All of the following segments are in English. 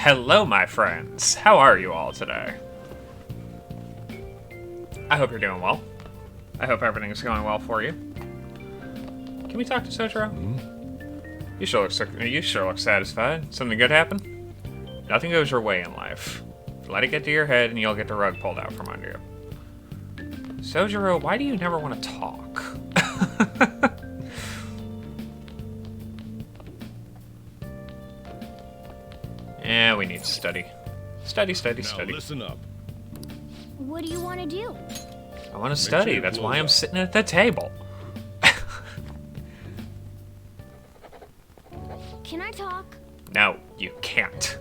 Hello, my friends. How are you all today? I hope you're doing well. I hope everything's going well for you. Can we talk to Sojiro? You sure look satisfied. Something good happened? Nothing goes your way in life. Let it get to your head and you'll get the rug pulled out from under you. Sojiro, why do you never want to talk? Yeah, we need to study. Study. Now listen up. What do you want to do? I want to study. That's why I'm sitting at the table. Can I talk? No, you can't.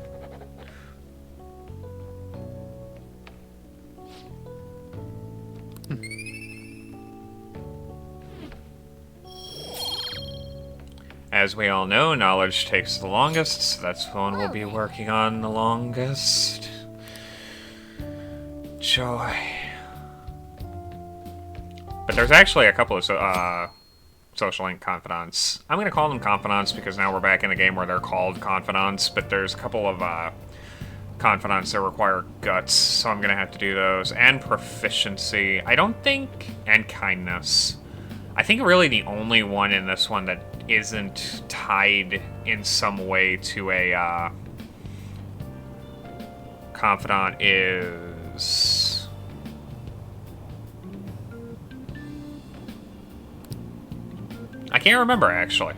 As we all know, knowledge takes the longest, so that's the one we'll be working on the longest. Joy. But there's actually a couple of social link confidants. I'm going to call them confidants because now we're back in a game where they're called confidants, but there's a couple of confidants that require guts, so I'm going to have to do those. And proficiency. I don't think... And kindness. I think really the only one in this one that isn't tied in some way to a confidant is... I can't remember, actually.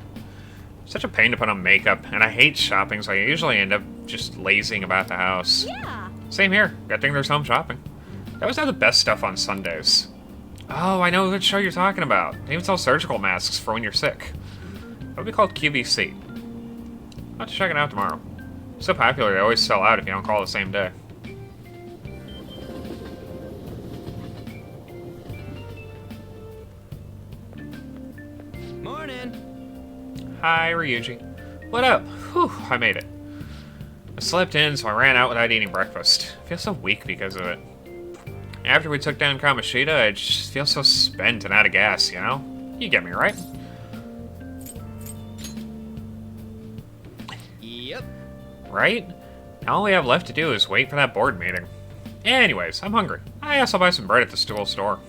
Such a pain to put on makeup, and I hate shopping, so I usually end up just lazing about the house. Yeah. Same here. Good thing there's home shopping. They always have the best stuff on Sundays. Oh, I know what show you're talking about. They even sell surgical masks for when you're sick. That would be called QVC. I'll have to check it out tomorrow. So popular, they always sell out if you don't call the same day. Morning. Hi, Ryuji. What up? Whew, I made it. I slept in, so I ran out without eating breakfast. I feel so weak because of it. After we took down Kamoshida, I just feel so spent and out of gas, you know? You get me, right? Yep. Right? Now all we have left to do is wait for that board meeting. Anyways, I'm hungry. I guess I'll buy some bread at the school store.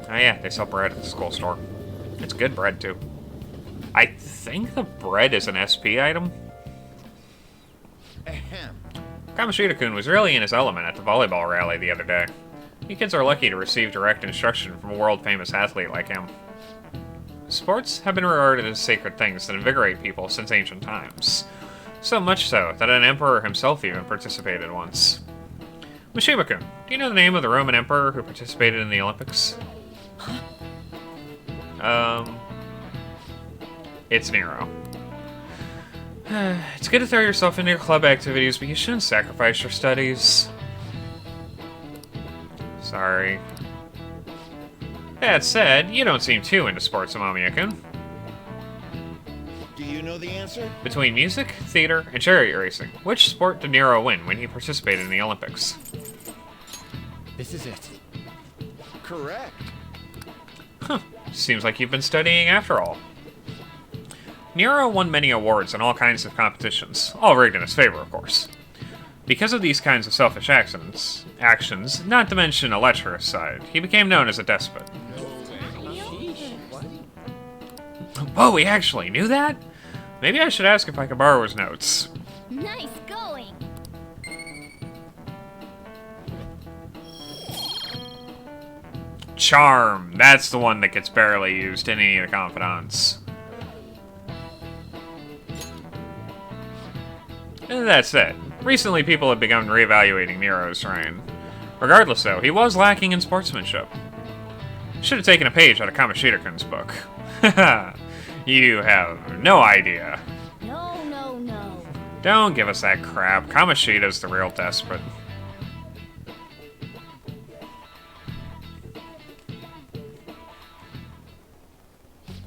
Oh yeah, they sell bread at the school store. It's good bread, too. I think the bread is an SP item. Ahem. Kamoshida-kun was really in his element at the volleyball rally the other day. You kids are lucky to receive direct instruction from a world-famous athlete like him. Sports have been regarded as sacred things that invigorate people since ancient times. So much so that an emperor himself even participated once. Mishima-kun, do you know the name of the Roman emperor who participated in the Olympics? It's Nero. It's good to throw yourself into your club activities, but you shouldn't sacrifice your studies. Sorry. That said, you don't seem too into sports, Amamiya-kun. Do you know the answer? Between music, theater, and chariot racing, which sport did Nero win when he participated in the Olympics? This is it. Correct. Huh. Seems like you've been studying after all. Nero won many awards in all kinds of competitions, all rigged in his favor, of course. Because of these kinds of selfish actions, not to mention a lecherous side, he became known as a despot. Whoa, he actually knew that? Maybe I should ask if I could borrow his notes. Nice going. Charm, that's the one that gets barely used in any of the confidants. And that's it. Recently, people have begun reevaluating Nero's reign. Regardless, though, he was lacking in sportsmanship. Should have taken a page out of Kamoshida-kun's book. Haha, you have no idea. No. Don't give us that crap. Kamoshida's the real despot.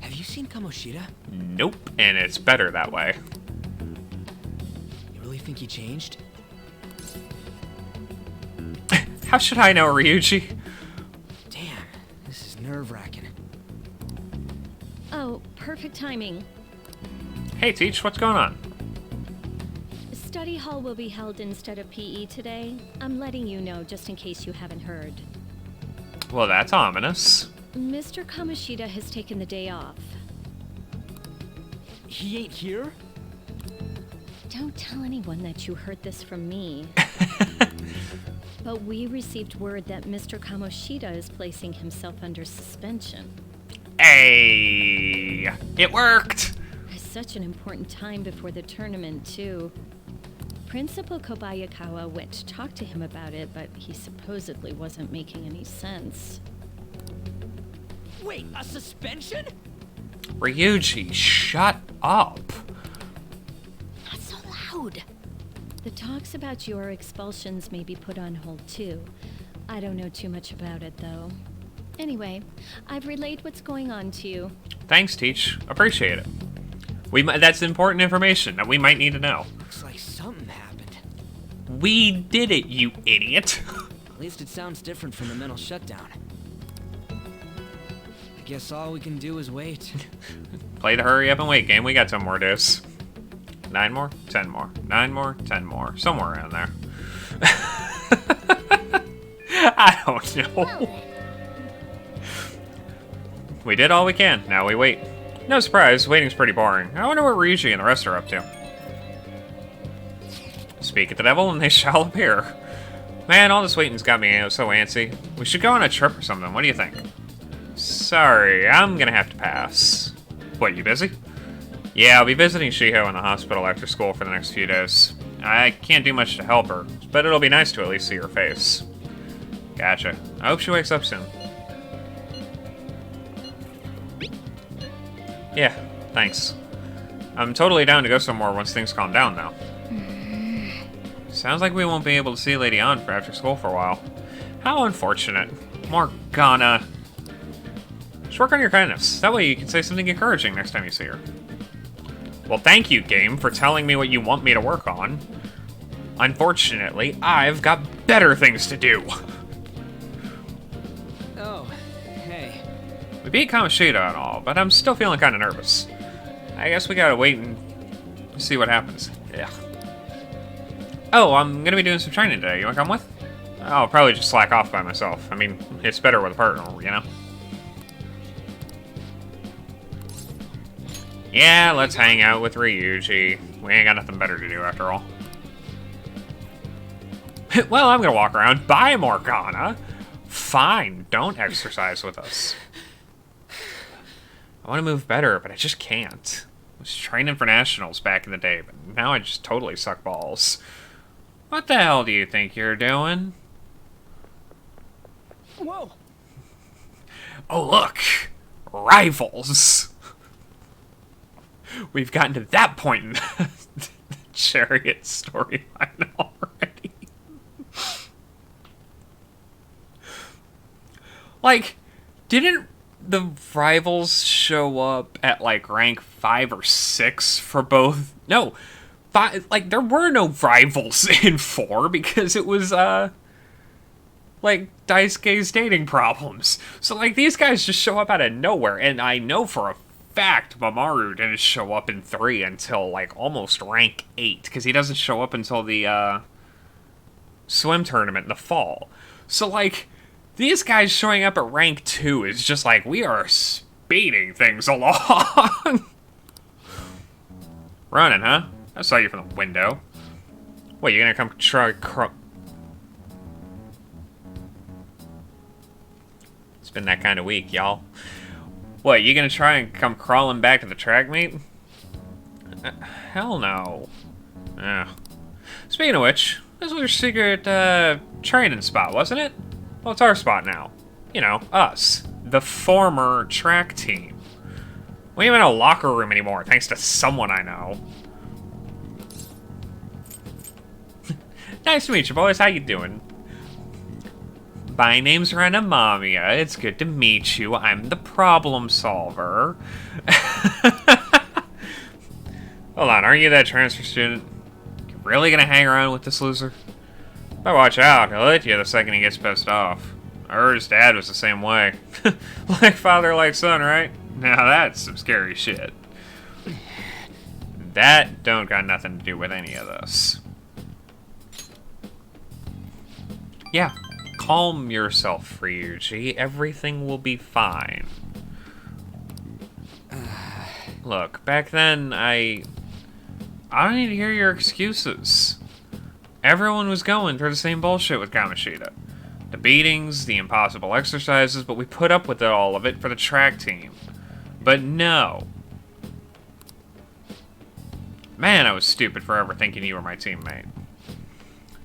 Have you seen Kamoshida? Nope, and it's better that way. You really think he changed? How should I know, Ryuji? Damn, this is nerve-wracking. Oh, perfect timing. Hey, Teach, what's going on? study hall will be held instead of PE today. I'm letting you know just in case you haven't heard. Well, that's ominous. Mr. Kamoshida has taken the day off. He ain't here? Don't tell anyone that you heard this from me. But we received word that Mr. Kamoshida is placing himself under suspension. Hey! It worked! It's such an important time before the tournament, too. Principal Kobayakawa went to talk to him about it, but he supposedly wasn't making any sense. Wait, a suspension? Ryuji, shut up. Not so loud. The talks about your expulsions may be put on hold, too. I don't know too much about it, though. Anyway, I've relayed what's going on to you. Thanks, Teach. Appreciate it. That's important information that we might need to know. Looks like something happened. We did it, you idiot. At least it sounds different from the mental shutdown. I guess all we can do is wait. Play the hurry up and wait game. We got 10 more days. 9 more? 10 more. 9 more? 10 more. Somewhere around there. I don't know. Well then. We did all we can. Now we wait. No surprise, waiting's pretty boring. I wonder what Ryuji and the rest are up to. Speak at the devil and they shall appear. Man, all this waiting's got me so antsy. We should go on a trip or something. What do you think? Sorry, I'm gonna have to pass. What, you busy? Yeah, I'll be visiting Shiho in the hospital after school for the next few days. I can't do much to help her, but it'll be nice to at least see her face. Gotcha. I hope she wakes up soon. Yeah, thanks. I'm totally down to go somewhere once things calm down, though. Sounds like we won't be able to see Lady Ann for after school for a while. How unfortunate. Morgana. Just work on your kindness. That way you can say something encouraging next time you see her. Well, thank you, game, for telling me what you want me to work on. Unfortunately, I've got better things to do. Oh, hey. We beat Kamoshida and all, but I'm still feeling kind of nervous. I guess we gotta wait and see what happens. Yeah. Oh, I'm gonna be doing some training today. You wanna come with? I'll probably just slack off by myself. I mean, it's better with a partner, you know? Yeah, let's hang out with Ryuji. We ain't got nothing better to do after all. Well, I'm gonna walk around. Bye, Morgana. Fine, don't exercise with us. I want to move better, but I just can't. I was training for nationals back in the day, but now I just totally suck balls. What the hell do you think you're doing? Whoa! Oh, look! Rivals! We've gotten to that point in the Chariot storyline already. Like, didn't the rivals show up at, like, rank 5 or 6 for both? No, 5, like, there were no rivals in 4 because it was, like, Daisuke's dating problems. So, like, these guys just show up out of nowhere, and I know for a fact Mamoru didn't show up in 3 until, like, almost rank 8, because he doesn't show up until the, swim tournament in the fall. So, like, these guys showing up at rank 2 is just like, we are speeding things along. Running, huh? I saw you from the window. What, you gonna come try It's been that kind of week, y'all. What, you gonna try and come crawling back to the track meet? Hell no. Speaking of which, this was your secret, training spot, wasn't it? Well, it's our spot now. You know, us. The former track team. We ain't in a locker room anymore, thanks to someone I know. Nice to meet you, boys. How you doing? My name's Renamamia. It's good to meet you. I'm the problem solver. Hold on, aren't you that transfer student? You really gonna hang around with this loser? Better watch out. He'll hit you the second he gets pissed off. I heard his dad was the same way. Like father, like son, right? Now that's some scary shit. That don't got nothing to do with any of this. Yeah, calm yourself, Ryuji. Everything will be fine. Look, back then, I don't need to hear your excuses. Everyone was going through the same bullshit with Kamoshida. The beatings, the impossible exercises, but we put up with all of it for the track team. But no. Man, I was stupid for ever thinking you were my teammate.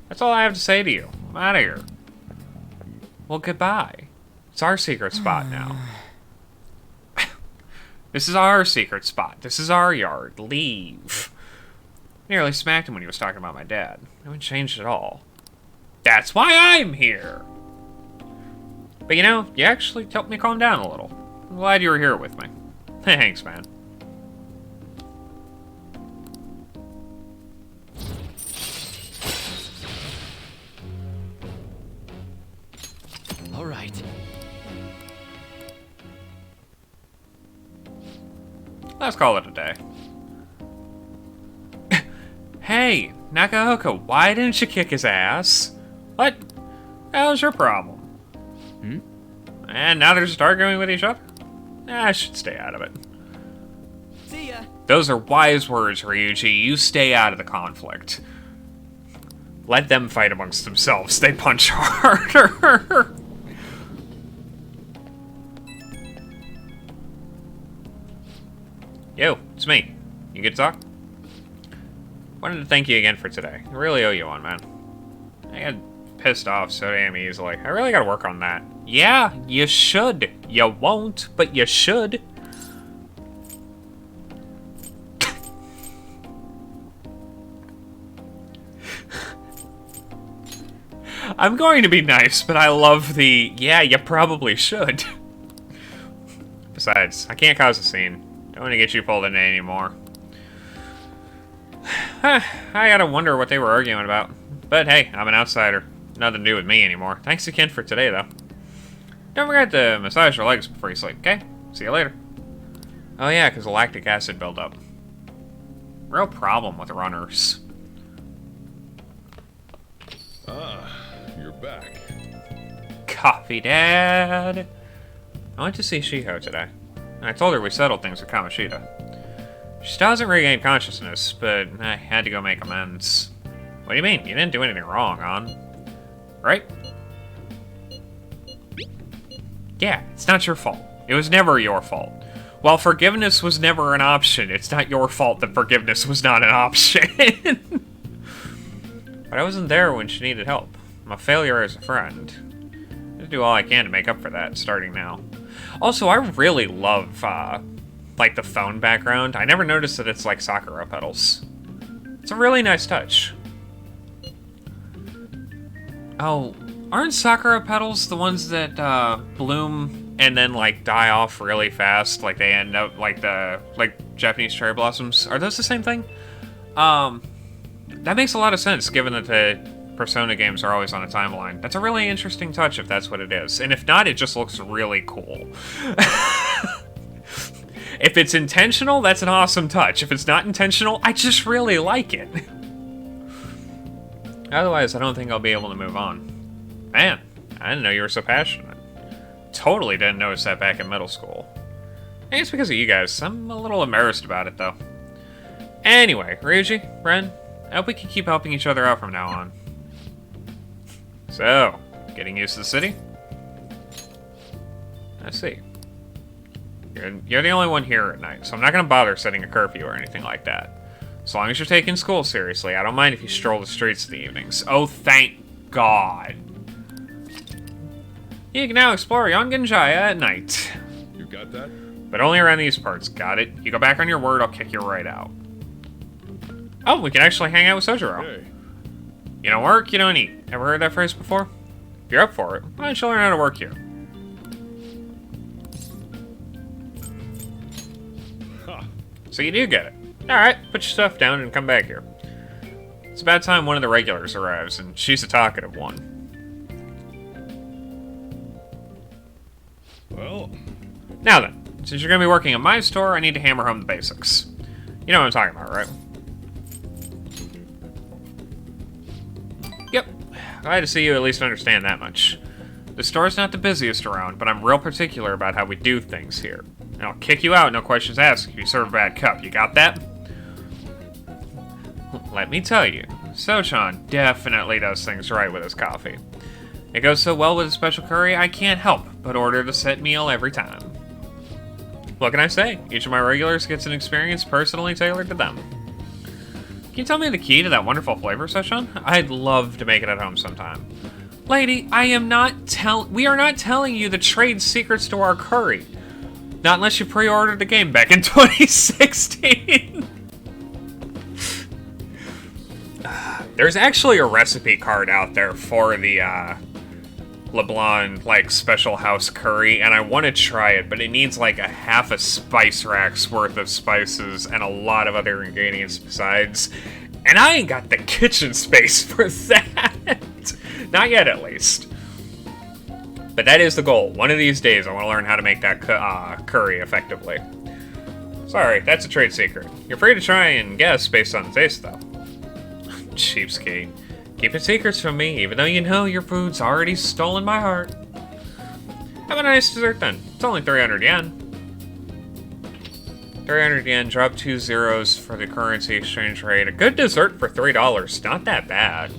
That's all I have to say to you. I'm out of here. Well, goodbye. It's our secret spot now. This is our secret spot. This is our yard. Leave. Nearly smacked him when he was talking about my dad. It wouldn't change at all. That's why I'm here! But you know, you actually helped me calm down a little. I'm glad you were here with me. Thanks, man. All right. Let's call it a day. Hey, Nakahoka, why didn't you kick his ass? What? That was your problem. Hmm? And now they're just arguing with each other? I should stay out of it. See ya. Those are wise words, Ryuji. You stay out of the conflict. Let them fight amongst themselves. They punch harder. Yo, it's me. You good to talk? Wanted to thank you again for today. I really owe you one, man. I got pissed off so damn easily. I really gotta work on that. Yeah, you should. You won't, but you should. I'm going to be nice, but I love the, yeah, you probably should. Besides, I can't cause a scene. Don't want to get you pulled in anymore. I gotta wonder what they were arguing about. But hey, I'm an outsider. Nothing to do with me anymore. Thanks again for today, though. Don't forget to massage your legs before you sleep, okay? See you later. Oh yeah, because of lactic acid buildup. Real problem with runners. Ah, you're back. Coffee, Dad. I went to see Shiho today. I told her we settled things with Kamoshida. She still hasn't regained consciousness, but I had to go make amends. What do you mean? You didn't do anything wrong, hon. Right? Yeah, it's not your fault. It was never your fault. While forgiveness was never an option, it's not your fault that forgiveness was not an option. But I wasn't there when she needed help. I'm a failure as a friend. I have to do all I can to make up for that, starting now. Also, I really love, like, the phone background. I never noticed that it's like Sakura petals. It's a really nice touch. Oh, aren't Sakura petals the ones that, bloom and then, like, die off really fast? Like, they end up like Japanese cherry blossoms? Are those the same thing? That makes a lot of sense, given that the Persona games are always on a timeline. That's a really interesting touch if that's what it is. And if not, it just looks really cool. If it's intentional, that's an awesome touch. If it's not intentional, I just really like it. Otherwise, I don't think I'll be able to move on. Man, I didn't know you were so passionate. Totally didn't notice that back in middle school. I think it's because of you guys. I'm a little embarrassed about it, though. Anyway, Ryuji, Ren, I hope we can keep helping each other out from now on. So, getting used to the city? I see. You're the only one here at night, so I'm not going to bother setting a curfew or anything like that. As long as you're taking school seriously, I don't mind if you stroll the streets in the evenings. Oh, thank God. You can now explore Yongenjaya at night. You got that? But only around these parts, got it? You go back on your word, I'll kick you right out. Oh, we can actually hang out with Sojiro. Hey, You don't work, you don't eat. Ever heard that phrase before? If you're up for it, why don't you learn how to work here? ha. So you do get it. Alright, put your stuff down and come back here. It's about time one of the regulars arrives, and she's a talkative one. Well, Now then, since you're going to be working in my store, I need to hammer home the basics. You know what I'm talking about, right? Yep. Glad to see you at least understand that much. The store's not the busiest around, but I'm real particular about how we do things here. And I'll kick you out, no questions asked, if you serve a bad cup. You got that? Let me tell you, Sochan definitely does things right with his coffee. It goes so well with his special curry, I can't help but order the set meal every time. What can I say? Each of my regulars gets an experience personally tailored to them. Can you tell me the key to that wonderful flavor, Sochan? I'd love to make it at home sometime. Lady, we are not telling you the trade secrets to our curry. Not unless you pre-ordered the game back in 2016. There's actually a recipe card out there for the LeBlanc like special house curry, and I want to try it, but it needs like a half a spice rack's worth of spices and a lot of other ingredients besides. And I ain't got the kitchen space for that. Not yet, at least. But that is the goal. One of these days, I want to learn how to make that curry effectively. Sorry, that's a trade secret. You're free to try and guess based on the taste, though. Cheapskate. Keeping secrets from me, even though you know your food's already stolen my heart. Have a nice dessert, then. It's only 300 yen. 300 yen, drop 2 zeros for the currency exchange rate. A good dessert for $3. Not that bad.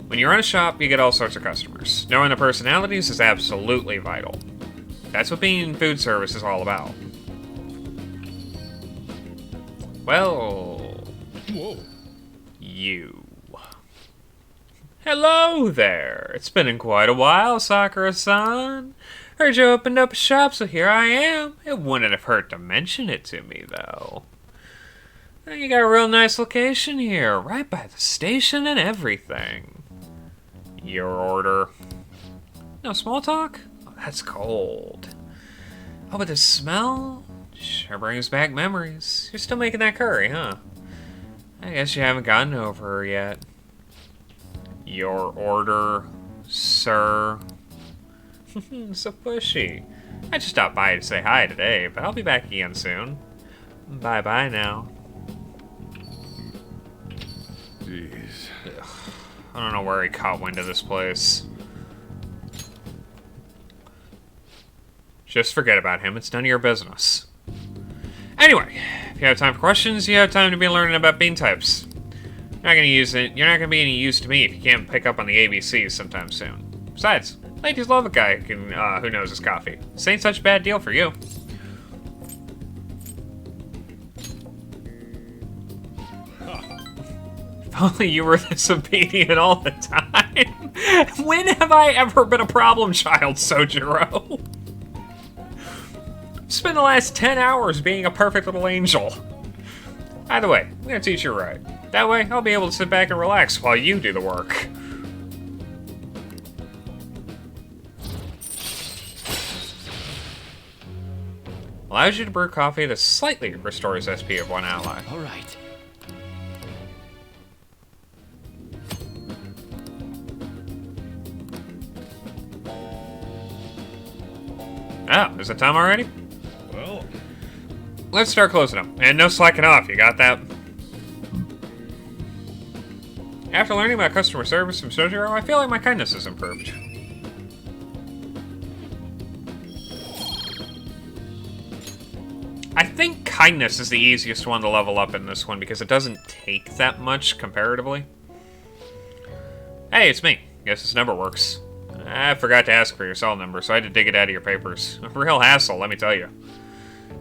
When you run a shop, you get all sorts of customers. Knowing the personalities is absolutely vital. That's what being food service is all about. Well... Whoa. You. Hello there. It's been quite a while, Sakura-san. Heard you opened up a shop, so here I am. It wouldn't have hurt to mention it to me, though. You got a real nice location here, right by the station and everything. Your order. No small talk? Oh, that's cold. Oh, but the smell? Sure brings back memories. You're still making that curry, huh? I guess you haven't gotten over her yet. Your order, sir. So pushy. I just stopped by to say hi today, but I'll be back again soon. Bye-bye now. Jeez. I don't know where he caught wind of this place. Just forget about him. It's none of your business. Anyway, if you have time for questions, you have time to be learning about bean types. You're not gonna be any use to me if you can't pick up on the ABCs sometime soon. Besides, ladies love a guy who knows his coffee. This ain't such a bad deal for you. If only you were this obedient all the time. When have I ever been a problem child, Sojiro? Spend the last 10 hours being a perfect little angel. Either way, I'm gonna teach you right. That way, I'll be able to sit back and relax while you do the work. Allows you to brew coffee that slightly restores SP of one ally. All right. Oh, is it time already? Well, Let's start closing up. And no slacking off, you got that? After learning about customer service from Sojiro, I feel like my kindness has improved. I think kindness is the easiest one to level up in this one because it doesn't take that much comparatively. Hey, it's me. Guess this number works. I forgot to ask for your cell number, so I had to dig it out of your papers. A real hassle, let me tell you.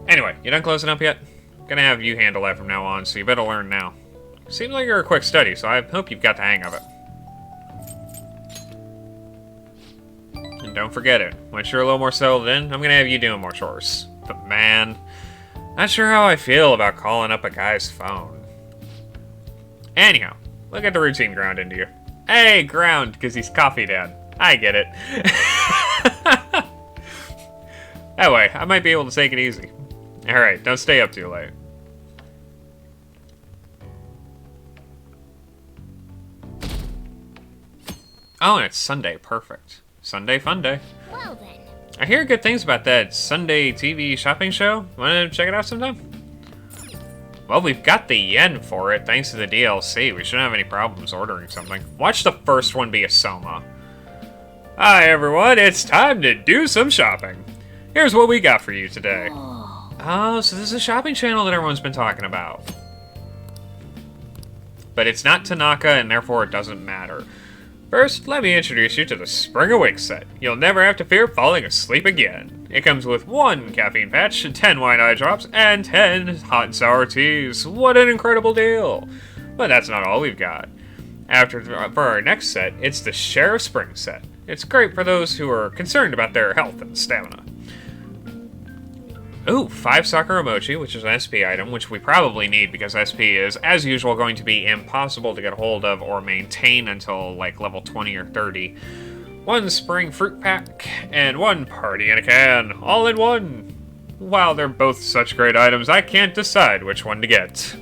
Anyway, you done closing up yet? I'm gonna have you handle that from now on, so you better learn now. Seems like you're a quick study, so I hope you've got the hang of it. And don't forget it. Once you're a little more settled in, I'm gonna have you doing more chores. But man, not sure how I feel about calling up a guy's phone. Anyhow, look at the routine ground into you. Hey, ground, because he's coffee dad. I get it. That way, I might be able to take it easy. Alright, don't stay up too late. Oh, and it's Sunday. Perfect. Sunday fun day. Well then. I hear good things about that Sunday TV shopping show. Want to check it out sometime? Well, we've got the yen for it, thanks to the DLC. We shouldn't have any problems ordering something. Watch the first one be a Soma. Hi, everyone. It's time to do some shopping. Here's what we got for you today. Oh, so this is a shopping channel that everyone's been talking about. But it's not Tanaka, and therefore it doesn't matter. First, let me introduce you to the Spring Awake set. You'll never have to fear falling asleep again. It comes with 1 caffeine patch, 10 white eye drops, and 10 hot and sour teas. What an incredible deal! But that's not all we've got. For our next set, it's the Share of Spring set. It's great for those who are concerned about their health and stamina. Ooh, 5 soccer emoji, which is an SP item, which we probably need because SP is, as usual, going to be impossible to get hold of or maintain until, like, level 20 or 30. 1 spring fruit pack, and 1 party in a can, all in one. While they're both such great items, I can't decide which one to get.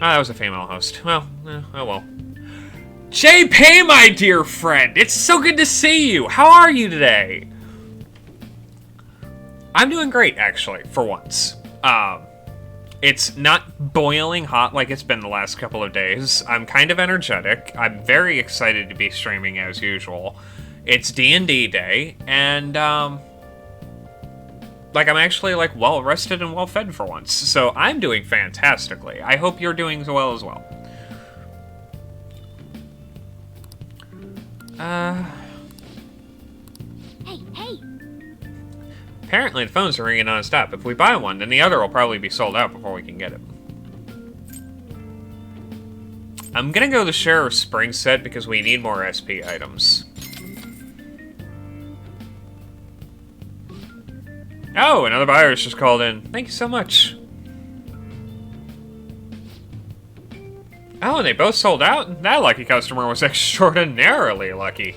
That was a female host. Well, oh well. JP, my dear friend! It's so good to see you! How are you today? I'm doing great, actually, for once. It's not boiling hot like it's been the last couple of days. I'm kind of energetic. I'm very excited to be streaming as usual. It's D&D day, and, like, I'm actually, like, well-rested and well-fed for once. So I'm doing fantastically. I hope you're doing as well. Hey! Apparently the phones are ringing non-stop. If we buy one, then the other will probably be sold out before we can get it. I'm gonna go the Share of Spring set because we need more SP items. Oh, another buyer's just called in. Thank you so much. Oh, and they both sold out? That lucky customer was extraordinarily lucky.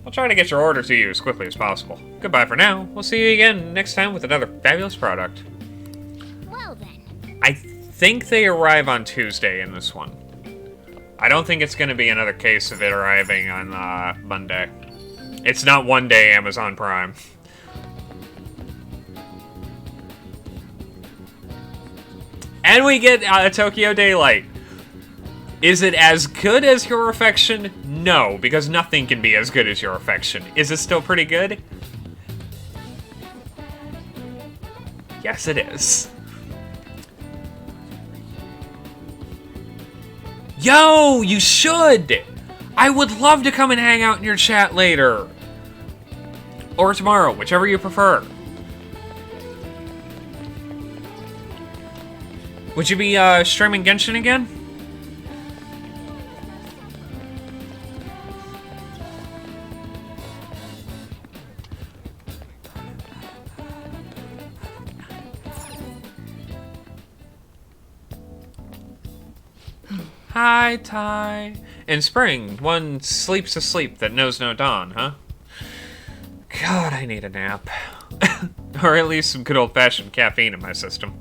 I'll try to get your order to you as quickly as possible. Goodbye for now. We'll see you again next time with another fabulous product. Well then. I think they arrive on Tuesday in this one. I don't think it's going to be another case of it arriving on Monday. It's not one day Amazon Prime. And we get Tokyo Daylight. Is it as good as Your Affection? No, because nothing can be as good as Your Affection. Is it still pretty good? Yes, it is. Yo, you should! I would love to come and hang out in your chat later. Or tomorrow, whichever you prefer. Would you be streaming Genshin again? Hi, Ty. In spring, one sleeps a sleep that knows no dawn, huh? God, I need a nap. Or at least some good old-fashioned caffeine in my system.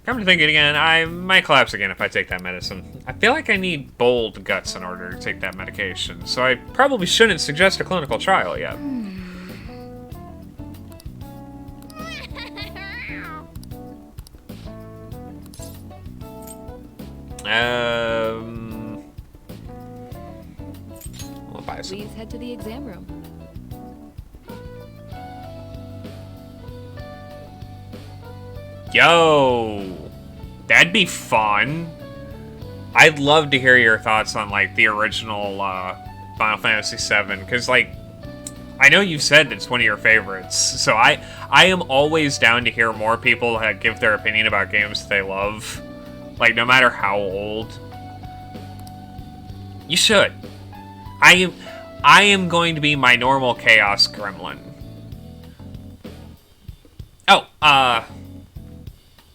Come to think of it again, I might collapse again if I take that medicine. I feel like I need bold guts in order to take that medication, so I probably shouldn't suggest a clinical trial yet. We'll buy some. Please head to the exam room. Yo, that'd be fun. I'd love to hear your thoughts on, like, the original Final Fantasy VII, because, like, I know you've said it's one of your favorites, so I am always down to hear more people that give their opinion about games they love, like, no matter how old. You should. I am going to be my normal Chaos Gremlin. Oh,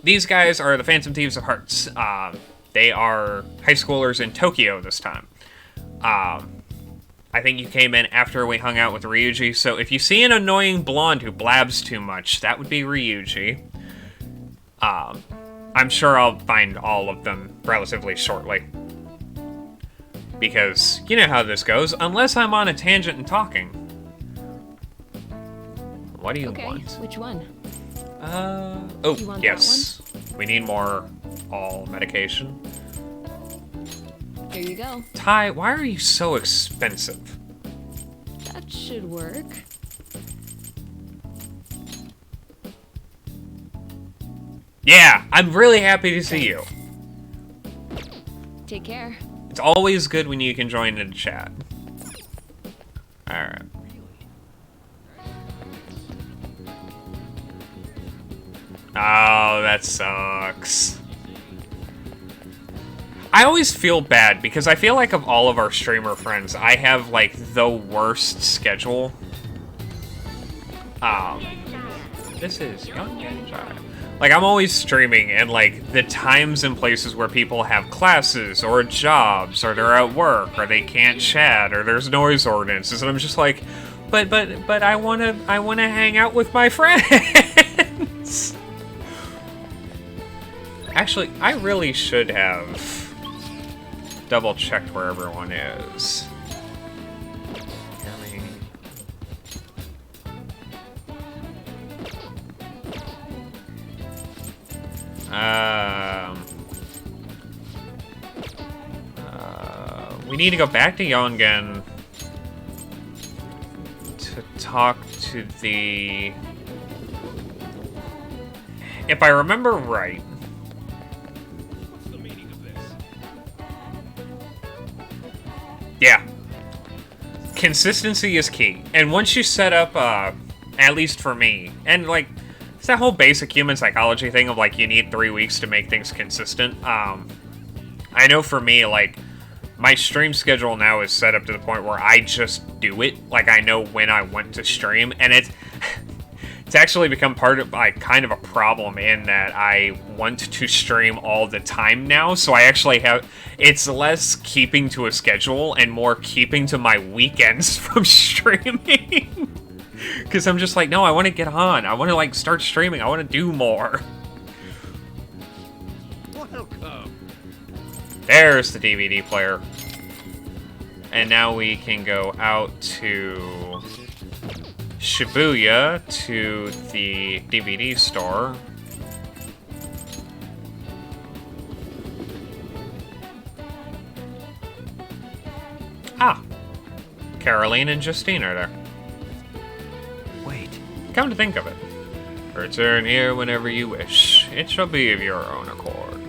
these guys are the Phantom Thieves of Hearts. They are high schoolers in Tokyo this time. I think you came in after we hung out with Ryuji, so if you see an annoying blonde who blabs too much, that would be Ryuji. I'm sure I'll find all of them relatively shortly. Because, you know how this goes, unless I'm on a tangent and talking. What do you want? Which one? Oh, You want yes. We need more all medication. Here you go. Ty, why are you so expensive? That should work. Yeah, I'm really happy to see you. Take care. It's always good when you can join in the chat. Alright. Oh, that sucks. I always feel bad because I feel like of all of our streamer friends, I have like the worst schedule. This is Young Genji. Like, I'm always streaming, and like the times and places where people have classes or jobs, or they're at work, or they can't chat, or there's noise ordinances, and I'm just like, but I wanna hang out with my friends. Actually, I really should have double-checked where everyone is. We need to go back to Yongen to talk to the... If I remember right... What's the meaning of this? Yeah. Consistency is key. And once you set up, at least for me, and like, it's that whole basic human psychology thing of like, you need 3 weeks to make things consistent. I know for me, like, my stream schedule now is set up to the point where I just do it. Like, I know when I want to stream, and it's actually become part of, like, kind of a problem in that I want to stream all the time now, so I actually have, it's less keeping to a schedule and more keeping to my weekends from streaming. Because I'm just like, no, I want to get on. I want to, like, start streaming. I want to do more. Welcome. There's the DVD player. And now we can go out to Shibuya to the DVD store. Ah! Caroline and Justine are there. Wait. Come to think of it. Return here whenever you wish. It shall be of your own accord.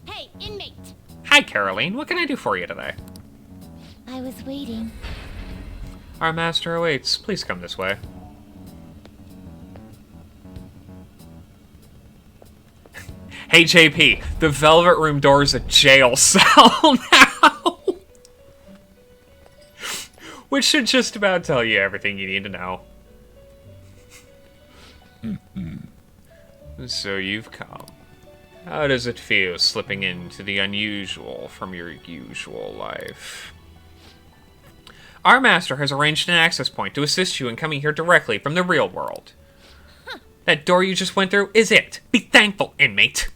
Hey, inmate! Hi, Caroline. What can I do for you today? I was waiting. Our master awaits. Please come this way. Hey, JP. The Velvet Room door is a jail cell now. Which should just about tell you everything you need to know. So you've come. How does it feel slipping into the unusual from your usual life? Our master has arranged an access point to assist you in coming here directly from the real world. That door you just went through is it. Be thankful, inmate.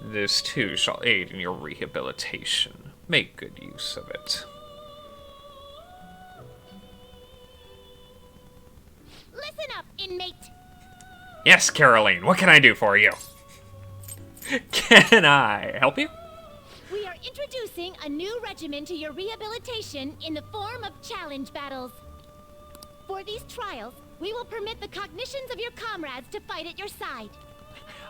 This too shall aid in your rehabilitation. Make good use of it. Listen up, inmate! Yes, Caroline, what can I do for you? Can I help you? We are introducing a new regimen to your rehabilitation in the form of challenge battles. For these trials, we will permit the cognitions of your comrades to fight at your side.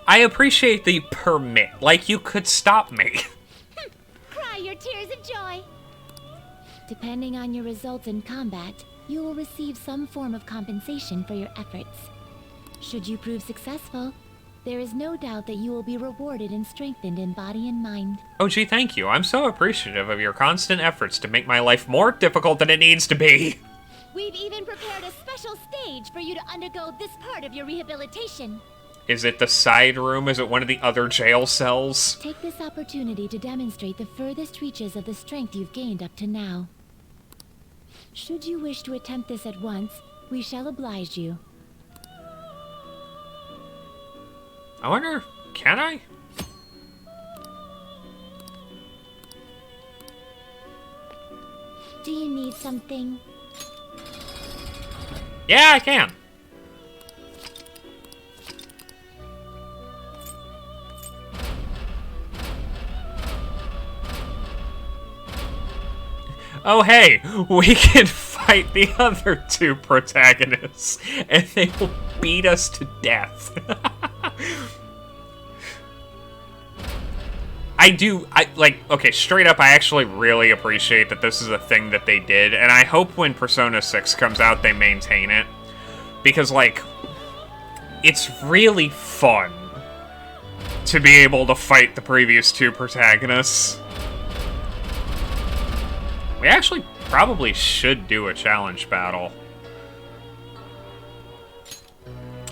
I appreciate the permit, like you could stop me. Cry your tears of joy. Depending on your results in combat, you will receive some form of compensation for your efforts. Should you prove successful, there is no doubt that you will be rewarded and strengthened in body and mind. Oh gee, thank you. I'm so appreciative of your constant efforts to make my life more difficult than it needs to be. We've even prepared a special stage for you to undergo this part of your rehabilitation. Is it the side room? Is it one of the other jail cells? Take this opportunity to demonstrate the furthest reaches of the strength you've gained up to now. Should you wish to attempt this at once, we shall oblige you. I wonder, can I? Do you need something? Yeah, I can. Oh hey, we can fight the other two protagonists, and they will beat us to death. Okay, straight up, I actually really appreciate that this is a thing that they did, and I hope when Persona 6 comes out, they maintain it. Because, like, it's really fun to be able to fight the previous two protagonists. We actually probably should do a challenge battle.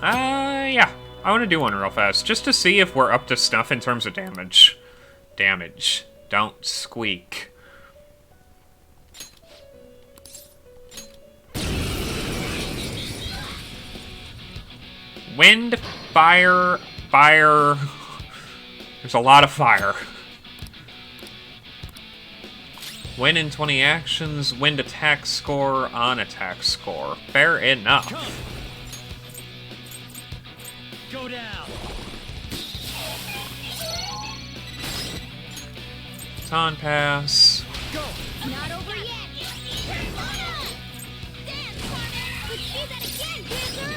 Yeah. I want to do one real fast, just to see if we're up to snuff in terms of damage. Damage. Don't squeak. Wind, fire, fire. There's a lot of fire. Win in 20 actions, wind attack score, on attack score. Fair enough. Come. Go down. Baton pass. Go. Not over yet. Dance, Carter. Let's do that again, Panther.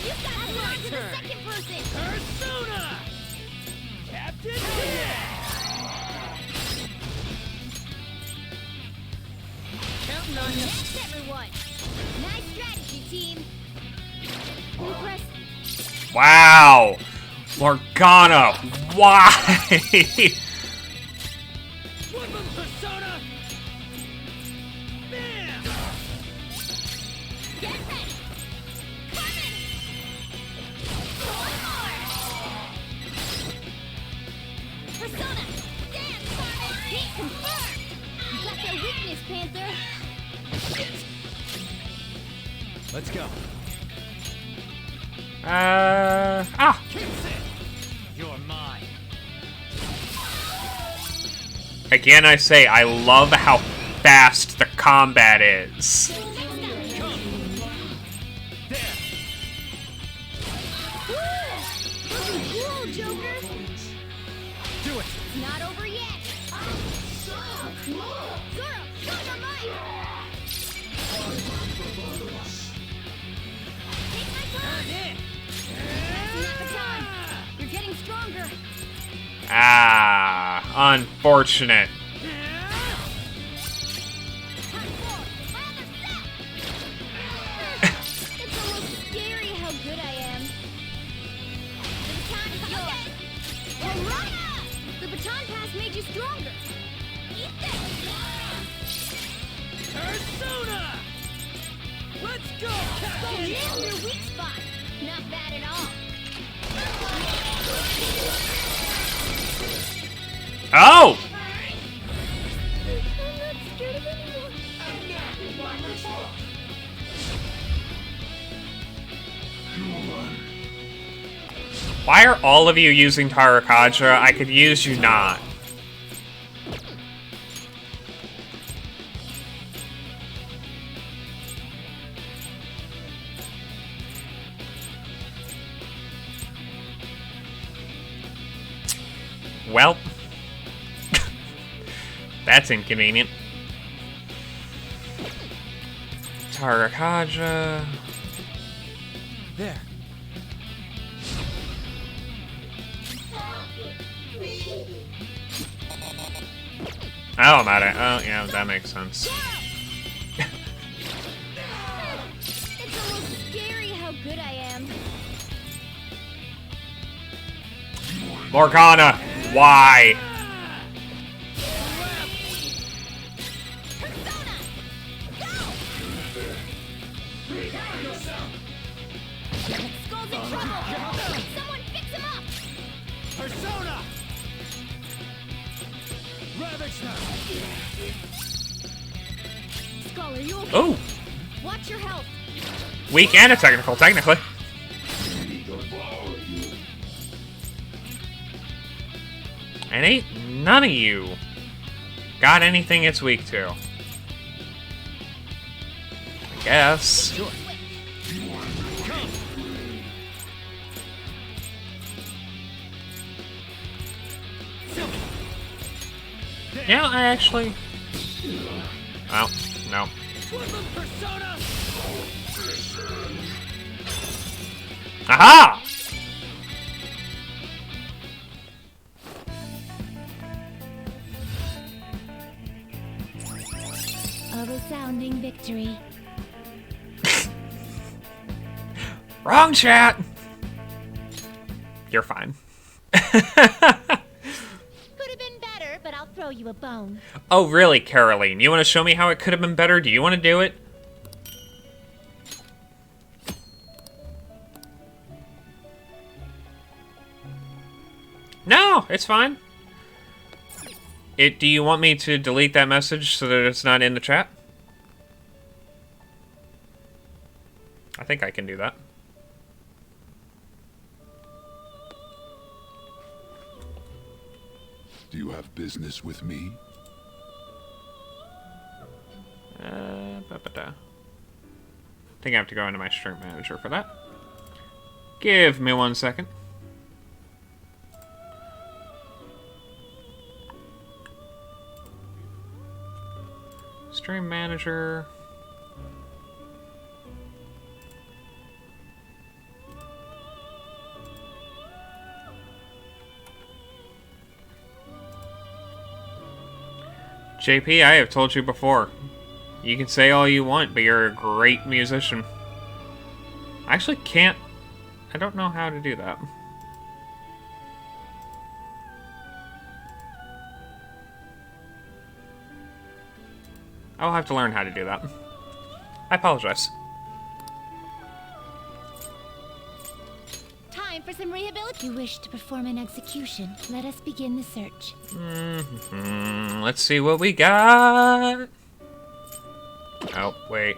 You've got to run to the second person. Persona. Captain. Counting on you. That's everyone. Nice strategy, team. Impressive. Wow! Morgana, why? Woodland Persona. Bam. Get ready. Coming. One more. Persona. Dance, Carter. Hit confirmed. You got their weakness, Panther. Let's go. You're mine. Again, I say, I love how fast the combat is. Come. There. Looking cool, Joker. Do it. It's not over yet. Zoro, show your might. Take my time. Passing that baton. You're getting stronger. Ah, unfortunate. Time forward. My other step. It's almost scary how good I am. The baton is yours. Hurrah! The baton pass made you stronger. Eat this. Persona. Let's go, Go Captain. nail your weak spot. Not bad at all. Oh! I'm not scared of anyone. Why are all of you using Tarakaja? I could use you not. Well, that's inconvenient. Tarakaja. There. Oh, I'm at it. Oh, yeah, that makes sense. It's almost scary how good I am. Morgana, why? Persona! Go! Skull's in trouble! Someone fix him up! Persona. Ravage her. Skull, are you okay? Oh, Watch your health. weak and a technical, technically. It ain't None of you got anything it's weak to. I guess. Sure. Come. Yeah, I actually... Well, no. Woodland persona. Aha! A resounding victory. Wrong chat! You're fine. Could have been better, but I'll throw you a bone. Oh, really, Caroline? You want to show me how it could have been better? Do you want to do it? No, it's fine. Do you want me to delete that message so that it's not in the chat? I think I can do that. Do you have business with me? I think I have to go into my stream manager for that. Give me 1 second. Stream manager. JP, I have told you before. You can say all you want, but you're a great musician. I actually can't... I don't know how to do that. I'll have to learn how to do that. I apologize. Time for some rehabilitation. You wish to perform an execution. Let us begin the search. Let's see what we got. Oh, wait.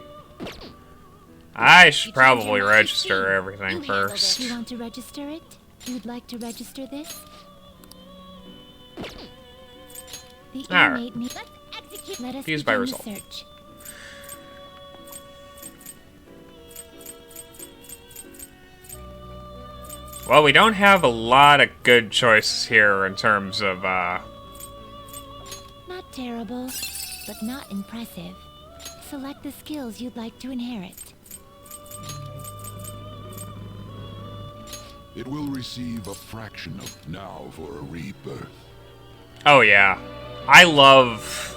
I should probably register everything first. You want to register it? You'd like to register this? The Alright. inmate need. Let's execute. Let us Fused by begin the result. search. Well, we don't have a lot of good choices here in terms of, Not terrible, but not impressive. Select the skills you'd like to inherit. It will receive a fraction of now for a rebirth. Oh yeah. I love...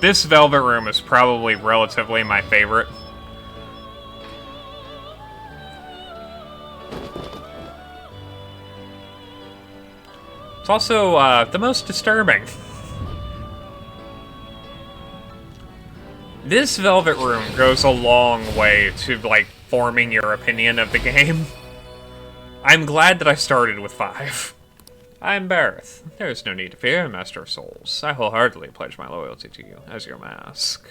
This Velvet Room is probably relatively my favorite. It's also, the most disturbing. This Velvet Room goes a long way to, like, forming your opinion of the game. I'm glad that I started with 5. I'm Bareth. There is no need to fear, Master of Souls. I wholeheartedly pledge my loyalty to you as your mask.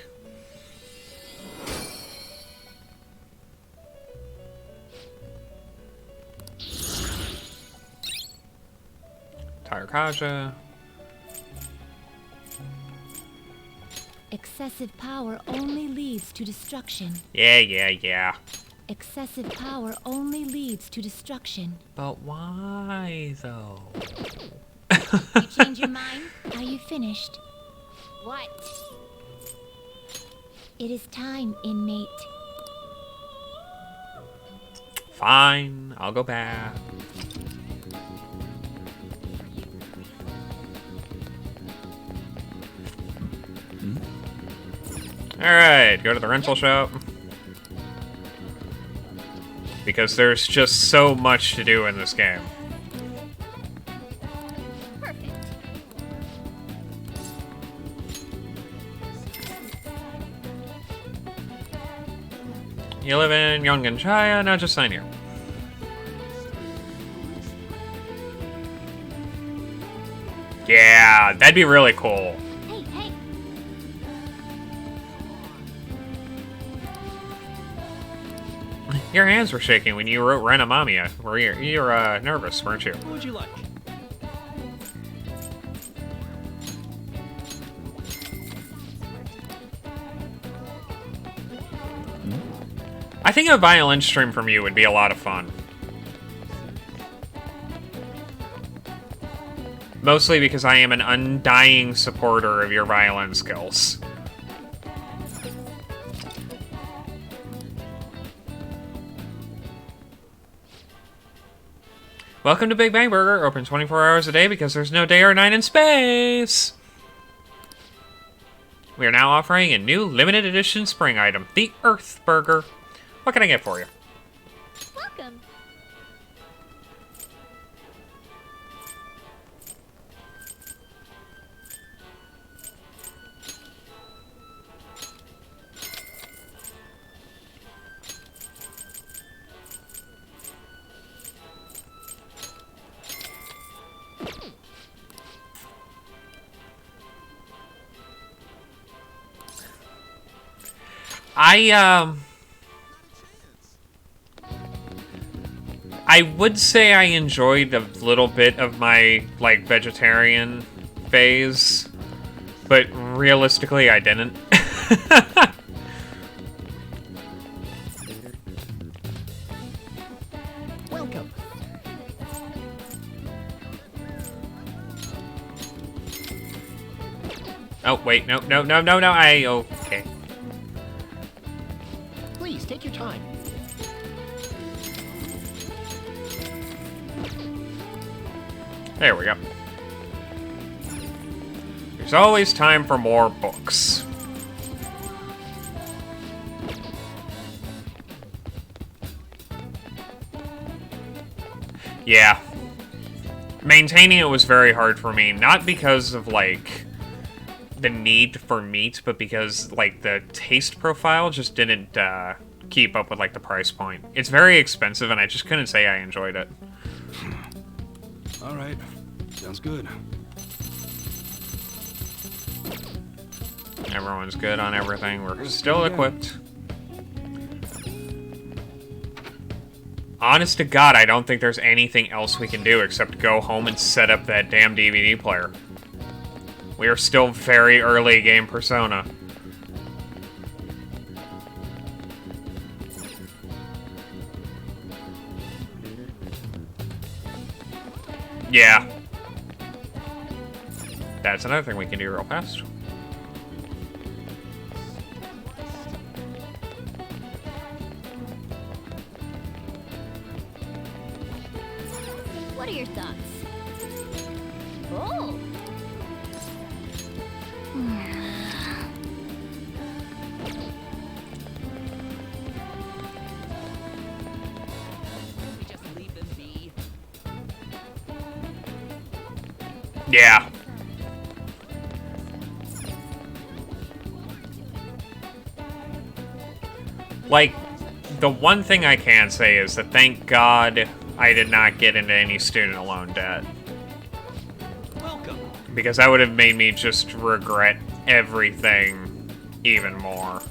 Tyrakaja. Excessive power only leads to destruction. Yeah. Excessive power only leads to destruction. But why, though? You change your mind? Are you finished? What? It is time, inmate. Fine, I'll go back. Alright, go to the rental shop. Because there's just so much to do in this game. Perfect. You live in Yonganchaya, now just sign here. Yeah, that'd be really cool. Hey. Your hands were shaking when you wrote Renamamia. You were nervous, weren't you? What would you like? I think a violin stream from you would be a lot of fun. Mostly because I am an undying supporter of your violin skills. Welcome to Big Bang Burger, open 24 hours a day because there's no day or night in space! We are now offering a new limited edition spring item, the Earth Burger. What can I get for you? Welcome. I would say I enjoyed a little bit of my, like, vegetarian phase, but realistically, I didn't. Welcome. Oh, wait, no, okay. Please, take your time. There we go. There's always time for more books. Yeah. Maintaining it was very hard for me, not because of, like, the need for meat, but because, like, the taste profile just didn't, keep up with, like, the price point. It's very expensive, and I just couldn't say I enjoyed it. All right. Sounds good. Everyone's good on everything. We're still equipped. Honest to God, I don't think there's anything else we can do except go home and set up that damn DVD player. We are still very early game Persona. Yeah. That's another thing we can do real fast. What are your thoughts? Oh. Just leave them be. Yeah. Like, the one thing I can say is that thank God I did not get into any student loan debt. Welcome. Because that would have made me just regret everything even more.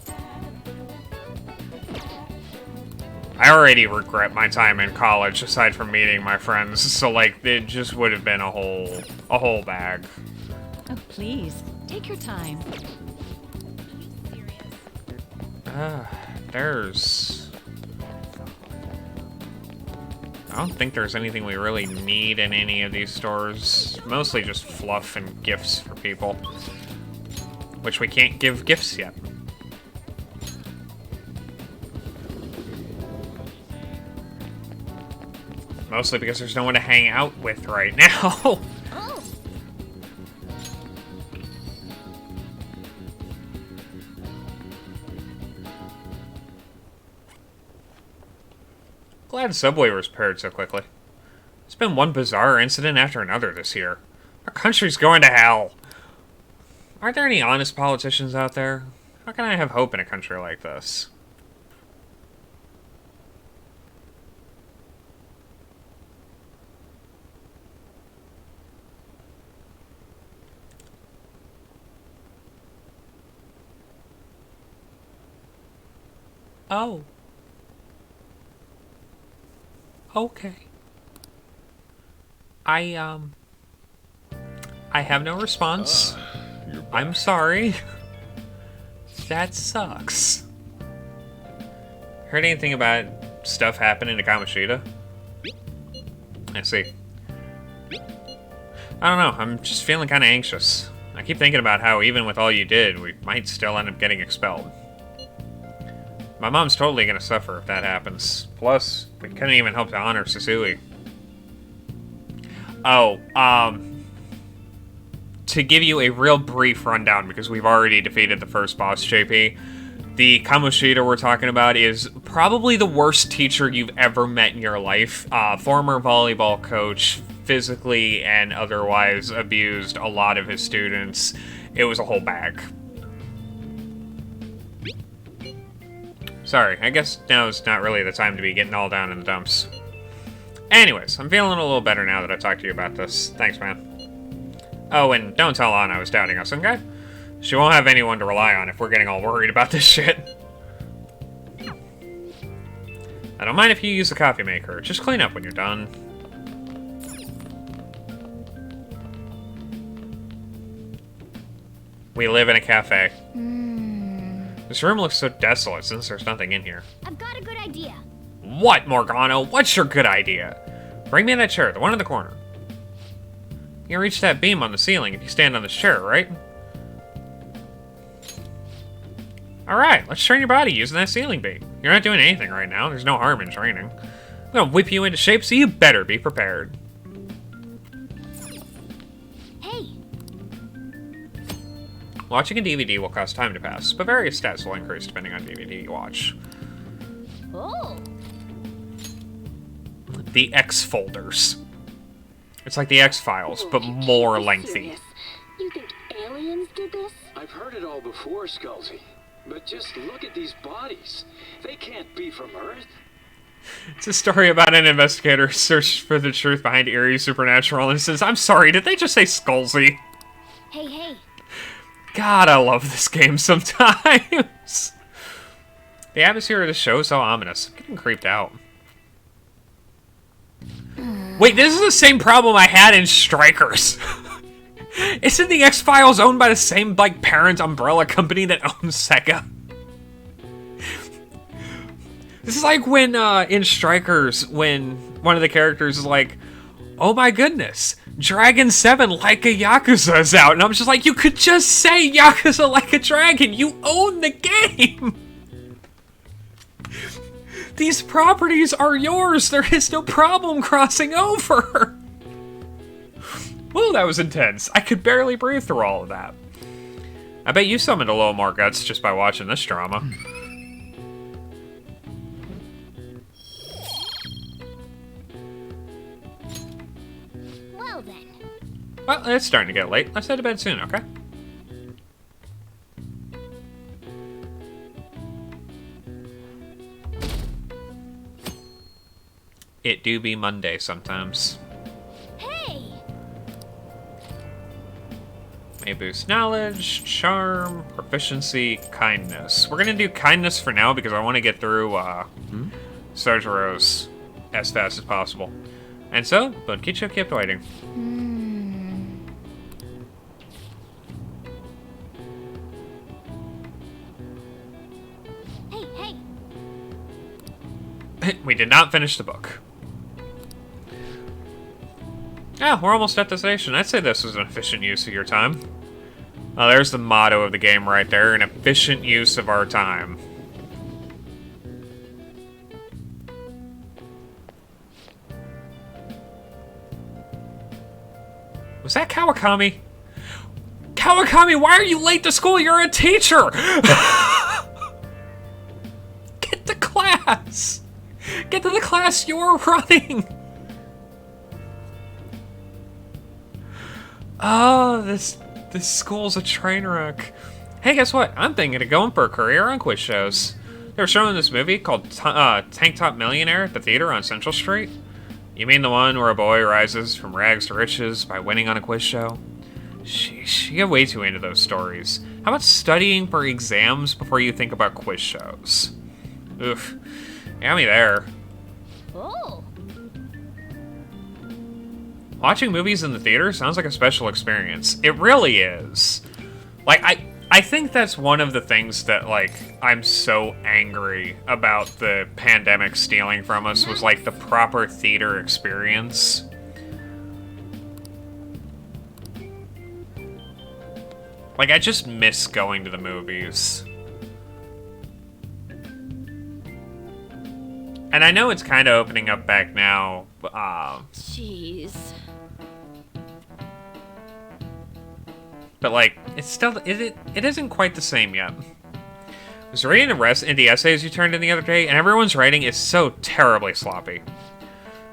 I already regret my time in college, aside from meeting my friends, so, like, it just would have been a whole bag. Oh, please, take your time. There's... I don't think there's anything we really need in any of these stores. Mostly just fluff and gifts for people. Which we can't give gifts yet. Mostly because there's no one to hang out with right now. Oh. Glad Subway was repaired so quickly. It's been one bizarre incident after another this year. Our country's going to hell. Aren't there any honest politicians out there? How can I have hope in a country like this? Oh. Okay. I have no response. I'm sorry. That sucks. Heard anything about stuff happening to Kamoshida? I see. I don't know, I'm just feeling kind of anxious. I keep thinking about how even with all you did, we might still end up getting expelled. My mom's totally gonna suffer if that happens. Plus, we couldn't even help to honor Susui. Oh, to give you a real brief rundown, because we've already defeated the first boss, JP, the Kamoshida we're talking about is probably the worst teacher you've ever met in your life. Former volleyball coach, physically and otherwise abused a lot of his students. It was a whole bag. Sorry, I guess now's not really the time to be getting all down in the dumps. Anyways, I'm feeling a little better now that I talked to you about this. Thanks, man. Oh, and don't tell Anna I was doubting us, okay? She won't have anyone to rely on if we're getting all worried about this shit. I don't mind if you use the coffee maker. Just clean up when you're done. We live in a cafe. This room looks so desolate since there's nothing in here. I've got a good idea. What, Morgano? What's your good idea? Bring me that chair, the one in the corner. You can reach that beam on the ceiling if you stand on this chair, right? Alright, let's train your body using that ceiling beam. You're not doing anything right now. There's no harm in training. I'm gonna whip you into shape, so you better be prepared. Hey, Watching a DVD will cause time to pass, but various stats will increase depending on DVD you watch. oh, The X folders. It's like the X-Files, but more lengthy. You think aliens did this? I've heard it all before, Skullsy. But just look at these bodies. They can't be from Earth. It's a story about an investigator who searched for the truth behind eerie supernatural incidents. I'm sorry, did they just say Skullsy? hey. God, I love this game sometimes. The atmosphere of the show is so ominous. I'm getting creeped out. Wait, this is the same problem I had in Strikers. Isn't the X-Files owned by the same, like, parent umbrella company that owns Sega? This is like when, in Strikers, when one of the characters is like, oh my goodness, Dragon 7 Like a Yakuza is out. And I'm just like, you could just say Yakuza Like a Dragon. You own the game. These properties are yours. There is no problem crossing over. Whoa, that was intense. I could barely breathe through all of that. I bet you summoned a little more guts just by watching this drama. Well then. Well, it's starting to get late. Let's head to bed soon, okay? It do be Monday sometimes. Hey, May boost knowledge, charm, proficiency, kindness. We're gonna do kindness for now because I want to get through Sojiro's as fast as possible. And so, Bunkicho kept waiting. hey. We did not finish the book. Yeah, we're almost at the station. I'd say this was an efficient use of your time. Oh, there's the motto of the game right there, an efficient use of our time. Was that Kawakami? Kawakami, why are you late to school? You're a teacher! Get to class! Get to the class you're running! Oh, this school's a train wreck. Hey, guess what? I'm thinking of going for a career on quiz shows. They were showing this movie called Tank Top Millionaire at the theater on Central Street. You mean the one where a boy rises from rags to riches by winning on a quiz show? Sheesh, you get way too into those stories. How about studying for exams before you think about quiz shows? Oof, got me there. Oh, Watching movies in the theater sounds like a special experience. It really is. Like, I I think that's one of the things that, like, I'm so angry about the pandemic stealing from us was, like, the proper theater experience. Like, I just miss going to the movies. And I know it's kind of opening up back now. Jeez. But, like, it's still, it isn't quite the same yet. I was reading the indie essays you turned in the other day, and everyone's writing is so terribly sloppy.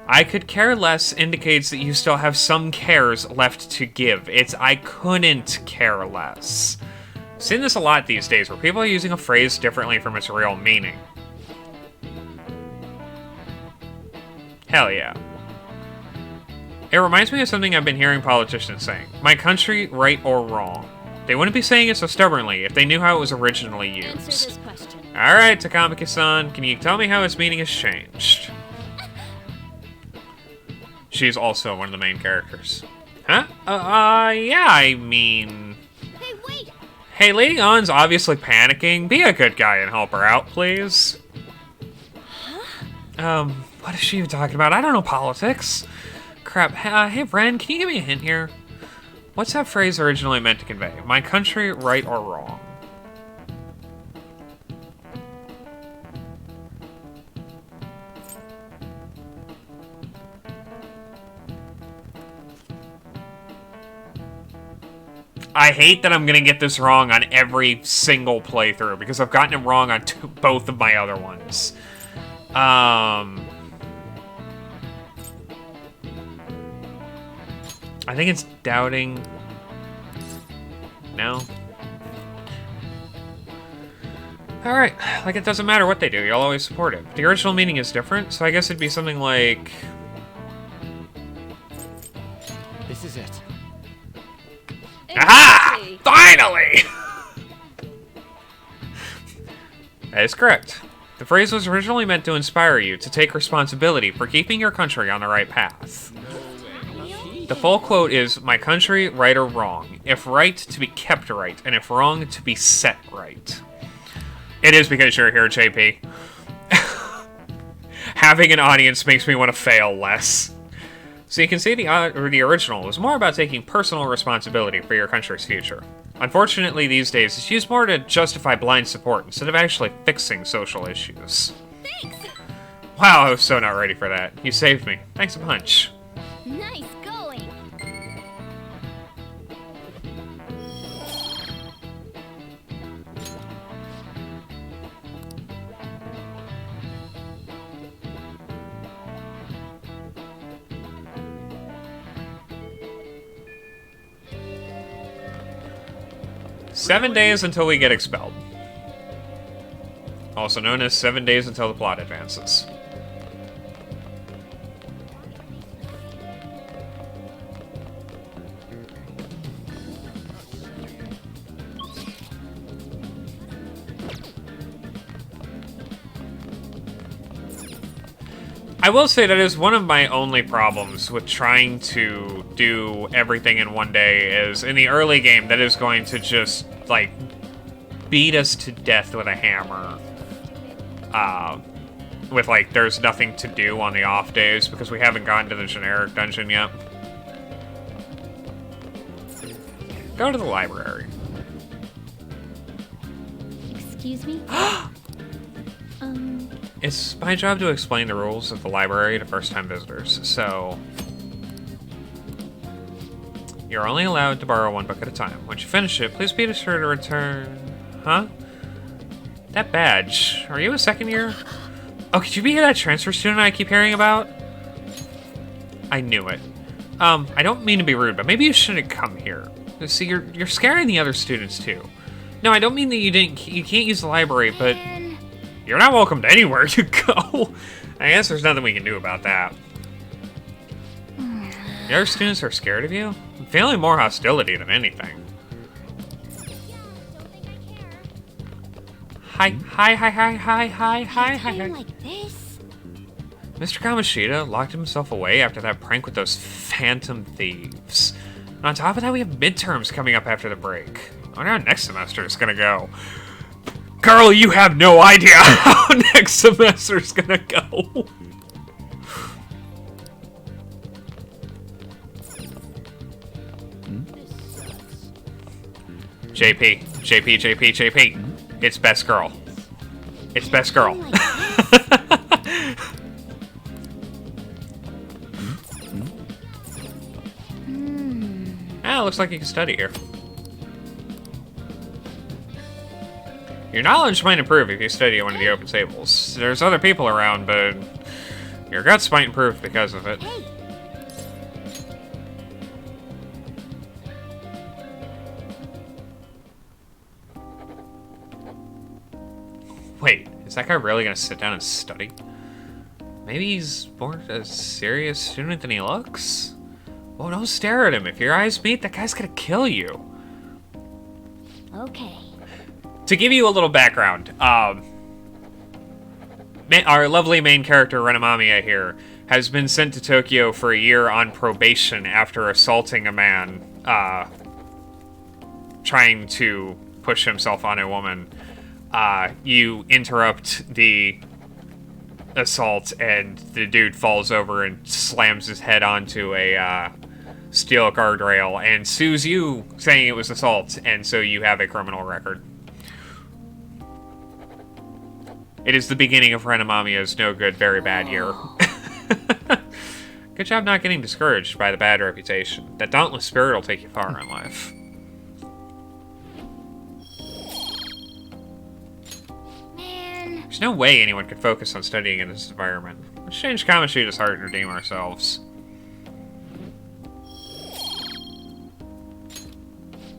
I could care less indicates that you still have some cares left to give. It's I couldn't care less. I've seen this a lot these days, where people are using a phrase differently from its real meaning. Hell yeah. It reminds me of something I've been hearing politicians saying. My country, right or wrong. They wouldn't be saying it so stubbornly if they knew how it was originally Answer used. this question. Alright, Takamaki-san, can you tell me how its meaning has changed? She's also one of the main characters. Huh? Yeah, I mean... Hey, wait! Hey, Lady Ann's obviously panicking. Be a good guy and help her out, please. What is she even talking about? I don't know politics. Crap. Hey, Ren, can you give me a hint here? What's that phrase originally meant to convey? My country, right or wrong? I hate that I'm gonna get this wrong on every single playthrough because I've gotten it wrong on both of my other ones. I think it's doubting. No. Alright, like it doesn't matter what they do, you'll always support it. The original meaning is different, so I guess it'd be something like... This is it. Aha! Exactly. Finally! That is correct. The phrase was originally meant to inspire you to take responsibility for keeping your country on the right path. The full quote is, my country, right or wrong. If right, to be kept right, and if wrong, to be set right. It is because you're here, JP. Having an audience makes me want to fail less. So you can see the original was more about taking personal responsibility for your country's future. Unfortunately, these days, it's used more to justify blind support instead of actually fixing social issues. Thanks! Wow, I was so not ready for that. You saved me. Thanks a bunch. Nice going! 7 days until we get expelled. Also known as 7 days until the plot advances. I will say that is one of my only problems with trying to do everything in one day is, in the early game, that is going to just, like, beat us to death with a hammer. With, like, there's nothing to do on the off days because we haven't gotten to the generic dungeon yet. Go to the library. Excuse me? It's my job to explain the rules of the library to first-time visitors, so... You're only allowed to borrow one book at a time. Once you finish it, please be sure to return... Huh? That badge. Are you a second year? Oh, could you be that transfer student I keep hearing about? I knew it. I don't mean to be rude, but maybe you shouldn't come here. See, you're scaring the other students, too. No, I don't mean that you can't use the library, but... You're not welcomed anywhere you go. I guess there's nothing we can do about that. The other students are scared of you? I'm feeling more hostility than anything. Hi. Like this? Mr. Kamoshida locked himself away after that prank with those phantom thieves. And on top of that, we have midterms coming up after the break. I wonder how next semester is gonna go. Carl, you have no idea how next semester is gonna go. JP. It's best girl. It's best girl. Ah, looks like you can study here. Your knowledge might improve if you study at one of the open tables. There's other people around, but your guts might improve because of it. Wait, is that guy really gonna sit down and study? Maybe he's more a serious student than he looks? Oh, don't stare at him. If your eyes meet, that guy's gonna kill you. Okay. To give you a little background, our lovely main character, Renamamiya here, has been sent to Tokyo for a year on probation after assaulting a man, trying to push himself on a woman. You interrupt the assault, and the dude falls over and slams his head onto a steel guardrail and sues you, saying it was assault, and so you have a criminal record. It is the beginning of Renamamiya's no good, very bad year. Good job not getting discouraged by the bad reputation. That dauntless spirit will take you far in life. Man. There's no way anyone could focus on studying in this environment. Let's change Kamoshida's heart and redeem ourselves.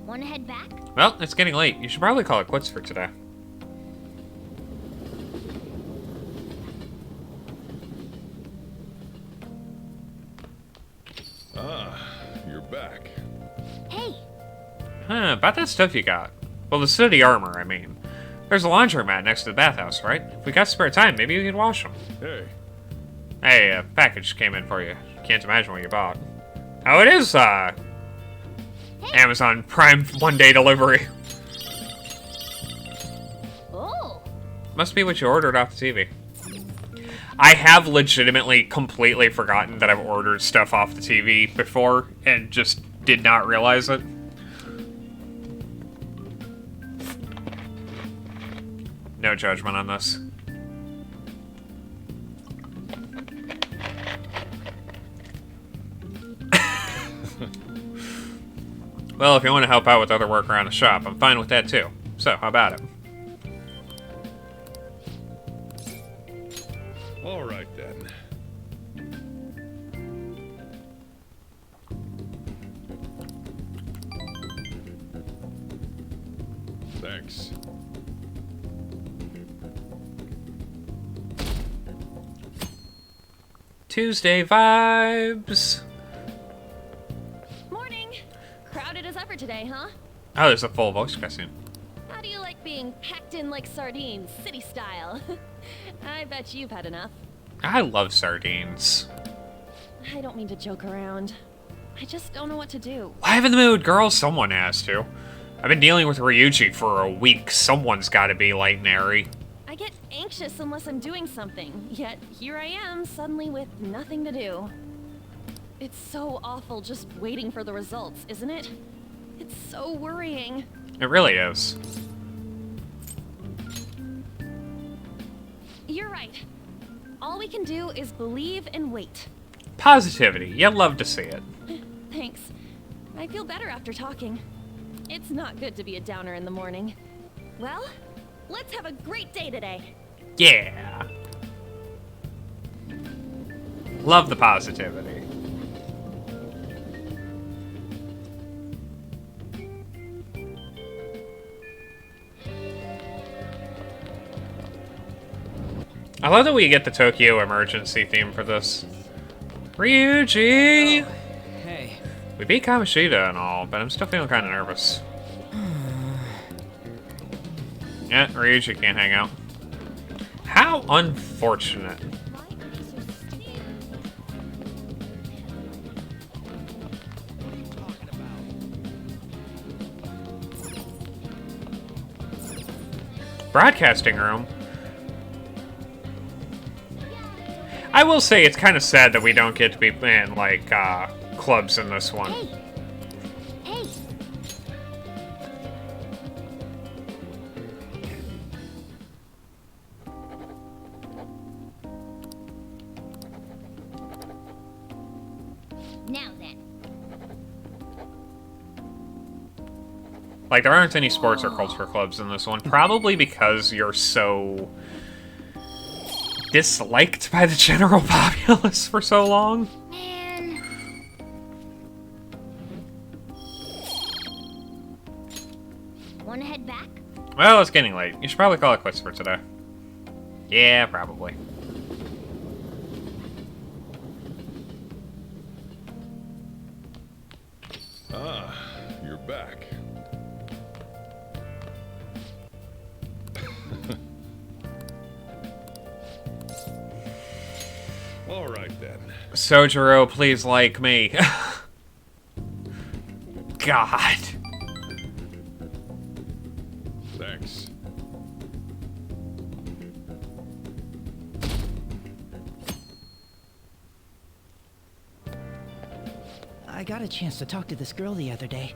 Wanna head back? Well, it's getting late. You should probably call it quits for today. You're back. Hey, Huh, about that stuff you got. Well, the study armor, I mean. There's a laundromat next to the bathhouse, right? If we got spare time, maybe we could wash them. Hey. Hey, a package came in for you. Can't imagine what you bought. Oh, it is, Amazon Prime one-day delivery. oh, Must be what you ordered off the TV. I have legitimately completely forgotten that I've ordered stuff off the TV before and just did not realize it. No judgment on this. Well, if you want to help out with other work around the shop, I'm fine with that too. So, how about it? All right then. Thanks. Tuesday vibes. Morning! Crowded as ever today, huh? Oh, there's a full voice cutscene. How do you like being packed in like sardines, city style? I bet you've had enough. I love sardines. I don't mean to joke around. I just don't know what to do. Live in the mood, girl. Someone has to. I've been dealing with Ryuji for a week. Someone's got to be light and airy. I get anxious unless I'm doing something, yet here I am suddenly with nothing to do. It's so awful just waiting for the results, isn't it? It's so worrying. It really is. You're right. All we can do is believe and wait. Positivity. You love to see it. Thanks. I feel better after talking. It's not good to be a downer in the morning. Well, let's have a great day today. Yeah. Love the positivity. I love that we get the Tokyo emergency theme for this. Ryuji! Hey. We beat Kamoshida and all, but I'm still feeling kind of nervous. Yeah, Ryuji can't hang out. How unfortunate. Broadcasting room? I will say it's kind of sad that we don't get to be playing, like, clubs in this one. Hey! Hey! Now then. Like, there aren't any sports or culture clubs in this one. Probably because you're so disliked by the general populace for so long. Man. Wanna head back? Well, it's getting late. You should probably call it quits for today. Yeah, probably. Ah, you're back. All right then. Sojiro, please like me. God. Thanks. I got a chance to talk to this girl the other day.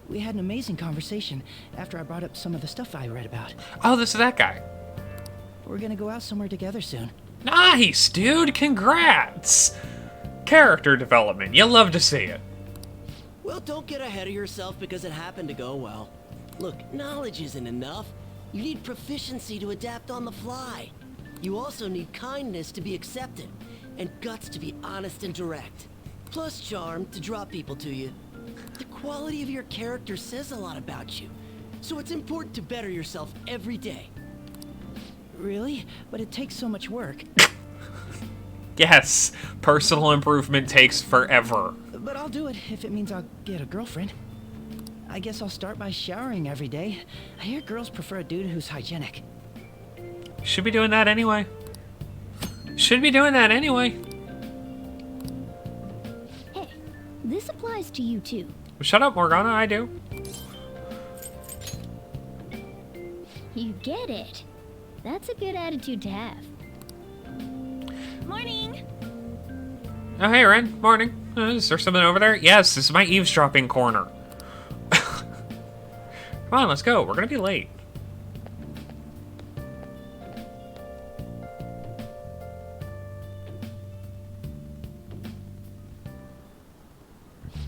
We had an amazing conversation after I brought up some of the stuff I read about. Oh, this is that guy. We're gonna go out somewhere together soon. Nice, dude. Congrats. Character development. You love to see it. Well, don't get ahead of yourself because it happened to go well. Look, knowledge isn't enough. You need proficiency to adapt on the fly. You also need kindness to be accepted, and guts to be honest and direct. Plus charm to draw people to you. The quality of your character says a lot about you, so it's important to better yourself every day. Really? But it takes so much work. Yes, personal improvement takes forever. But I'll do it if it means I'll get a girlfriend. I guess I'll start by showering every day. I hear girls prefer a dude who's hygienic. Should be doing that anyway. Should be doing that anyway. Hey, this applies to you too. Shut up, Morgana, I do. You get it. That's a good attitude to have. Morning! Oh, hey, Ren. Morning. Is there something over there? Yes, this is my eavesdropping corner. Come on, let's go. We're gonna be late.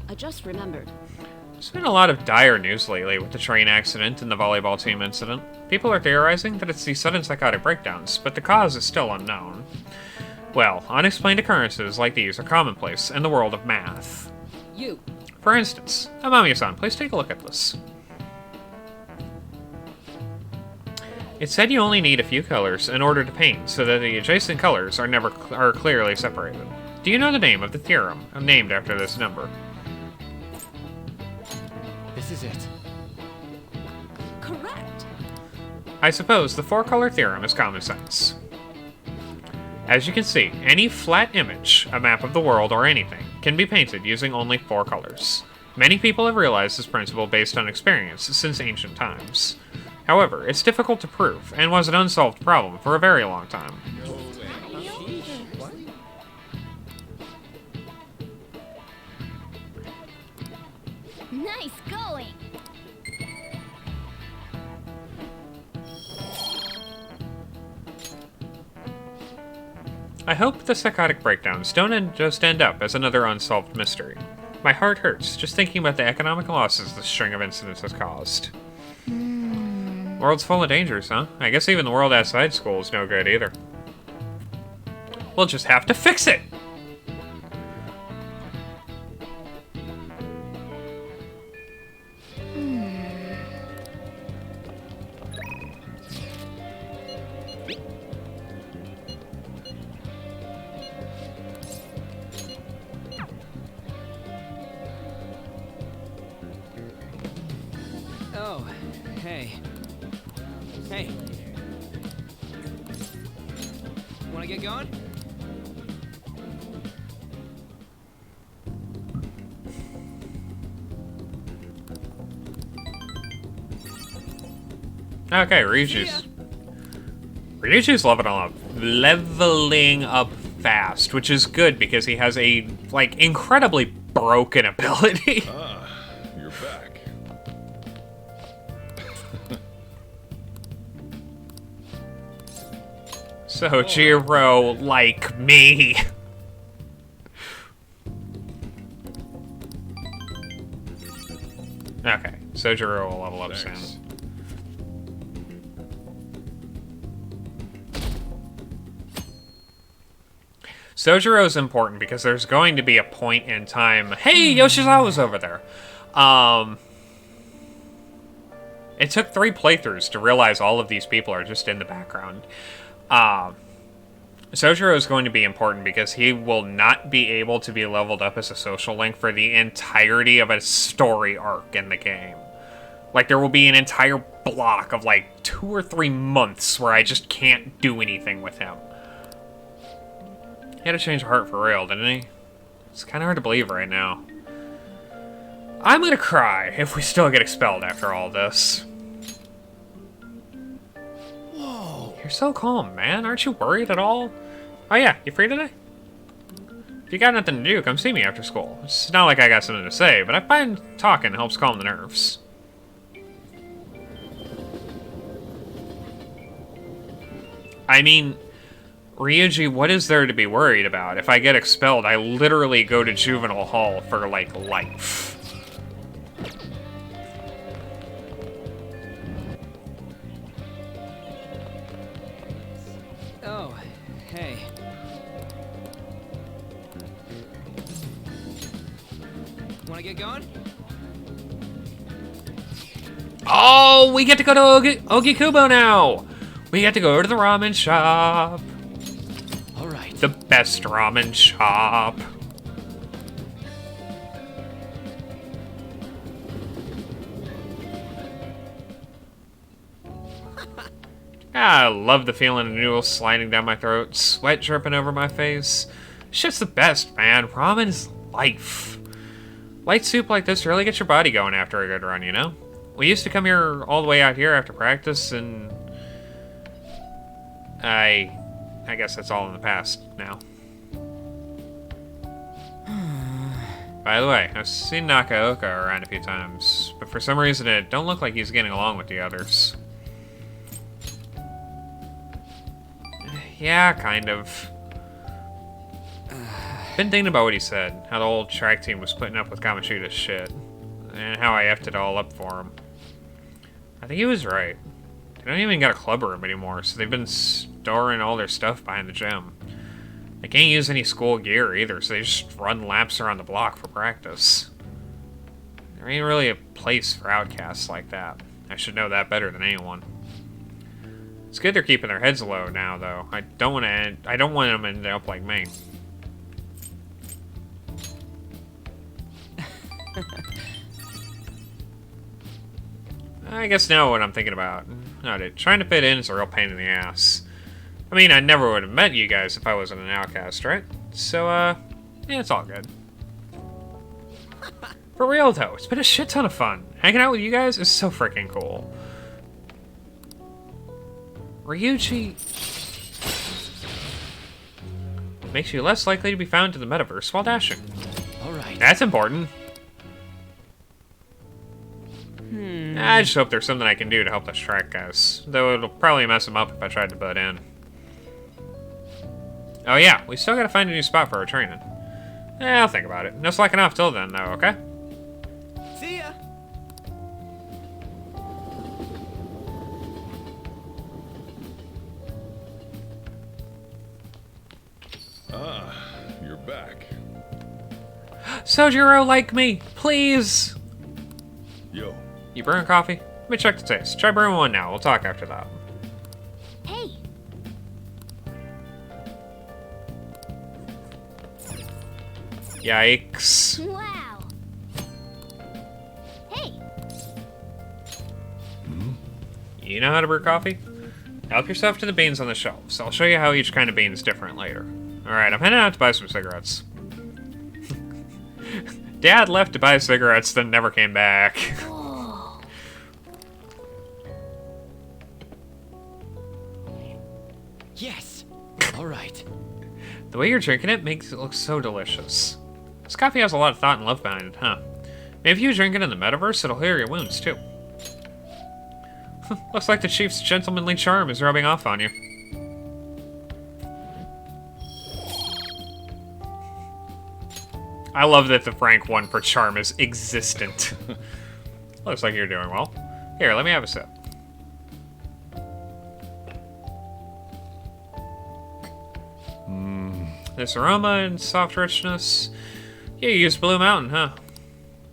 I just remembered. There's been a lot of dire news lately with the train accident and the volleyball team incident. People are theorizing that it's the sudden psychotic breakdowns, but the cause is still unknown. Well, unexplained occurrences like these are commonplace in the world of math. You. For instance, Amamiya-san, please take a look at this. It said you only need a few colors in order to paint, so that the adjacent colors are never clearly separated. Do you know the name of the theorem named after this number? This is it. Correct. I suppose the four-color theorem is common sense. As you can see, any flat image, a map of the world or anything, can be painted using only four colors. Many people have realized this principle based on experience since ancient times. However, it's difficult to prove, and was an unsolved problem for a very long time. Nice going! I hope the psychotic breakdowns don't just end up as another unsolved mystery. My heart hurts just thinking about the economic losses this string of incidents has caused. World's full of dangers, huh? I guess even the world outside school is no good either. We'll just have to fix it! Oh, hey. Hey. Wanna get going? Okay, Ryuji's leveling up fast, which is good because he has a, like, incredibly broken ability. Ah, you're back. Sojiro, like me. Okay, Sojiro will level up soon. Sojiro's important because there's going to be a point in time. Hey, Yoshizawa's over there. It took 3 playthroughs to realize all of these people are just in the background. Sojiro is going to be important because he will not be able to be leveled up as a social link for the entirety of a story arc in the game. Like, there will be an entire block of, like, 2 or 3 months where I just can't do anything with him. He had a change of heart for real, didn't he? It's kind of hard to believe right now. I'm gonna cry if we still get expelled after all this. Whoa. You're so calm, man. Aren't you worried at all? Oh yeah, you free today? If you got nothing to do, come see me after school. It's not like I got something to say, but I find talking helps calm the nerves. I mean, Ryuji, what is there to be worried about? If I get expelled, I literally go to juvenile hall for, like, life. Oh, hey. Wanna get going? Oh, we get to go to Ogikubo now! We get to go to the ramen shop. All right. The best ramen shop. I love the feeling of noodles sliding down my throat, sweat dripping over my face. Shit's the best, man. Ramen is life. Light soup like this really gets your body going after a good run, you know? We used to come here all the way out here after practice, and I guess that's all in the past now. By the way, I've seen Nakaoka around a few times, but for some reason it don't look like he's getting along with the others. Yeah, kind of. Been thinking about what he said, how the whole track team was putting up with Kamoshida's shit, and how I effed it all up for him. I think he was right. They don't even got a club room anymore, so they've been storing all their stuff behind the gym. They can't use any school gear either, so they just run laps around the block for practice. There ain't really a place for outcasts like that. I should know that better than anyone. It's good they're keeping their heads low now, though. I don't want them to end up like me. I guess now what I'm thinking about. Trying to fit in is a real pain in the ass. I mean, I never would have met you guys if I wasn't an outcast, right? So, yeah, it's all good. For real, though, it's been a shit ton of fun. Hanging out with you guys is so freaking cool. Ryuji makes you less likely to be found in the metaverse while dashing. Alright. That's important. I just hope there's something I can do to help this track guys. Though it'll probably mess them up if I tried to butt in. Oh yeah, we still gotta find a new spot for our training. I'll think about it. No slacking off till then, though, okay? See ya! Ah, you're back. Sojiro, like me, please! Yo. You brewing coffee? Let me check the taste. Try brewing one now. We'll talk after that. Hey, Yikes. wow. Hey, You know how to brew coffee? Help yourself to the beans on the shelves. I'll show you how each kind of bean is different later. Alright, I'm heading out to buy some cigarettes. Dad left to buy cigarettes, then never came back. oh, right. The way you're drinking it makes it look so delicious. This coffee has a lot of thought and love behind it, huh? Maybe if you drink it in the metaverse, it'll heal your wounds, too. Looks like the chief's gentlemanly charm is rubbing off on you. I love that the rank 1 for charm is existent. Looks like you're doing well. Here, let me have a sip. This aroma and soft richness. Yeah, you used Blue Mountain, huh?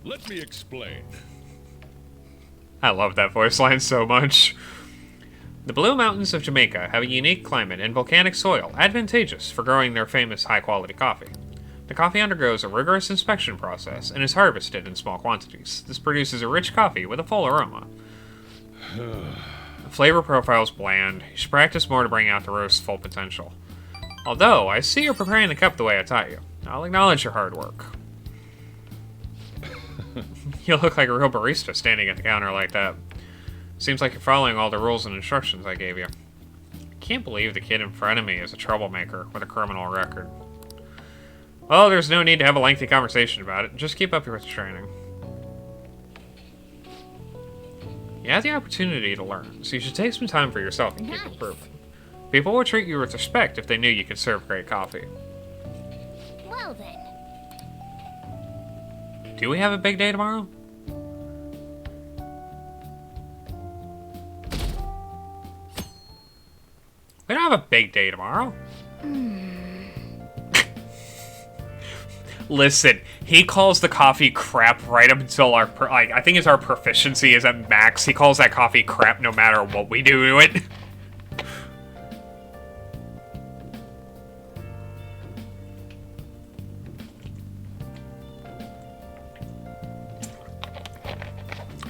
Let me explain. I love that voice line so much. The Blue Mountains of Jamaica have a unique climate and volcanic soil, advantageous for growing their famous high-quality coffee. The coffee undergoes a rigorous inspection process and is harvested in small quantities. This produces a rich coffee with a full aroma. The flavor profile is bland. You should practice more to bring out the roast's full potential. Although, I see you're preparing the cup the way I taught you. I'll acknowledge your hard work. You look like a real barista standing at the counter like that. Seems like you're following all the rules and instructions I gave you. I can't believe the kid in front of me is a troublemaker with a criminal record. Well, there's no need to have a lengthy conversation about it. Just keep up your training. You have the opportunity to learn, so you should take some time for yourself and keep improving. People will treat you with respect if they knew you could serve great coffee. Well then. Do we have a big day tomorrow? We don't have a big day tomorrow. Listen, he calls the coffee crap right up until our, I think it's our proficiency is at max. He calls that coffee crap no matter what we do to it.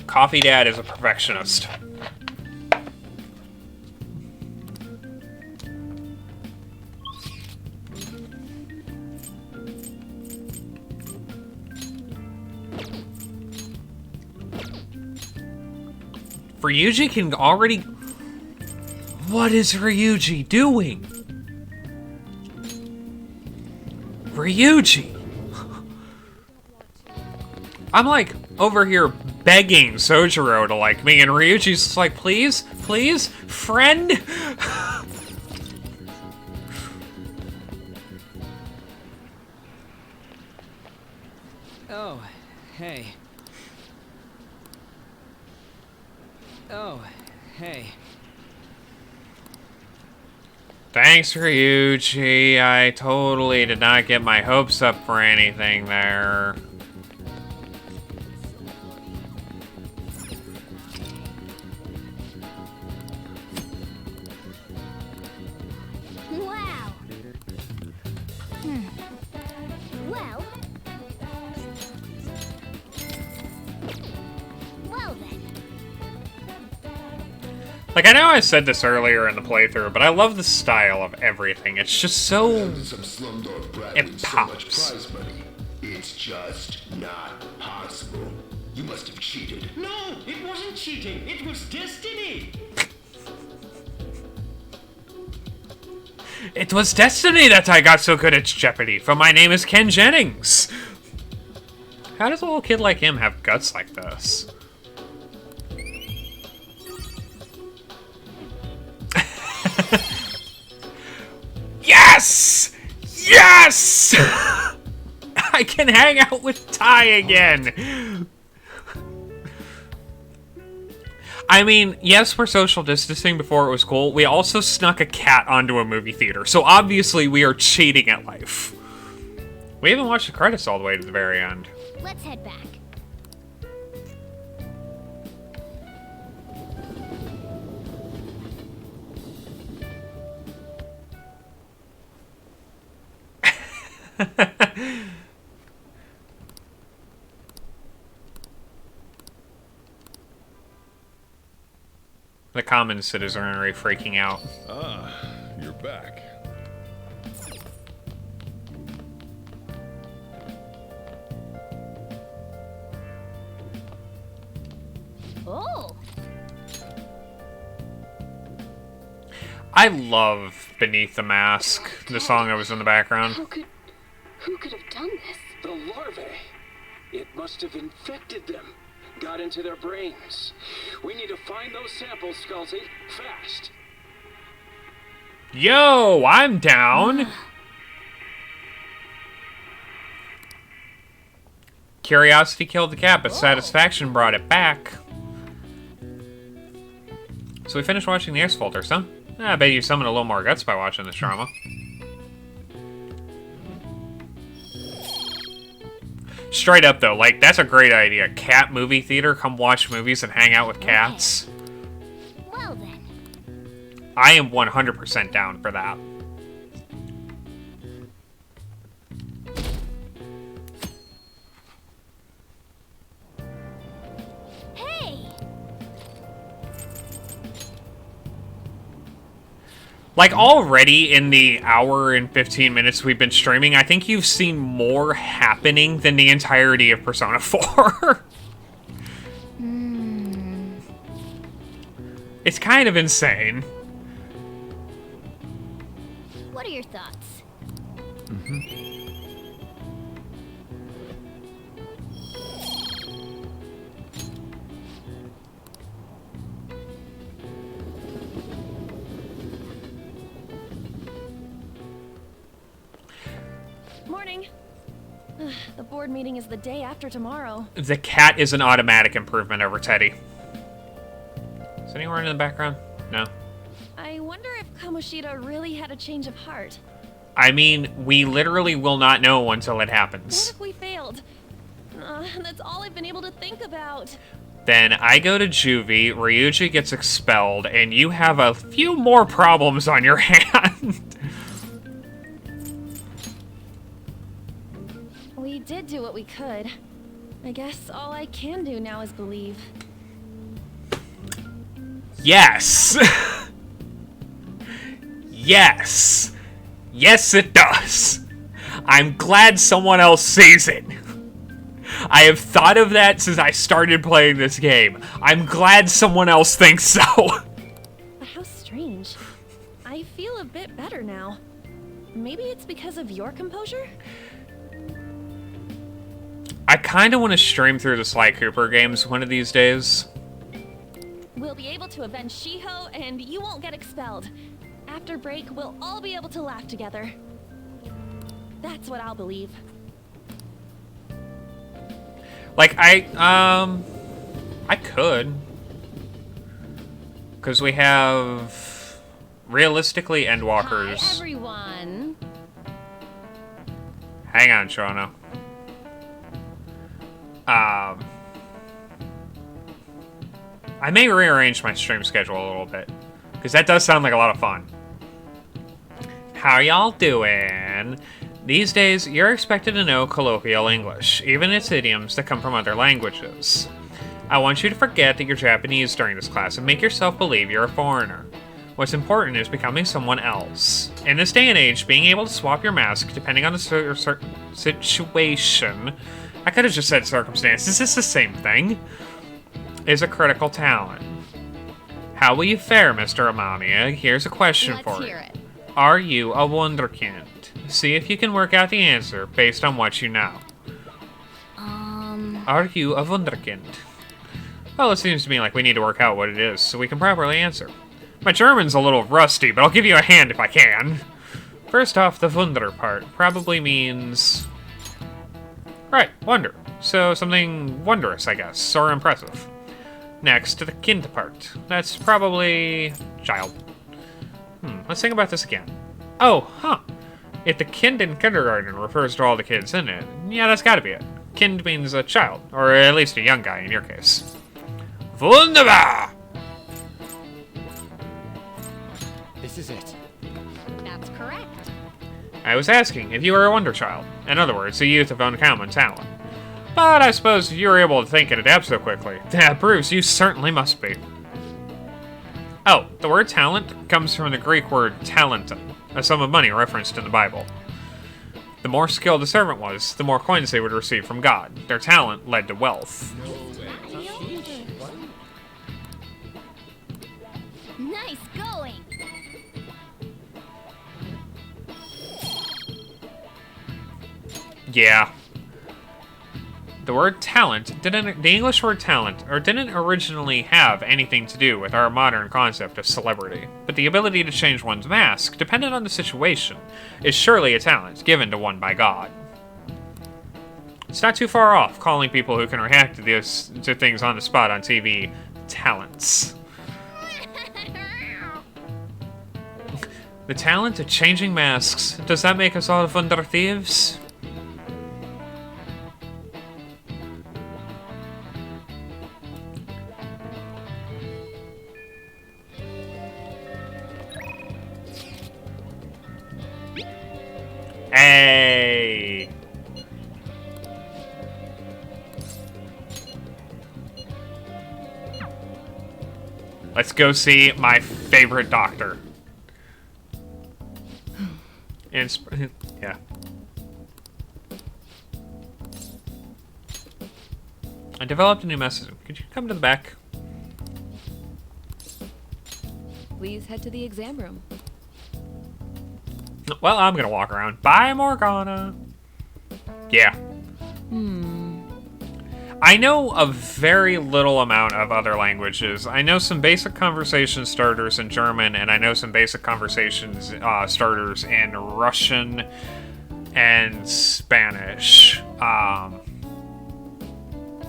Coffee Dad is a perfectionist. Ryuji can already... What is Ryuji doing? Ryuji! I'm like over here begging Sojiro to like me, and Ryuji's just like, please, please, friend? Oh, hey. Oh, hey. Thanks, Ryuji. I totally did not get my hopes up for anything there. Wow. Well. Well then. Like, I know I said this earlier in the playthrough, but I love the style of everything. It's just so... It pops. Prize money. It's just not possible. You must have cheated. No, it wasn't cheating. It was destiny. It was destiny that I got so good at Jeopardy, for my name is Ken Jennings. How does a little kid like him have guts like this? Yes! Yes! I can hang out with Ty again. I mean, yes, we're social distancing before it was cool. We also snuck a cat onto a movie theater, so obviously we are cheating at life. We haven't watched the credits all the way to the very end. Let's head back. The common citizenry freaking out. Ah, you're back. Oh. I love Beneath the Mask, the song that was in the background. Who could have done this? The larvae. It must have infected them. Got into their brains. We need to find those samples, Scalzi. Fast. Yo, I'm down. Curiosity killed the cat, but satisfaction brought it back. So we finished watching the X-Filters, huh? I bet you summoned a little more guts by watching this drama. Straight up, though, like, that's a great idea. Cat movie theater, come watch movies and hang out with cats. Well then. I am 100% down for that. Hey! Like, already in the hour and 15 minutes we've been streaming, I think you've seen more happening than the entirety of Persona 4. It's kind of insane. What are your thoughts? Morning. The board meeting is the day after tomorrow. The cat is an automatic improvement over Teddy. Is anyone in the background? No. I wonder if Kamoshida really had a change of heart. I mean, we literally will not know until it What happens. if we failed? That's all I've been able to think about. Then I go to juvie, Ryuji gets expelled, and you have a few more problems on your hand. We did do what we could. I guess all I can do now is believe. Yes! Yes! Yes, it does! I'm glad someone else sees it. I have thought of that since I started playing this game. I'm glad someone else thinks so. But how strange. I feel a bit better now. Maybe it's because of your composure? I kind of want to stream through the Sly Cooper games one of these days. We'll be able to avenge Shiho, and you won't get expelled. After break, we'll all be able to laugh together. That's what I'll believe. Like, I could. Because we have, realistically, Endwalkers. Hi, everyone. Hang on, Shawna. I may rearrange my stream schedule a little bit, because that does sound like a lot of fun. How y'all doing? These days, you're expected to know colloquial English, even its idioms that come from other languages. I want you to forget that you're Japanese during this class and make yourself believe you're a foreigner. What's important is becoming someone else. In this day and age, being able to swap your mask depending on the situation, I could have just said circumstances, it's the same thing, is a critical talent. How will you fare, Mr. Amamiya? Here's a question Let's for you. hear it. Are you a wunderkind? See if you can work out the answer based on what you know. Are you a wunderkind? Well, it seems to me like we need to work out what it is so we can properly answer. My German's a little rusty, but I'll give you a hand if I can. First off, the wunder part probably means... Right, wonder. So something wondrous, I guess, or impressive. Next, to the kind part. That's probably... child. Let's think about this again. Oh, huh. If the kind in kindergarten refers to all the kids in it, yeah, that's gotta be it. Kind means a child, or at least a young guy in your case. Wunderbar! This is it. That's correct. I was asking if you were a wonder child. In other words, a youth of uncommon talent. But I suppose if you were able to think and adapt so quickly, that proves you certainly must be. Oh, the word talent comes from the Greek word talenton, a sum of money referenced in the Bible. The more skilled a servant was, the more coins they would receive from God. Their talent led to wealth. Nice going. Yeah. The word talent didn't... The English word talent didn't originally have anything to do with our modern concept of celebrity. But the ability to change one's mask, dependent on the situation, is surely a talent given to one by God. It's not too far off calling people who can react to things on the spot on TV talents. The talent of changing masks. Does that make us all wonder thieves? Hey! Let's go see my favorite doctor. Yeah. I developed a new message. Could you come to the back? Please head to the exam room. Well, I'm gonna walk around. Bye, Morgana. Yeah. I know a very little amount of other languages. I know some basic conversation starters in German, and I know some basic conversations starters in Russian and Spanish.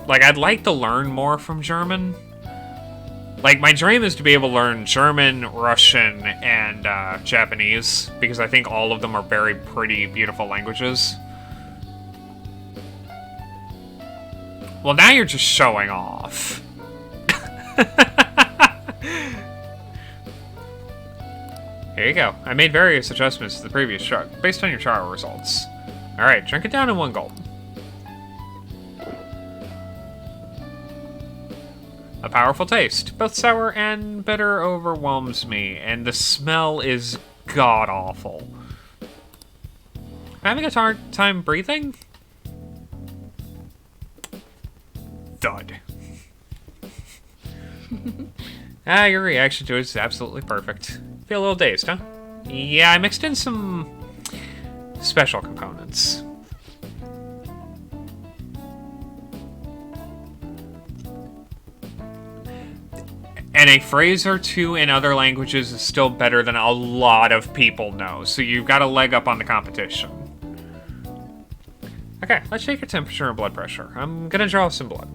Like, I'd like to learn more from German. Like, my dream is to be able to learn German, Russian, and Japanese, because I think all of them are very pretty, beautiful languages. Well, now you're just showing off. Here you go. I made various adjustments to the previous chart, based on your trial results. Alright, drink it down in one gulp. A powerful taste. Both sour and bitter overwhelms me, and the smell is god-awful. Having a hard time breathing? Thud. Your reaction to it is absolutely perfect. Feel a little dazed, huh? Yeah, I mixed in some special components. And a phrase or two in other languages is still better than a lot of people know, so you've got a leg up on the competition. Okay, let's check your temperature and blood pressure. I'm gonna draw some blood.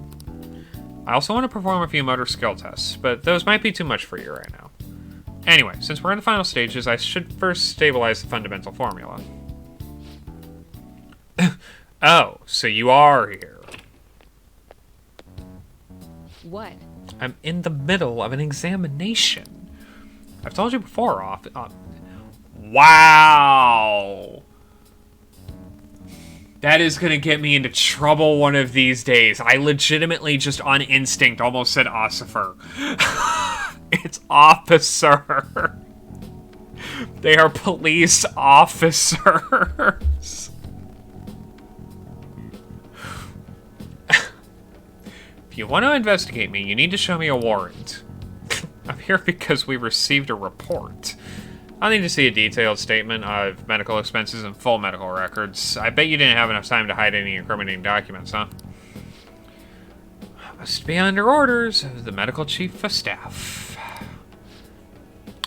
I also want to perform a few motor skill tests, but those might be too much for you right now. Anyway, since we're in the final stages, I should first stabilize the fundamental formula. Oh, so you are here. What? I'm in the middle of an examination. I've told you before, wow! That is gonna get me into trouble one of these days. I legitimately just on instinct almost said Ossifer. It's officer. They are police officers. If you want to investigate me, you need to show me a warrant. I'm here because we received a report. I'll need to see a detailed statement of medical expenses and full medical records. I bet you didn't have enough time to hide any incriminating documents, huh? Must be under orders of the medical chief of staff.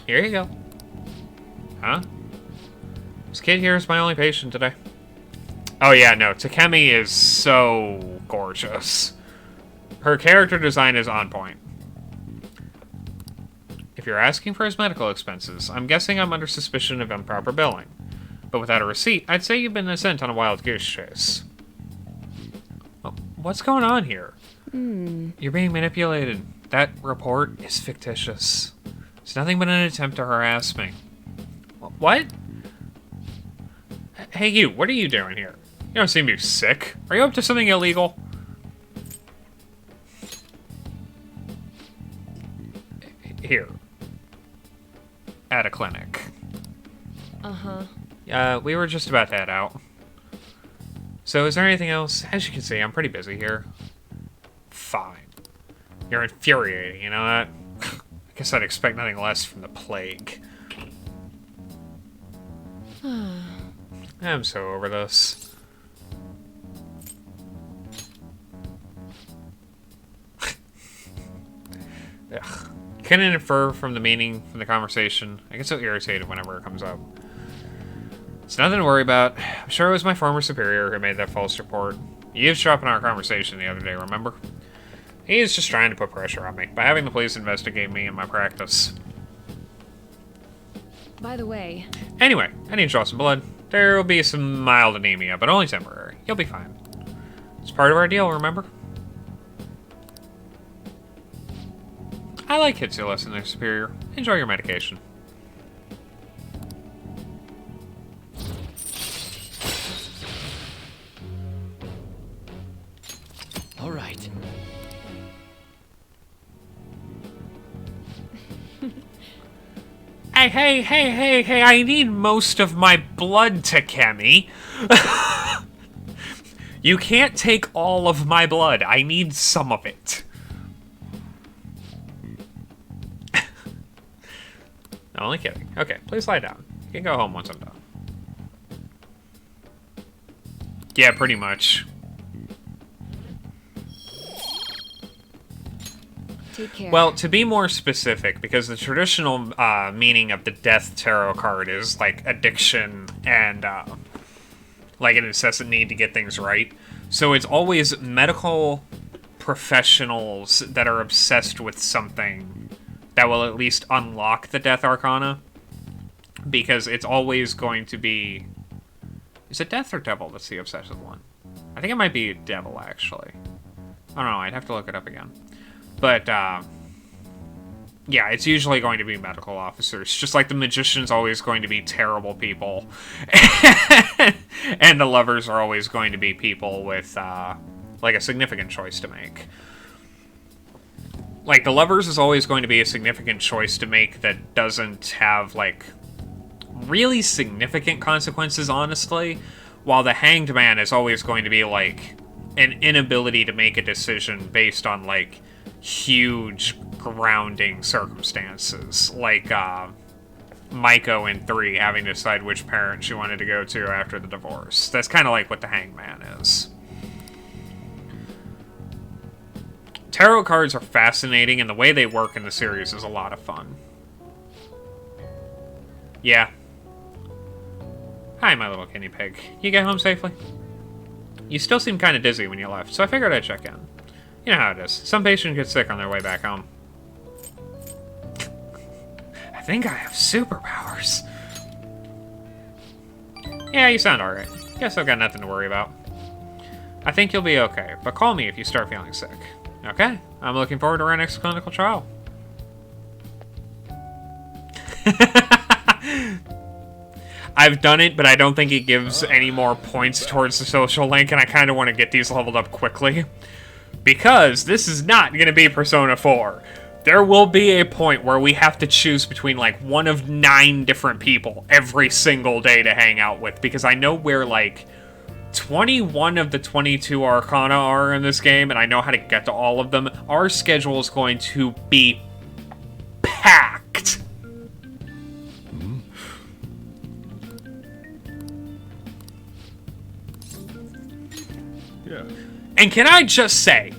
Here you go. Huh? This kid here is my only patient today. Oh yeah, no, Takemi is so gorgeous. Her character design is on point. If you're asking for his medical expenses, I'm guessing I'm under suspicion of improper billing. But without a receipt, I'd say you've been sent on a wild goose chase. Well, what's going on here? You're being manipulated. That report is fictitious. It's nothing but an attempt to harass me. What? Hey you, what are you doing here? You don't seem to be sick. Are you up to something illegal? Here. At a clinic. We were just about to head out. So is there anything else? As you can see, I'm pretty busy here. Fine. You're infuriating, you know that? I guess I'd expect nothing less from the plague. I'm so over this. couldn't infer from the meaning from the conversation. I get so irritated whenever it comes up. It's nothing to worry about. I'm sure it was my former superior who made that false report. He eavesdropped on our conversation the other day, remember? He is just trying to put pressure on me by having the police investigate me and my practice. By the way... Anyway, I need to draw some blood. There will be some mild anemia, but only temporary. You'll be fine. It's part of our deal, remember? I like kids who listen to their superior. Enjoy your medication. All right. Hey, I need most of my blood, Takemi. You can't take all of my blood. I need some of it. No, only kidding. Okay, please lie down. You can go home once I'm done. Yeah, pretty much. Take care. Well, to be more specific, because the traditional meaning of the Death Tarot card is, like, addiction and, like, an incessant need to get things right. So it's always medical professionals that are obsessed with something that will at least unlock the Death Arcana. Because it's always going to be... Is it Death or Devil that's the obsessive one? I think it might be Devil, actually. I don't know, I'd have to look it up again. But, yeah, it's usually going to be medical officers. Just like the magician's always going to be terrible people. And the lovers are always going to be people with, like, a significant choice to make. Like, the lovers is always going to be a significant choice to make that doesn't have, like, really significant consequences, honestly. While the hanged man is always going to be, like, an inability to make a decision based on, like, huge grounding circumstances. Like, Maiko in 3 having to decide which parent she wanted to go to after the divorce. That's kind of like what the hanged man is. Tarot cards are fascinating, and the way they work in the series is a lot of fun. Yeah. Hi, my little guinea pig. You get home safely? You still seem kind of dizzy when you left, so I figured I'd check in. You know how it is. Some patients get sick on their way back home. I think I have superpowers. Yeah, you sound alright. Guess I've got nothing to worry about. I think you'll be okay, but call me if you start feeling sick. Okay, I'm looking forward to our next clinical trial. I've done it, but I don't think it gives any more points towards the social link, and I kind of want to get these leveled up quickly. Because this is not going to be Persona 4. There will be a point where we have to choose between, like, one of 9 different people every single day to hang out with, because I know where, like, 21 of the 22 Arcana are in this game, and I know how to get to all of them. Our schedule is going to be packed. Yeah. And can I just say,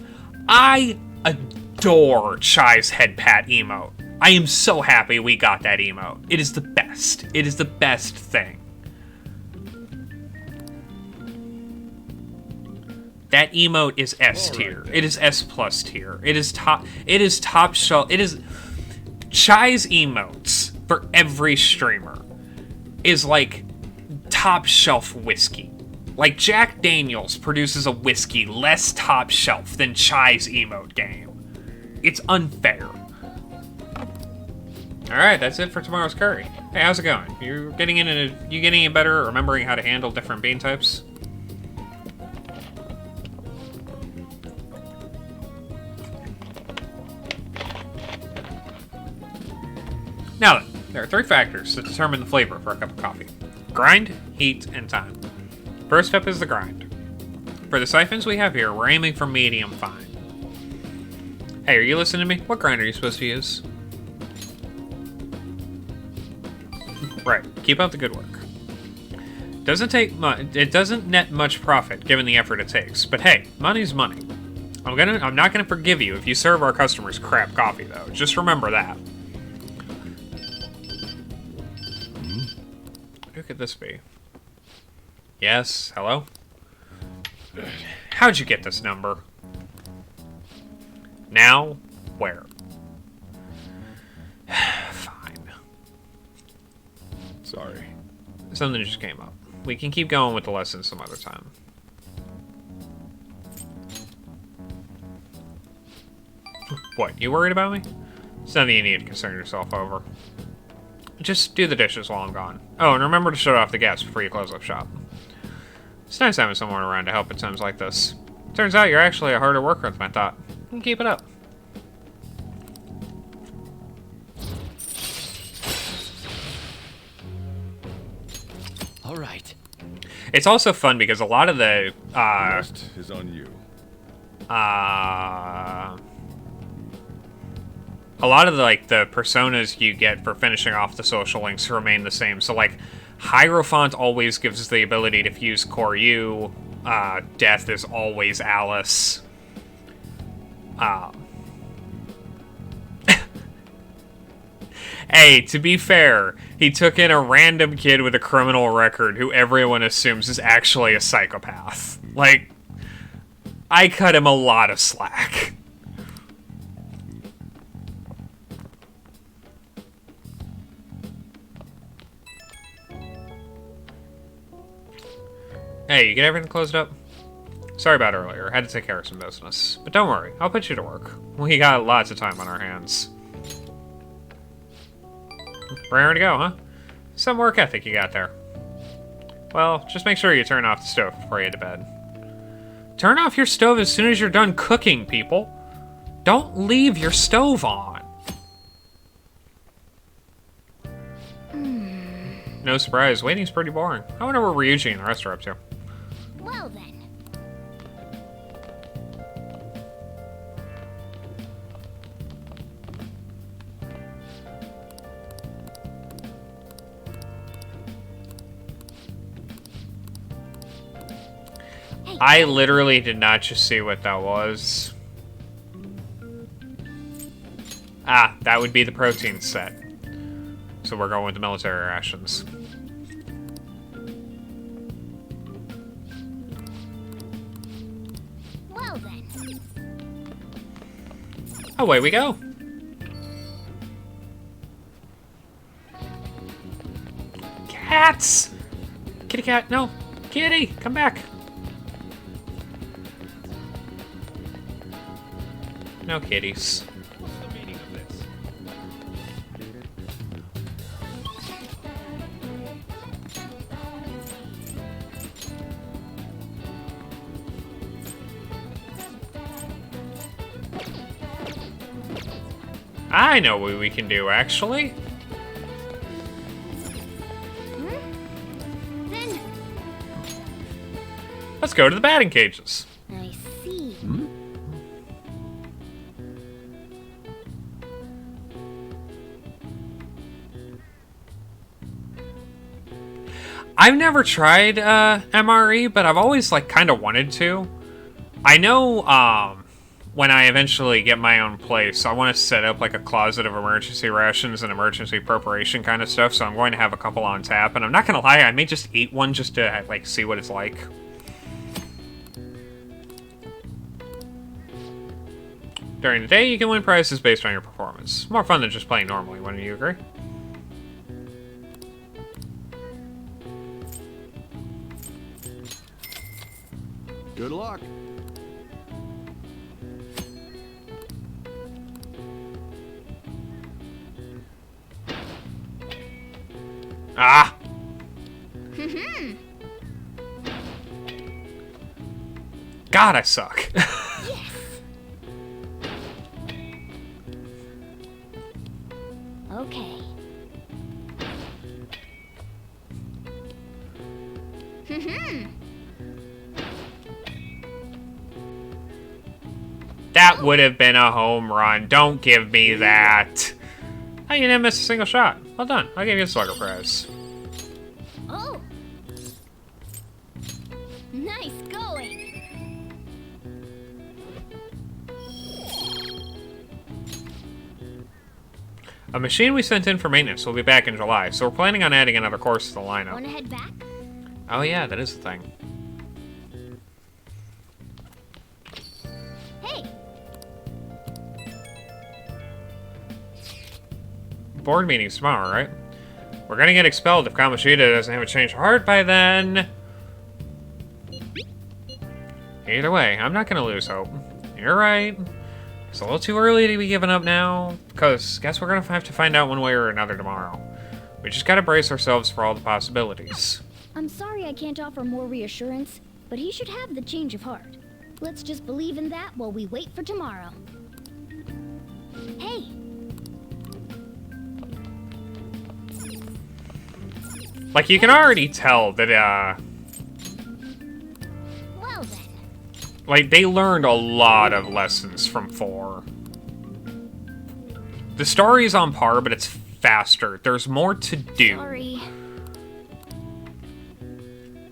I adore Chai's head pat emote. I am so happy we got that emote. It is the best. It is the best thing. That emote is S tier. It is S plus tier. It is top shelf. It is Chai's emotes for every streamer is like top shelf whiskey. Like Jack Daniels produces a whiskey less top shelf than Chai's emote game. It's unfair. Alright, that's it for tomorrow's curry. Hey, how's it going? You getting any better at remembering how to handle different bean types? Now then, there are 3 factors that determine the flavor for a cup of coffee. Grind, heat, and time. First step is the grind. For the siphons we have here, we're aiming for medium fine. Hey, are you listening to me? What grind are you supposed to use? Right, keep up the good work. It doesn't net much profit given the effort it takes, but hey, money's money. I'm not gonna forgive you if you serve our customers crap coffee, though. Just remember that. Who could this be? Yes, hello? How'd you get this number? Now? Where? Fine. Sorry. Something just came up. We can keep going with the lesson some other time. What, you worried about me? It's nothing you need to concern yourself over. Just do the dishes while I'm gone. Oh, and remember to shut off the gas before you close up shop. It's nice having someone around to help at times like this. Turns out you're actually a harder worker than I thought. Keep it up. All right. It's also fun because a lot of the Rest is on you. a lot of the, like, the personas you get for finishing off the social links remain the same. So, like, Hierophant always gives us the ability to fuse Koryu. Death is always Alice. Hey, to be fair, he took in a random kid with a criminal record who everyone assumes is actually a psychopath. Like, I cut him a lot of slack. Hey, you get everything closed up? Sorry about earlier, I had to take care of some business. But don't worry, I'll put you to work. We got lots of time on our hands. Raring to go, huh? Some work ethic you got there. Well, just make sure you turn off the stove before you head to bed. Turn off your stove as soon as you're done cooking, people. Don't leave your stove on. No surprise, waiting's pretty boring. I wonder what Ryuji and the rest are up to. Well then. I literally did not just see what that was. Ah, that would be the protein set. So we're going with the military rations. Well then. Away we go. Cats! Kitty cat, no. Kitty, come back. No kitties. What's the meaning of this? I know what we can do, actually. Then Let's go to the batting cages. I see. I've never tried MRE, but I've always like kind of wanted to. I know when I eventually get my own place, I want to set up like a closet of emergency rations and emergency preparation kind of stuff, so I'm going to have a couple on tap, and I'm not going to lie, I may just eat one just to like see what it's like. During the day, you can win prizes based on your performance. More fun than just playing normally, wouldn't you agree? Good luck. Ah! God, I suck. Okay. That would have been a home run. Don't give me that. Oh, you didn't miss a single shot. Well done. I'll give you a slugger prize. Oh. Nice going. A machine we sent in for maintenance will be back in July, so we're planning on adding another course to the lineup. Wanna head back? Oh yeah, that is the thing. Hey! Board meeting's tomorrow, right? We're gonna get expelled if Kamoshida doesn't have a change of heart by then. Either way, I'm not gonna lose hope. You're right. It's a little too early to be giving up now, because guess we're gonna have to find out one way or another tomorrow. We just gotta brace ourselves for all the possibilities. I'm sorry I can't offer more reassurance, but he should have the change of heart. Let's just believe in that while we wait for tomorrow. Hey! Like, you can already tell that, Well then. like, they learned a lot of lessons from 4. The story's on par, but it's faster. There's more to do. Sorry.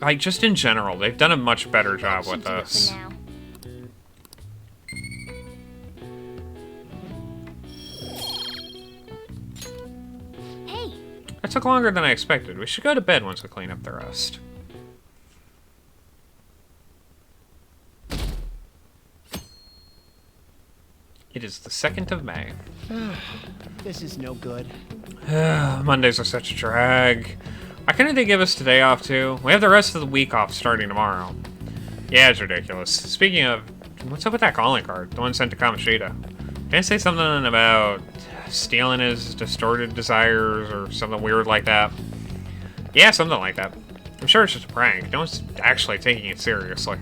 Like, just in general, they've done a much better job with Should do it this. for now. Hey! That took longer than I expected. We should go to bed once we clean up the rest. It is the 2nd of May. This is no good. Mondays are such a drag. Why couldn't they give us today off too? We have the rest of the week off starting tomorrow. Yeah, it's ridiculous. Speaking of, what's up with that calling card? The one sent to Kamoshida. Didn't it say something about stealing his distorted desires or something weird like that? Yeah, something like that. I'm sure it's just a prank. No one's actually taking it seriously.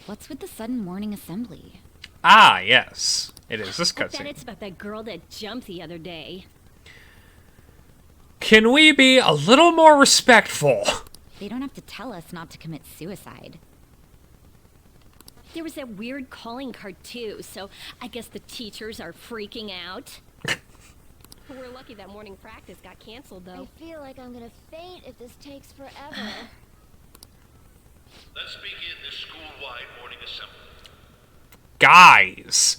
What's with the sudden morning assembly? Ah, yes. It is this I bet cutscene. it's about that girl that jumped the other day. Can we be a little more respectful? They don't have to tell us not to commit suicide. There was that weird calling card too, so I guess the teachers are freaking out. We're lucky that morning practice got canceled though. I feel like I'm gonna faint if this takes forever. Let's begin this school-wide morning assembly. Guys,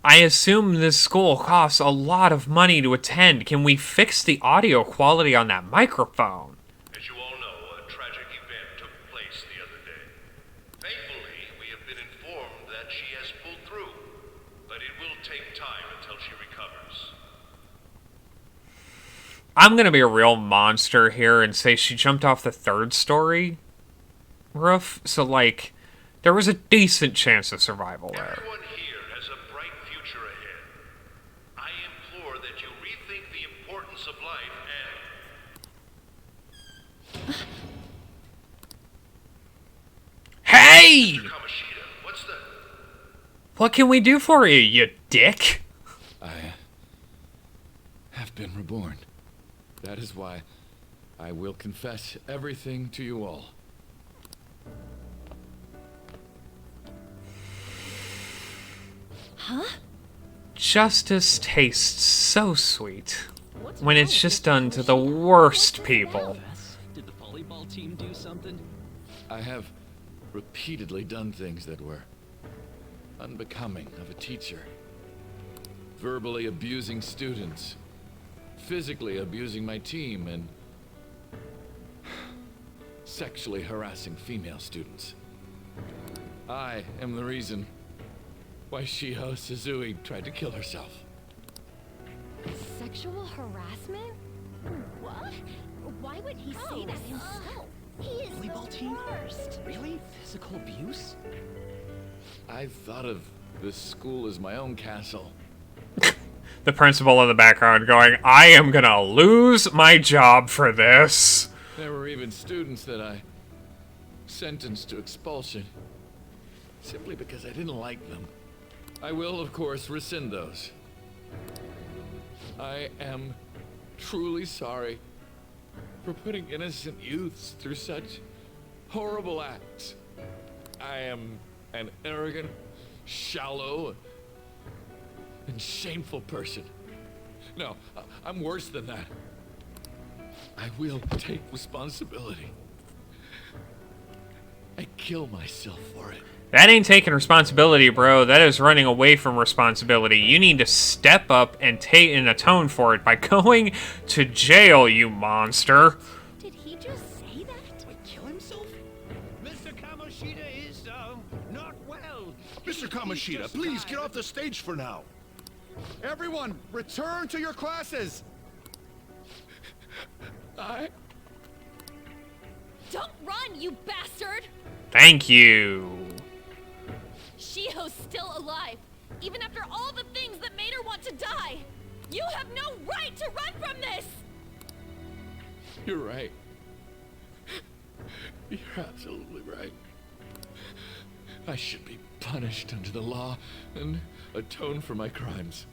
I assume this school costs a lot of money to attend. Can we fix the audio quality on that microphone? As you all know, a tragic event took place the other day. Thankfully, we have been informed that she has pulled through, but it will take time until she recovers. I'm gonna be a real monster here and say she jumped off the 3rd story roof, so like, there was a decent chance of survival there. Everyone here has a bright future ahead. I implore that you rethink the importance of life and... Hey! Kamoshida, what's the... What can we do for you, you dick? I have been reborn. That is why I will confess everything to you all. Huh? Justice tastes so sweet when it's just done to the worst people. Did the volleyball team do something? I have repeatedly done things that were unbecoming of a teacher. Verbally abusing students, physically abusing my team, and sexually harassing female students. I am the reason why Shiho Suzui tried to kill herself. Sexual harassment? What? Why would he say that himself? He is Volleyball the team? worst. Really? Physical abuse? I thought of this school as my own castle. The principal in the background going, I am gonna lose my job for this. There were even students that I sentenced to expulsion simply because I didn't like them. I will, of course, rescind those. I am truly sorry for putting innocent youths through such horrible acts. I am an arrogant, shallow, and shameful person. No, I'm worse than that. I will take responsibility. I'd kill myself for it. That ain't taking responsibility, bro. That is running away from responsibility. You need to step up and atone for it by going to jail, you monster. Did he just say that? Wait, kill himself? Mr. Kamoshida is, not well. Mr. Kamoshida, please get off the stage for now. Everyone, return to your classes! Don't run, you bastard! Thank you. Shiho's still alive, even after all the things that made her want to die. You have no right to run from this! You're right. You're absolutely right. I should be punished under the law and atone for my crimes.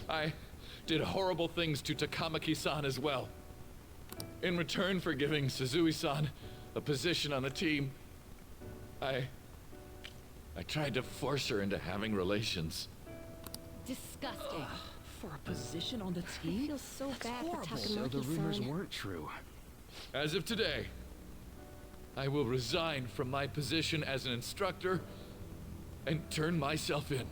I did horrible things to Takamaki-san as well. In return for giving Suzui-san a position on the team, I tried to force her into having relations. Disgusting. For a position on the I team? feel so bad for Takamaki-san. So the rumors weren't true. As of today, I will resign from my position as an instructor and turn myself in.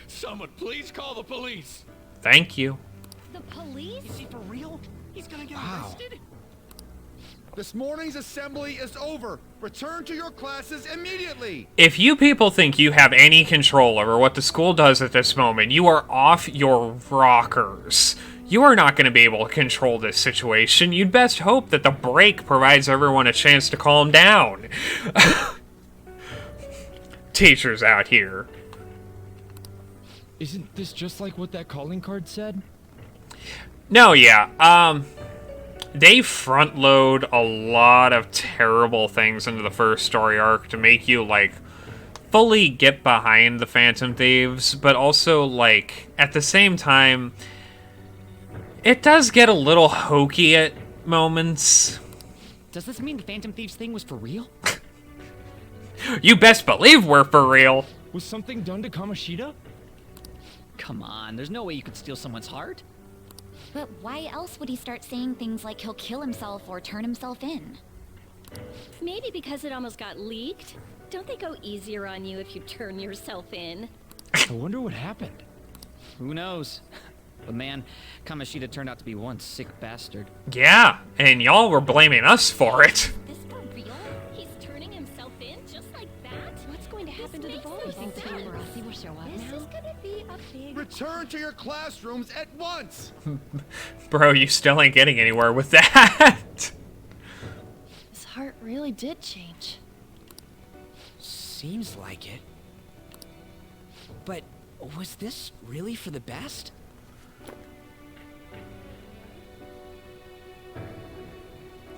Someone please call the police! Thank you. The police? Is he for real? He's gonna get arrested? This morning's assembly is over. Return to your classes immediately. If you people think you have any control over what the school does at this moment, you are off your rockers. You are not going to be able to control this situation. You'd best hope that the break provides everyone a chance to calm down. Teachers out here. Isn't this just like what that calling card said? No, yeah. They front load a lot of terrible things into the first story arc to make you, like, fully get behind the Phantom Thieves, but also, like, at the same time, it does get a little hokey at moments. Does this mean the Phantom Thieves thing was for real? You best believe we're for real. Was something done to Kamoshida? Come on, there's no way you could steal someone's heart. But why else would he start saying things like he'll kill himself or turn himself in? Maybe because it almost got leaked. Don't they go easier on you if you turn yourself in? I wonder what happened. Who knows? But man, Kamoshida turned out to be one sick bastard. Yeah, and y'all were blaming us for it. Is this for real? He's turning himself in just like that? What's going to happen to the boys? You think the paparazzi will show up This now? is gonna be a big... Return to your classrooms at once. Bro, you still ain't getting anywhere with that. His heart really did change. Seems like it. But was this really for the best?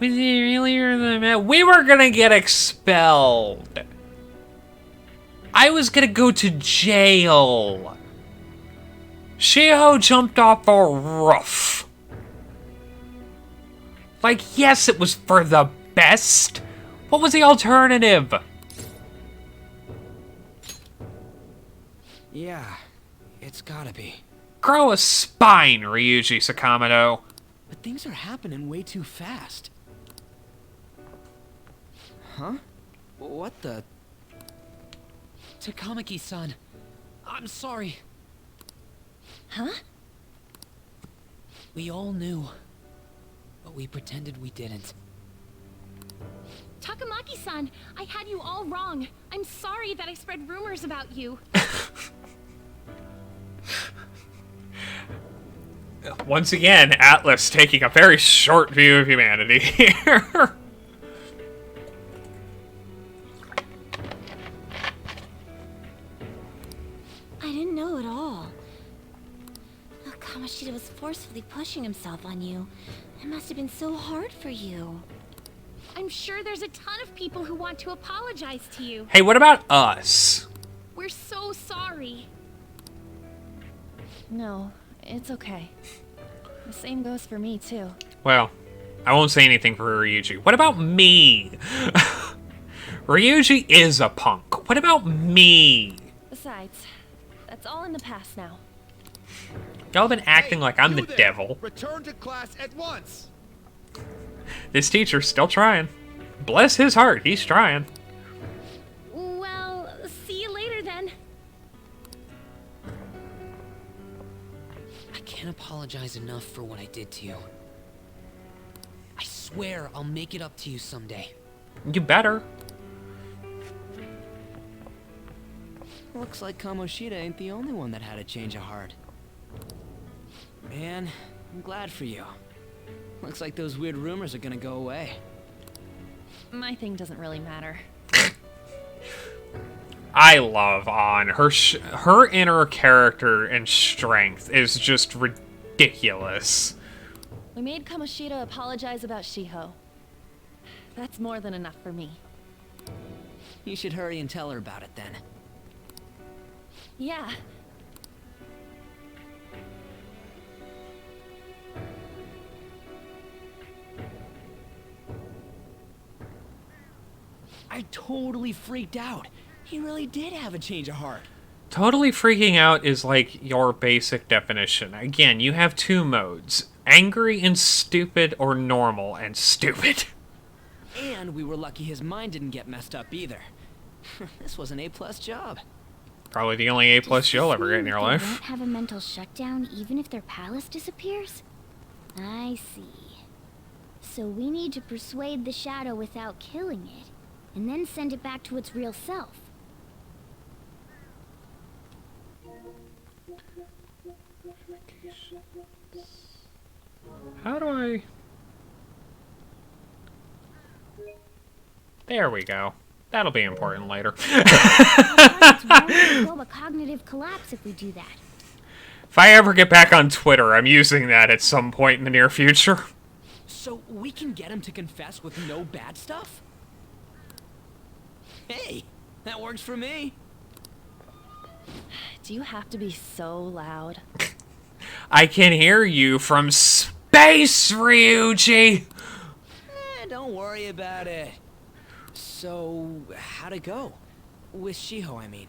Was it really or the we were gonna get expelled. I was gonna go to jail. Shiho jumped off a roof. Like, yes, it was for the best. What was the alternative? Yeah, it's gotta be. Grow a spine, Ryuji Sakamoto. But things are happening way too fast. Huh? What the? Takamaki-san, I'm sorry. Huh? We all knew, but we pretended we didn't. Takamaki-san, I had you all wrong. I'm sorry that I spread rumors about you. Once again, Atlas taking a very short view of humanity here. I didn't know at all. Look, Kamoshida was forcefully pushing himself on you. It must have been so hard for you. I'm sure there's a ton of people who want to apologize to you. Hey, what about us? We're so sorry. No, it's okay. The same goes for me, too. Well, I won't say anything for Ryuji. What about me? Ryuji is a punk. What about me? Besides, that's all in the past now. Y'all been acting like I'm the devil. Return to class at once. This teacher's still trying. Bless his heart, he's trying. Well, see you later then. I can't apologize enough for what I did to you. I swear I'll make it up to you someday. You better. Looks like Kamoshida ain't the only one that had a change of heart. Man, I'm glad for you. Looks like those weird rumors are gonna go away. My thing doesn't really matter. I love An. Her inner character and strength is just ridiculous. We made Kamoshida apologize about Shiho. That's more than enough for me. You should hurry and tell her about it then. Yeah. I totally freaked out. He really did have a change of heart. Totally freaking out is like your basic definition. Again, you have two modes. Angry and stupid, or normal and stupid. And we were lucky his mind didn't get messed up either. This was an A+ job. Probably the only A+ you'll ever get in your They life. won't have a mental shutdown even if their palace disappears? I see. So we need to persuade the shadow without killing it, and then send it back to its real self. How do I... There we go. That'll be important later. It's a cognitive collapse if we do that. If I ever get back on Twitter, I'm using that at some point in the near future. So we can get him to confess with no bad stuff? Hey, that works for me. Do you have to be so loud? I can hear you from space, Ryuji! Don't worry about it. So, how'd it go? With Shiho, I mean.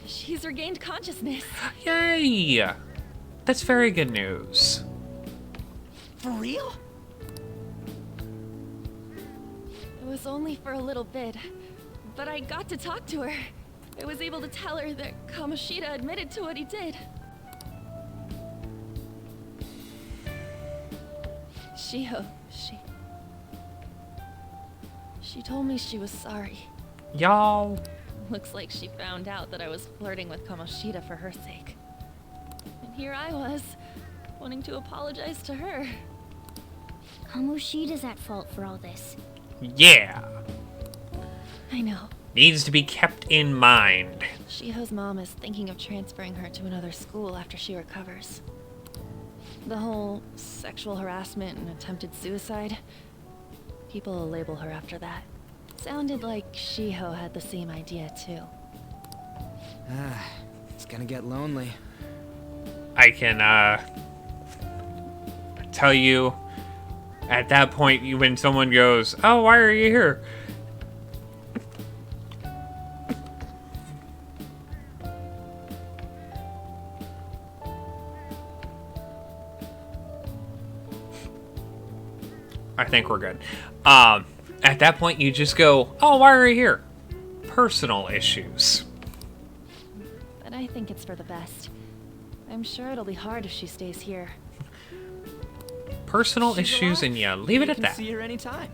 She's regained consciousness. Yay! That's very good news. For real? It was only for a little bit, but I got to talk to her. I was able to tell her that Kamoshida admitted to what he did. Shiho, she told me she was sorry. Y'all. Looks like she found out that I was flirting with Kamoshida for her sake. And here I was, wanting to apologize to her. Kamoshida's at fault for all this. Yeah. I know. Needs to be kept in mind. Shiho's mom is thinking of transferring her to another school after she recovers. The whole sexual harassment and attempted suicide, people will label her after that. Sounded like Shiho had the same idea too. It's gonna get lonely. I can, tell you, at that point, when someone goes, "Oh, why are you here?" I think we're good. At that point, you just go, "Oh, why are you here?" Personal issues. But I think it's for the best. I'm sure it'll be hard if she stays here. Personal She's issues, alive. and yeah, leave it You at can that. see her anytime.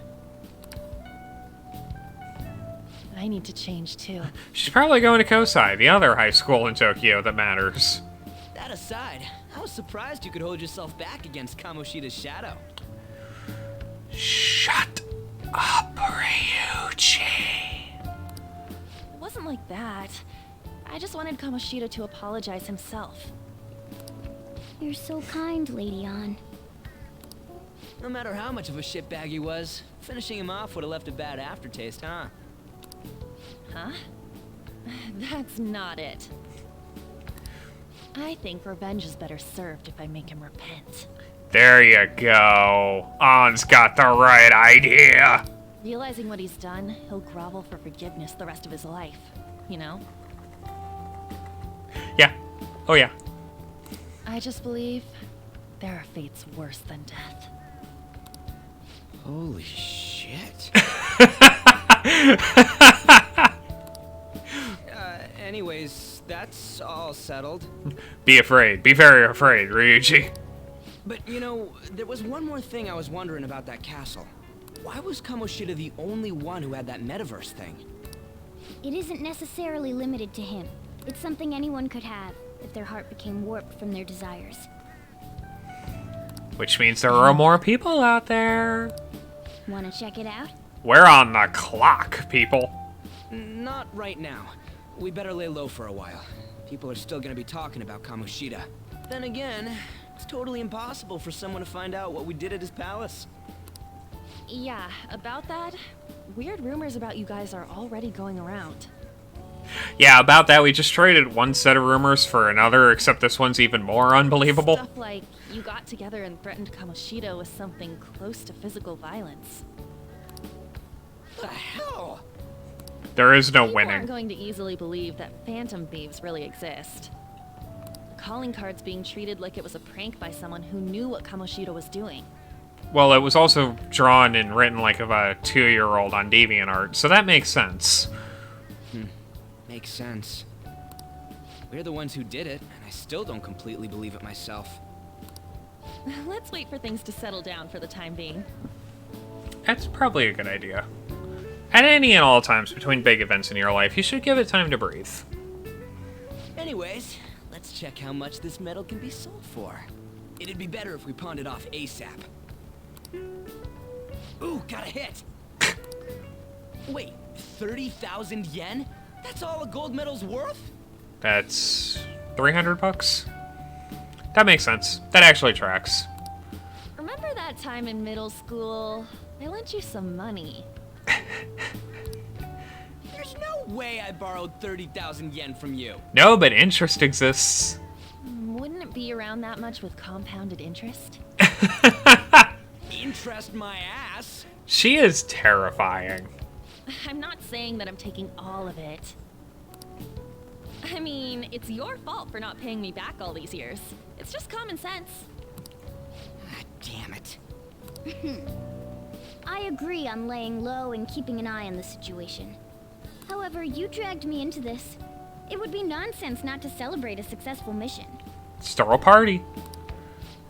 I need to change too. She's probably going to Kosai, the other high school in Tokyo that matters. That aside, I was surprised you could hold yourself back against Kamoshida's shadow. Shut up, Ryuji. It wasn't like that. I just wanted Kamoshida to apologize himself. You're so kind, Lady An. No matter how much of a shitbag he was, finishing him off would have left a bad aftertaste, huh? Huh? That's not it. I think revenge is better served if I make him repent. There you go. An's got the right idea. Realizing what he's done, he'll grovel for forgiveness the rest of his life. You know? Yeah. Oh, yeah. I just believe there are fates worse than death. Holy shit. Anyways, that's all settled. Be afraid. Be very afraid, Ryuji. But, you know, there was one more thing I was wondering about that castle. Why was Kamoshida the only one who had that metaverse thing? It isn't necessarily limited to him. It's something anyone could have if their heart became warped from their desires. Which means there are more people out there. Wanna check it out? We're on the clock, people. Not right now. We better lay low for a while. People are still gonna be talking about Kamoshida. Then again, it's totally impossible for someone to find out what we did at his palace. Yeah, about that, weird rumors about you guys are already going around. Yeah, about that, we just traded one set of rumors for another, except this one's even more unbelievable. Stuff like you got together and threatened Kamoshida with something close to physical violence. The hell? There is no People winning. aren't going to easily believe that phantom thieves really exist. The calling card's being treated like it was a prank by someone who knew what Kamoshida was doing. Well, it was also drawn and written like of a 2-year-old on DeviantArt, so that makes sense. Makes sense. We're the ones who did it, and I still don't completely believe it myself. Let's wait for things to settle down for the time being. That's probably a good idea. At any and all times between big events in your life, you should give it time to breathe. Anyways, let's check how much this metal can be sold for. It'd be better if we pawned it off ASAP. Ooh, got a hit! Wait, 30,000 yen? That's all a gold medal's worth? That's 300 bucks. That makes sense. That actually tracks. Remember that time in middle school? I lent you some money. There's no way I borrowed 30,000 yen from you. No, but interest exists. Wouldn't it be around that much with compounded interest? Interest my ass. She is terrifying. I'm not saying that I'm taking all of it. I mean, it's your fault for not paying me back all these years. It's just common sense. Ah, damn it. I agree on laying low and keeping an eye on the situation. However, you dragged me into this. It would be nonsense not to celebrate a successful mission. Let's throw a party.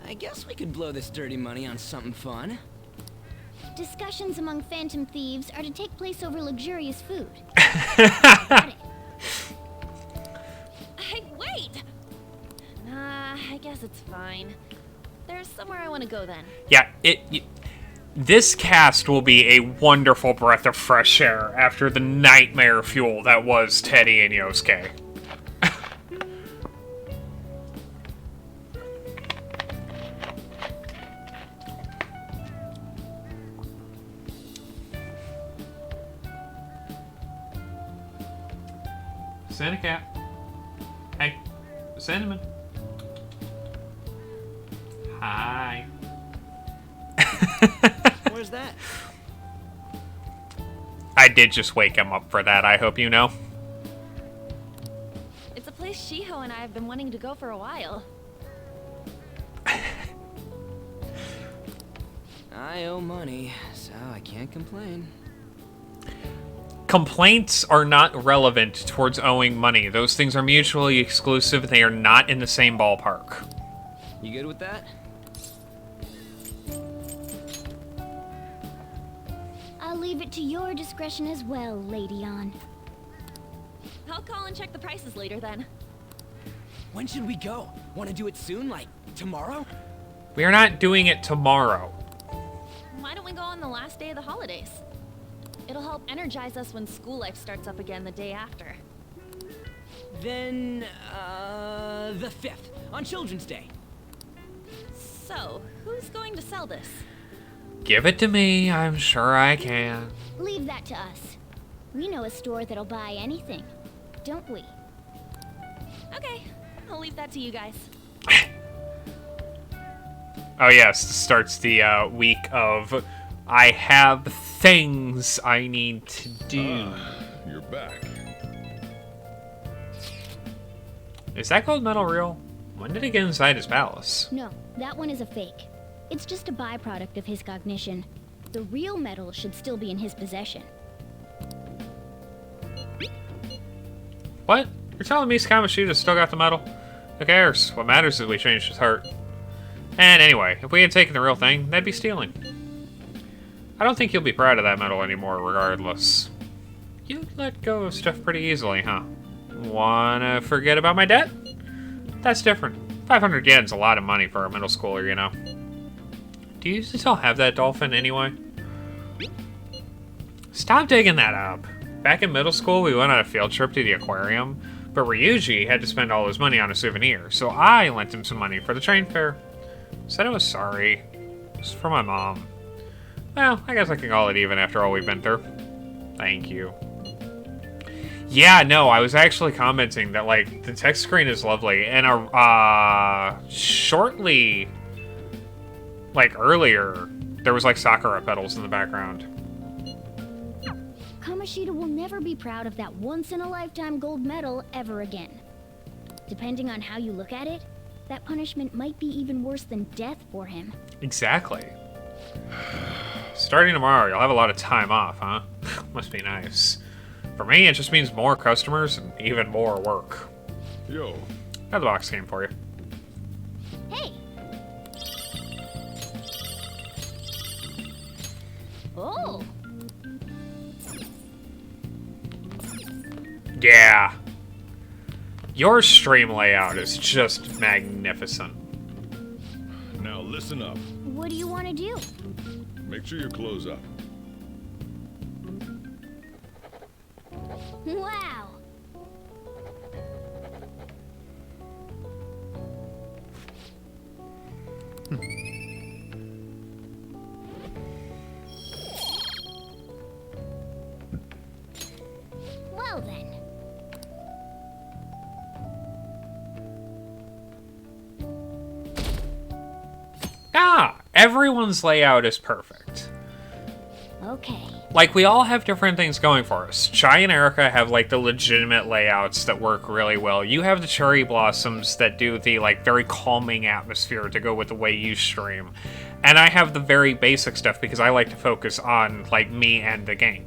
I guess we could blow this dirty money on something fun. Discussions among phantom thieves are to take place over luxurious food. Hey, wait! Nah, I guess it's fine. There's somewhere I want to go then. Yeah, this cast will be a wonderful breath of fresh air after the nightmare fuel that was Teddy and Yosuke. Santa Cat. Hey, Cinnamon. Hi. Where's that? I did just wake him up for that, I hope you know. It's a place Shiho and I have been wanting to go for a while. I owe money, so I can't complain. Complaints are not relevant towards owing money. Those things are mutually exclusive. They are not in the same ballpark. You good with that? I'll leave it to your discretion as well, Lady On. I'll call and check the prices later then. When should we go? Want to do it soon? Like, tomorrow? We are not doing it tomorrow. Why don't we go on the last day of the holidays? It'll help energize us when school life starts up again the day after. Then, the 5th, on Children's Day. So, who's going to sell this? Give it to me. I'm sure I can. Leave that to us. We know a store that'll buy anything, don't we? Okay, I'll leave that to you guys. Oh yes, this starts the week of I have things I need to do. You're back. Is that gold medal real? When did it get inside his palace? No, that one is a fake. It's just a byproduct of his cognition. The real medal should still be in his possession. What? You're telling me Kamoshida's still got the medal? Who cares? What matters is we changed his heart. And anyway, if we had taken the real thing, that'd be stealing. I don't think you'll be proud of that medal anymore, regardless. You let go of stuff pretty easily, huh? Wanna forget about my debt? That's different. 500 yen's a lot of money for a middle schooler, you know. Do you still have that dolphin anyway? Stop digging that up. Back in middle school, we went on a field trip to the aquarium, but Ryuji had to spend all his money on a souvenir, so I lent him some money for the train fare. Said I was sorry. It was for my mom. Well, I guess I can call it even after all we've been through. Thank you. Yeah, no, I was actually commenting that, like, the text screen is lovely, and, shortly, like, earlier, there was, like, Sakura petals in the background. Kamoshida will never be proud of that once-in-a-lifetime gold medal ever again. Depending on how you look at it, that punishment might be even worse than death for him. Exactly. Starting tomorrow, you'll have a lot of time off, huh? Must be nice. For me, it just means more customers and even more work. Yo. Got the box game for you. Hey! Oh! Yeah. Your stream layout is just magnificent. Now listen up. What do you want to do? Make sure your clothes up. Wow! Well then. Ah! Everyone's layout is perfect. Okay. Like, we all have different things going for us. Chai and Erica have, like, the legitimate layouts that work really well. You have the cherry blossoms that do the, like, very calming atmosphere to go with the way you stream. And I have the very basic stuff because I like to focus on, like, me and the game.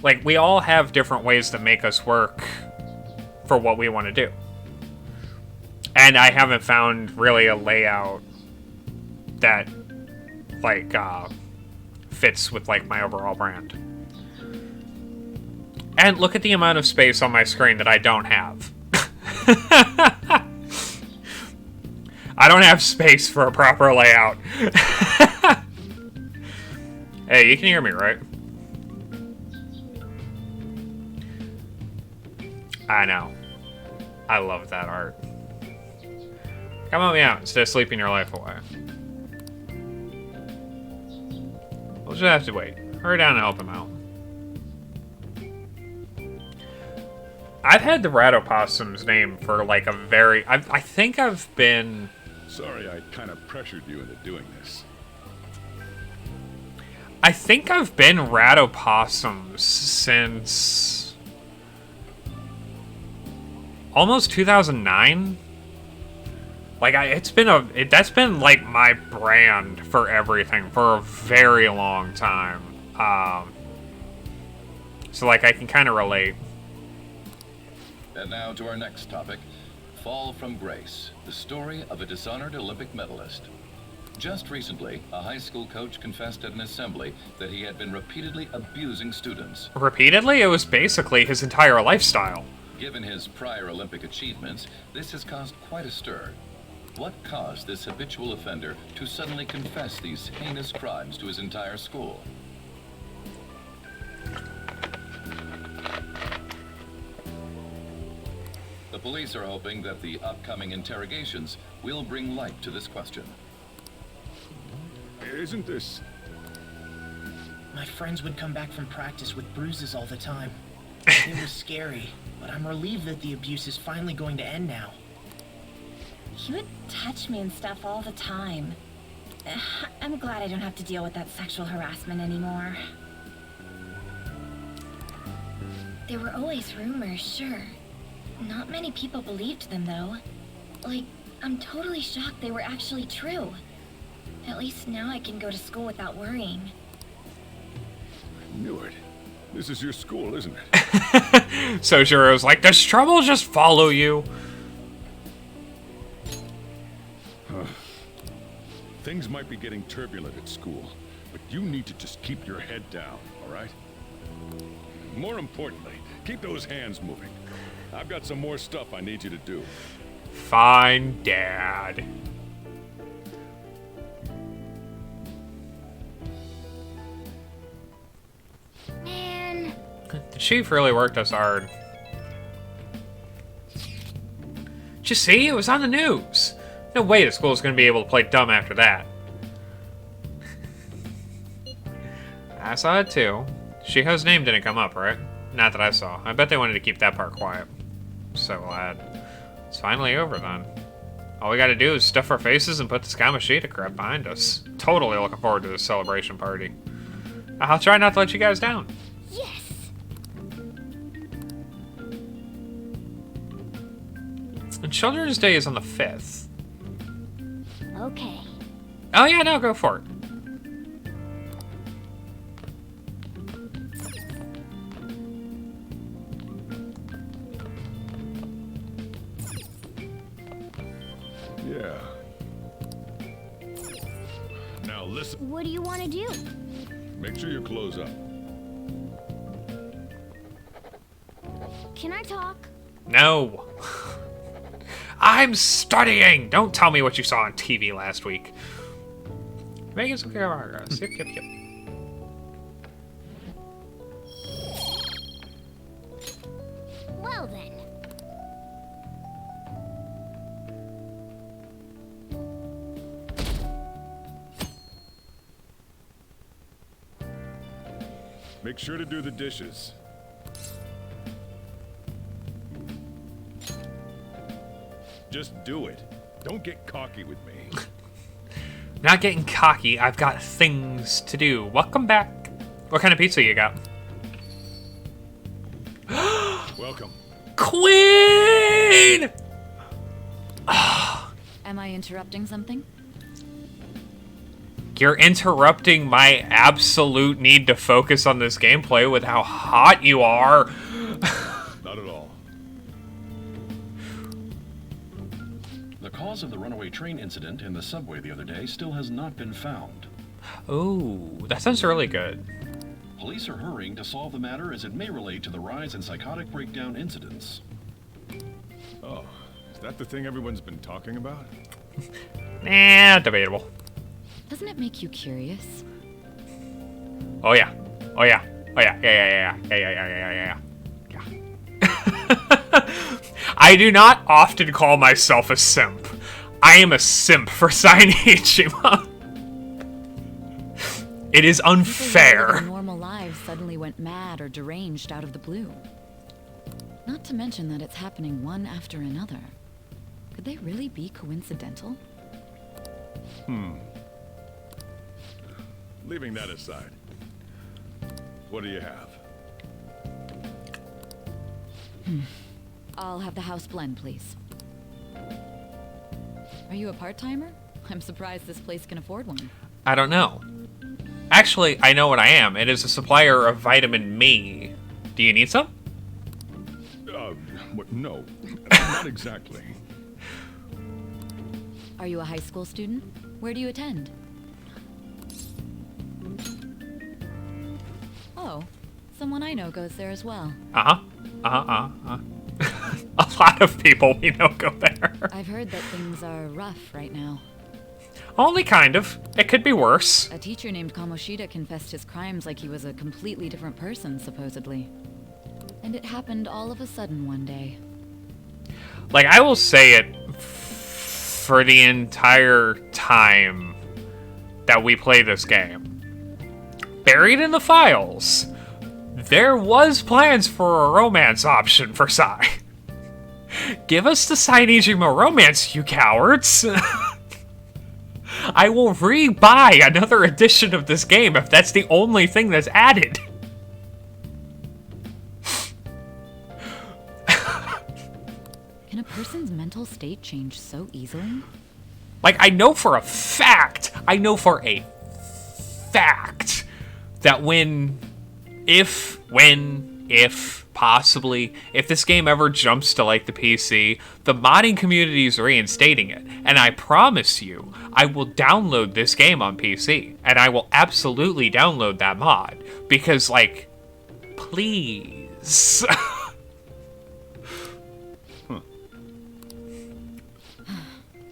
Like, we all have different ways that make us work for what we want to do. And I haven't found really a layout that, like, fits with, like, my overall brand. And look at the amount of space on my screen that I don't have. I don't have space for a proper layout. Hey, you can hear me, right? I know. I love that art. Come help me out instead of sleeping your life away. We'll just have to wait. Hurry down and help him out. I've had the Ratopossum's name for like a very... I think I've been... Sorry, I kind of pressured you into doing this. I think I've been Ratopossums since... almost 2009? Like, that's been, like, my brand for everything for a very long time. So, like, I can kind of relate. And now to our next topic, Fall from Grace, the story of a dishonored Olympic medalist. Just recently, a high school coach confessed at an assembly that he had been repeatedly abusing students. Repeatedly? It was basically his entire lifestyle. Given his prior Olympic achievements, this has caused quite a stir. What caused this habitual offender to suddenly confess these heinous crimes to his entire school? The police are hoping that the upcoming interrogations will bring light to this question. Isn't this... My friends would come back from practice with bruises all the time. It was scary, but I'm relieved that the abuse is finally going to end now. He would touch me and stuff all the time. I'm glad I don't have to deal with that sexual harassment anymore. There were always rumors, sure. Not many people believed them, though. Like, I'm totally shocked they were actually true. At least now I can go to school without worrying. Knew it. This is your school, isn't it? Sojiro's like, does trouble just follow you? Things might be getting turbulent at school, but you need to just keep your head down, all right? More importantly, keep those hands moving. I've got some more stuff I need you to do. Fine, Dad. Man. The chief really worked us hard. Did you see? It was on the news. No way the school's gonna be able to play dumb after that. I saw it too. Shiho's name didn't come up, right? Not that I saw. I bet they wanted to keep that part quiet. So glad. It's finally over then. All we gotta do is stuff our faces and put this Kamoshida crap behind us. Totally looking forward to this celebration party. I'll try not to let you guys down. Yes. And Children's Day is on the 5th. Okay. Oh yeah, no, go for it. Yeah. Now listen. What do you want to do? Make sure you close up. Can I talk? No. I'm studying! Don't tell me what you saw on TV last week. Make some progress. Yep, yep, yep. Well then. Make sure to do the dishes. Just do it. Don't get cocky with me. Not getting cocky. I've got things to do. Welcome back. What kind of pizza you got? Welcome. Queen! Am I interrupting something? You're interrupting my absolute need to focus on this gameplay with how hot you are. Not at all. The cause of the runaway train incident in the subway the other day still has not been found. Oh, that sounds really good. Police are hurrying to solve the matter as it may relate to the rise in psychotic breakdown incidents. Oh, is that the thing everyone's been talking about? Nah, debatable. Doesn't it make you curious? Oh yeah. Oh yeah. Oh yeah. Yeah. I do not often call myself a simp. I am a simp for Sainichima. It is unfair. Their normal lives suddenly went mad or deranged out of the blue. Not to mention that it's happening one after another. Could they really be coincidental? Leaving that aside, what do you have? I'll have the house blend, please. Are you a part-timer? I'm surprised this place can afford one. I don't know. Actually, I know what I am. It is a supplier of vitamin me. Do you need some? No, not exactly. Are you a high school student? Where do you attend? Oh, someone I know goes there as well. A lot of people we know go there. I've heard that things are rough right now. Only kind of. It could be worse. A teacher named Kamoshida confessed his crimes like he was a completely different person, supposedly. And it happened all of a sudden one day. Like, I will say it for the entire time that we play this game. Buried in the files, there was plans for a romance option for Sai. Give us the Sainichima romance, you cowards! I will re-buy another edition of this game if that's the only thing that's added. Can a person's mental state change so easily? Like, I know for a fact that when if possibly, if this game ever jumps to like the PC, the modding community is reinstating it. And I promise you, I will download this game on PC. And I will absolutely download that mod. Because, like, please.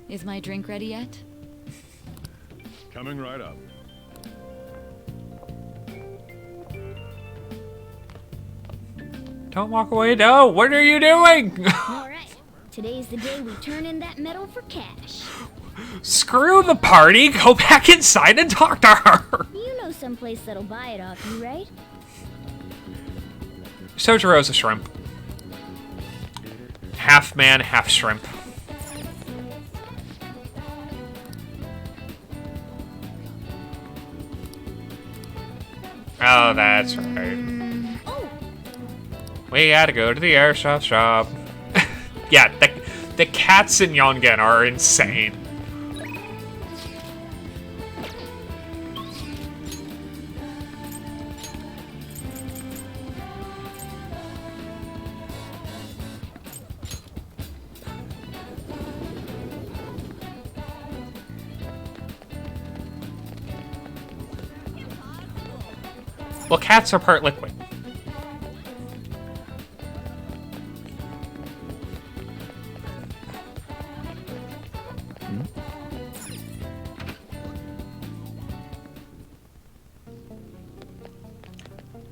Is my drink ready yet? Coming right up. Don't walk away, no! What are you doing? Alright, today's the day we turn in that medal for cash. Screw the party, go back inside and talk to her! You know someplace that'll buy it off you, right? Sojiro's a shrimp. Half man, half shrimp. Oh, that's right. We gotta go to the airsoft shop. Yeah, the cats in Yongen are insane. Well, cats are part liquid.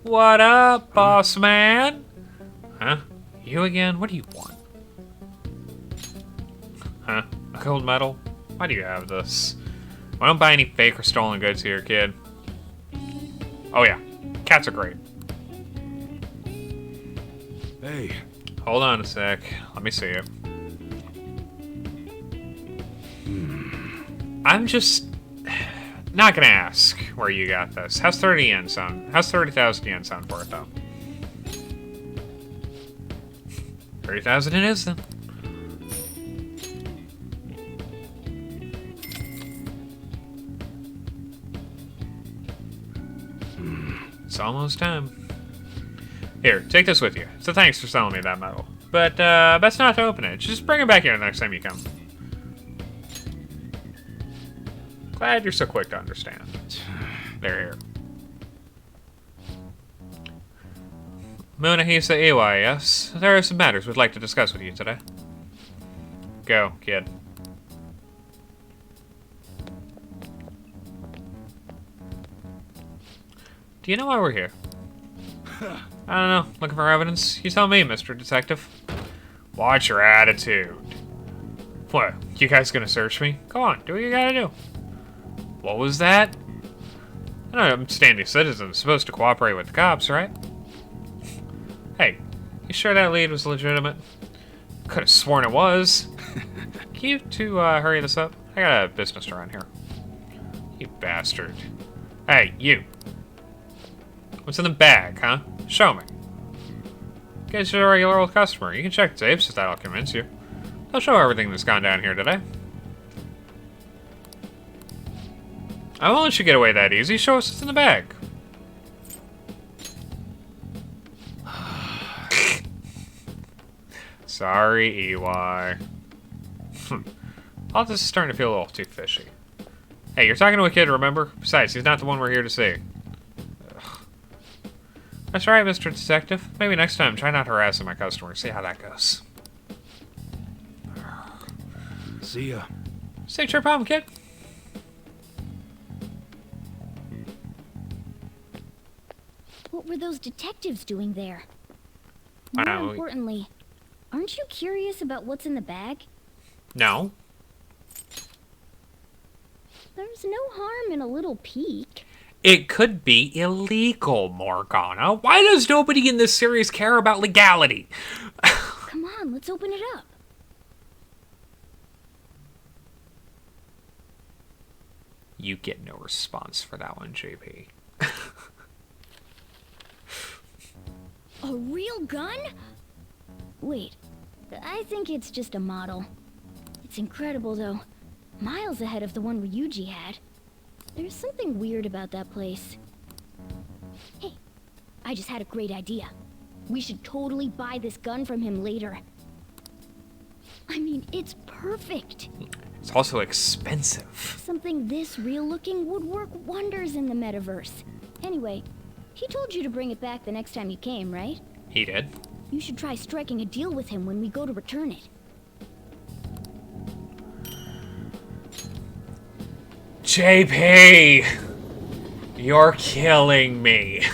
What up, boss man? Huh? You again? What do you want? Huh? A gold medal? Why do you have this? I don't buy any fake or stolen goods here, kid. Oh yeah, cats are great. Hey. Hold on a sec. Let me see it. I'm just not gonna ask where you got this. How's 30 yen sound? How's 30,000 yen sound for it though? 30,000 it is then. It's almost time. Here, take this with you. So thanks for selling me that medal. But best not to open it. Just bring it back here the next time you come. Glad you're so quick to understand. They're here. Munahisa Iwai, yes? There are some matters we'd like to discuss with you today. Go, kid. Do you know why we're here? I don't know. Looking for evidence? You tell me, Mr. Detective. Watch your attitude. What? You guys gonna search me? Go on, do what you gotta do. What was that? I know I'm a standing citizen, supposed to cooperate with the cops, right? Hey, you sure that lead was legitimate? Could have sworn it was. Can you two hurry this up? I got a business to run here. You bastard. Hey, you. What's in the bag, huh? Show me. Guess you're a regular old customer. You can check the tapes if that'll convince you. I'll show everything that's gone down here today. I won't let you get away that easy. Show us what's in the bag. Sorry, EY. All this is starting to feel a little too fishy. Hey, you're talking to a kid, remember? Besides, he's not the one we're here to see. Ugh. That's right, Mr. Detective. Maybe next time, try not harassing my customers. See how that goes. See ya. Safe trip home, kid. What were those detectives doing there? I More know. importantly, aren't you curious about what's in the bag? No. There's no harm in a little peek. It could be illegal, Morgana. Why does nobody in this series care about legality? Come on, let's open it up. You get no response for that one, JP. A real gun? Wait, I think it's just a model. It's incredible, though. Miles ahead of the one Ryuji had. There's something weird about that place. Hey, I just had a great idea. We should totally buy this gun from him later. I mean, it's perfect. It's also expensive. Something this real-looking would work wonders in the metaverse. Anyway, he told you to bring it back the next time you came, right? He did. You should try striking a deal with him when we go to return it. JP! You're killing me.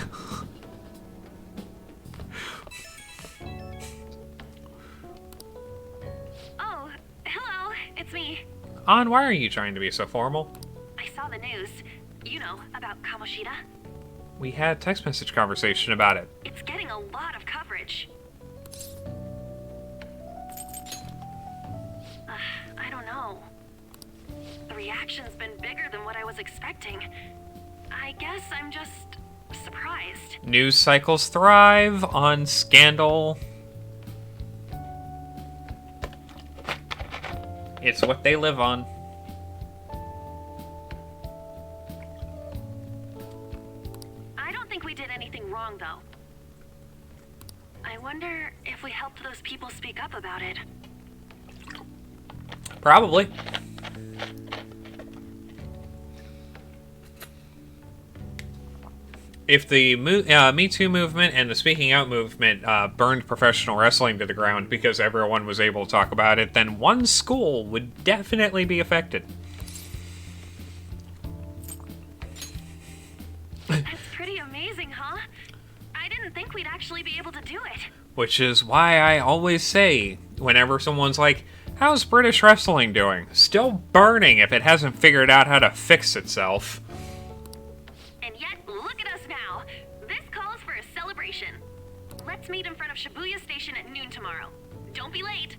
Oh, hello, it's me. An, why are you trying to be so formal? I saw the news. You know, about Kamoshida. We had a text message conversation about it. It's getting a lot of coverage. I don't know. The reaction's been bigger than what I was expecting. I guess I'm just surprised. News cycles thrive on scandal. It's what they live on. I don't think we did anything wrong, though. I wonder if we helped those people speak up about it. Probably. If the Me Too movement and the Speaking Out movement burned professional wrestling to the ground because everyone was able to talk about it, then one school would definitely be affected. That's pretty amazing, huh? I didn't think we'd actually be able to do it. Which is why I always say, whenever someone's like, how's British wrestling doing? Still burning if it hasn't figured out how to fix itself. And yet, look at us now. This calls for a celebration. Let's meet in front of Shibuya Station at noon tomorrow. Don't be late.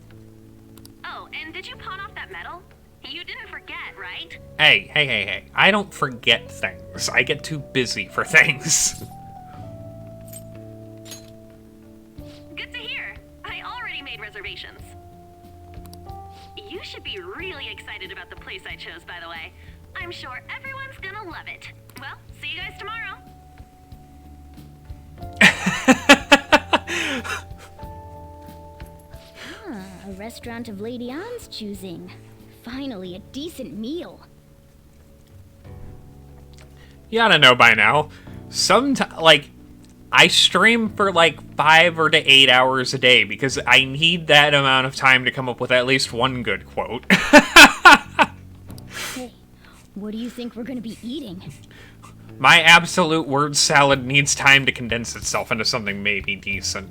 Oh, and did you pawn off that medal? You didn't forget, right? Hey. I don't forget things. I get too busy for things. Good to hear. I already made reservations. You should be really excited about the place I chose, by the way. I'm sure everyone's gonna love it. Well, see you guys tomorrow. A restaurant of Lady Ann's choosing. Finally, a decent meal. You oughta know by now. I stream for 5 or to 8 hours a day because I need that amount of time to come up with at least one good quote. Hey, what do you think we're gonna be eating? My absolute word salad needs time to condense itself into something maybe decent.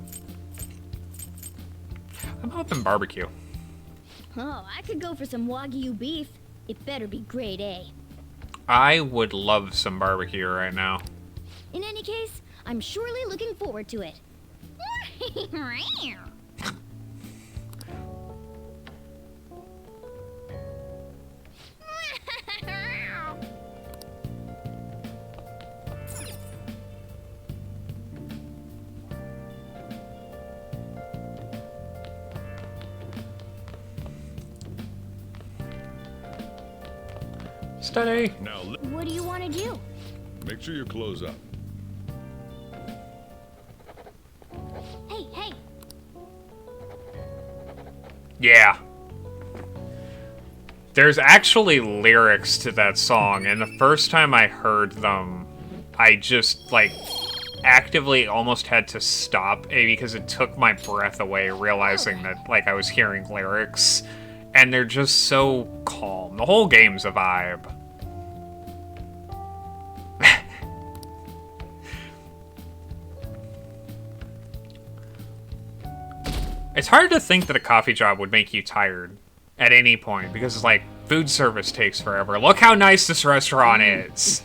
I'm hoping barbecue. Oh, I could go for some Wagyu beef. It better be grade A. I would love some barbecue right now. In any case, I'm surely looking forward to it. Steady. Now, What do you want to do? make sure you close up. Hey! Yeah. There's actually lyrics to that song, and the first time I heard them, I just, actively almost had to stop because it took my breath away realizing that, I was hearing lyrics. And they're just so calm. The whole game's a vibe. It's hard to think that a coffee job would make you tired at any point because, food service takes forever. Look how nice this restaurant is.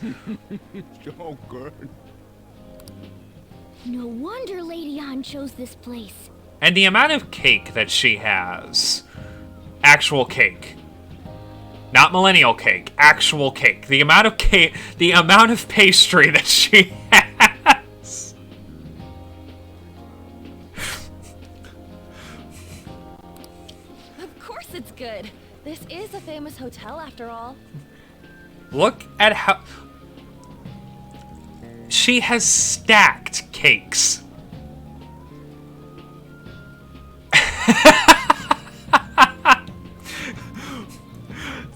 So good. No wonder Lady Ann chose this place. And the amount of cake that she has. Actual cake. Not millennial cake. Actual cake. The amount of cake, the amount of pastry that she has. Of course it's good. This is a famous hotel after all. Look at how... She has stacked cakes.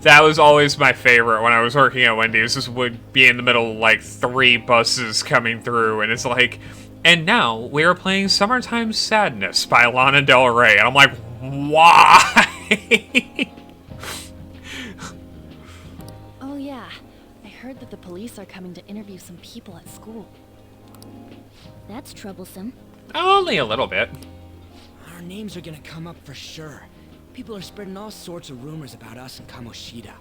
That was always my favorite when I was working at Wendy's. This would be in the middle of like 3 buses coming through, and it's like, and now we are playing Summertime Sadness by Lana Del Rey. And I'm like, why? Oh yeah, I heard that the police are coming to interview some people at school. That's troublesome. Only a little bit. Our names are gonna come up for sure. People are spreading all sorts of rumors about us and Kamoshida.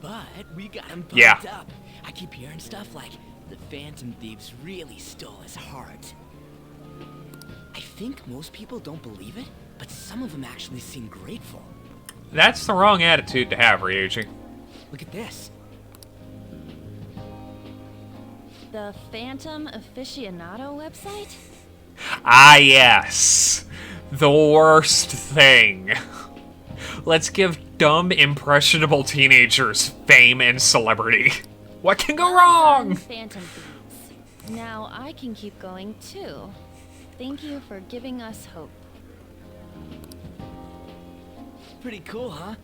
But we got him pumped up. I keep hearing stuff like the Phantom Thieves really stole his heart. I think most people don't believe it, but some of them actually seem grateful. That's the wrong attitude to have, Ryuji. Look at this. The Phantom Aficionado website? Ah, yes. The worst thing. Let's give dumb, impressionable teenagers fame and celebrity. What can go wrong? Phantom Thieves. Now I can keep going too. Thank you for giving us hope. Pretty cool, huh?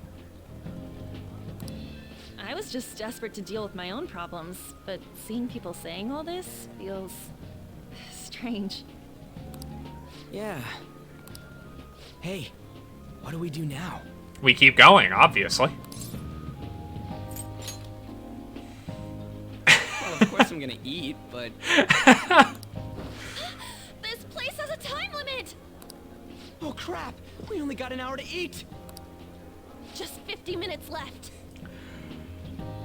I was just desperate to deal with my own problems, but seeing people saying all this feels strange. Yeah. Hey, what do we do now? We keep going, obviously. Well, of course I'm gonna eat, but... This place has a time limit! Oh crap! We only got an hour to eat! Just 50 minutes left.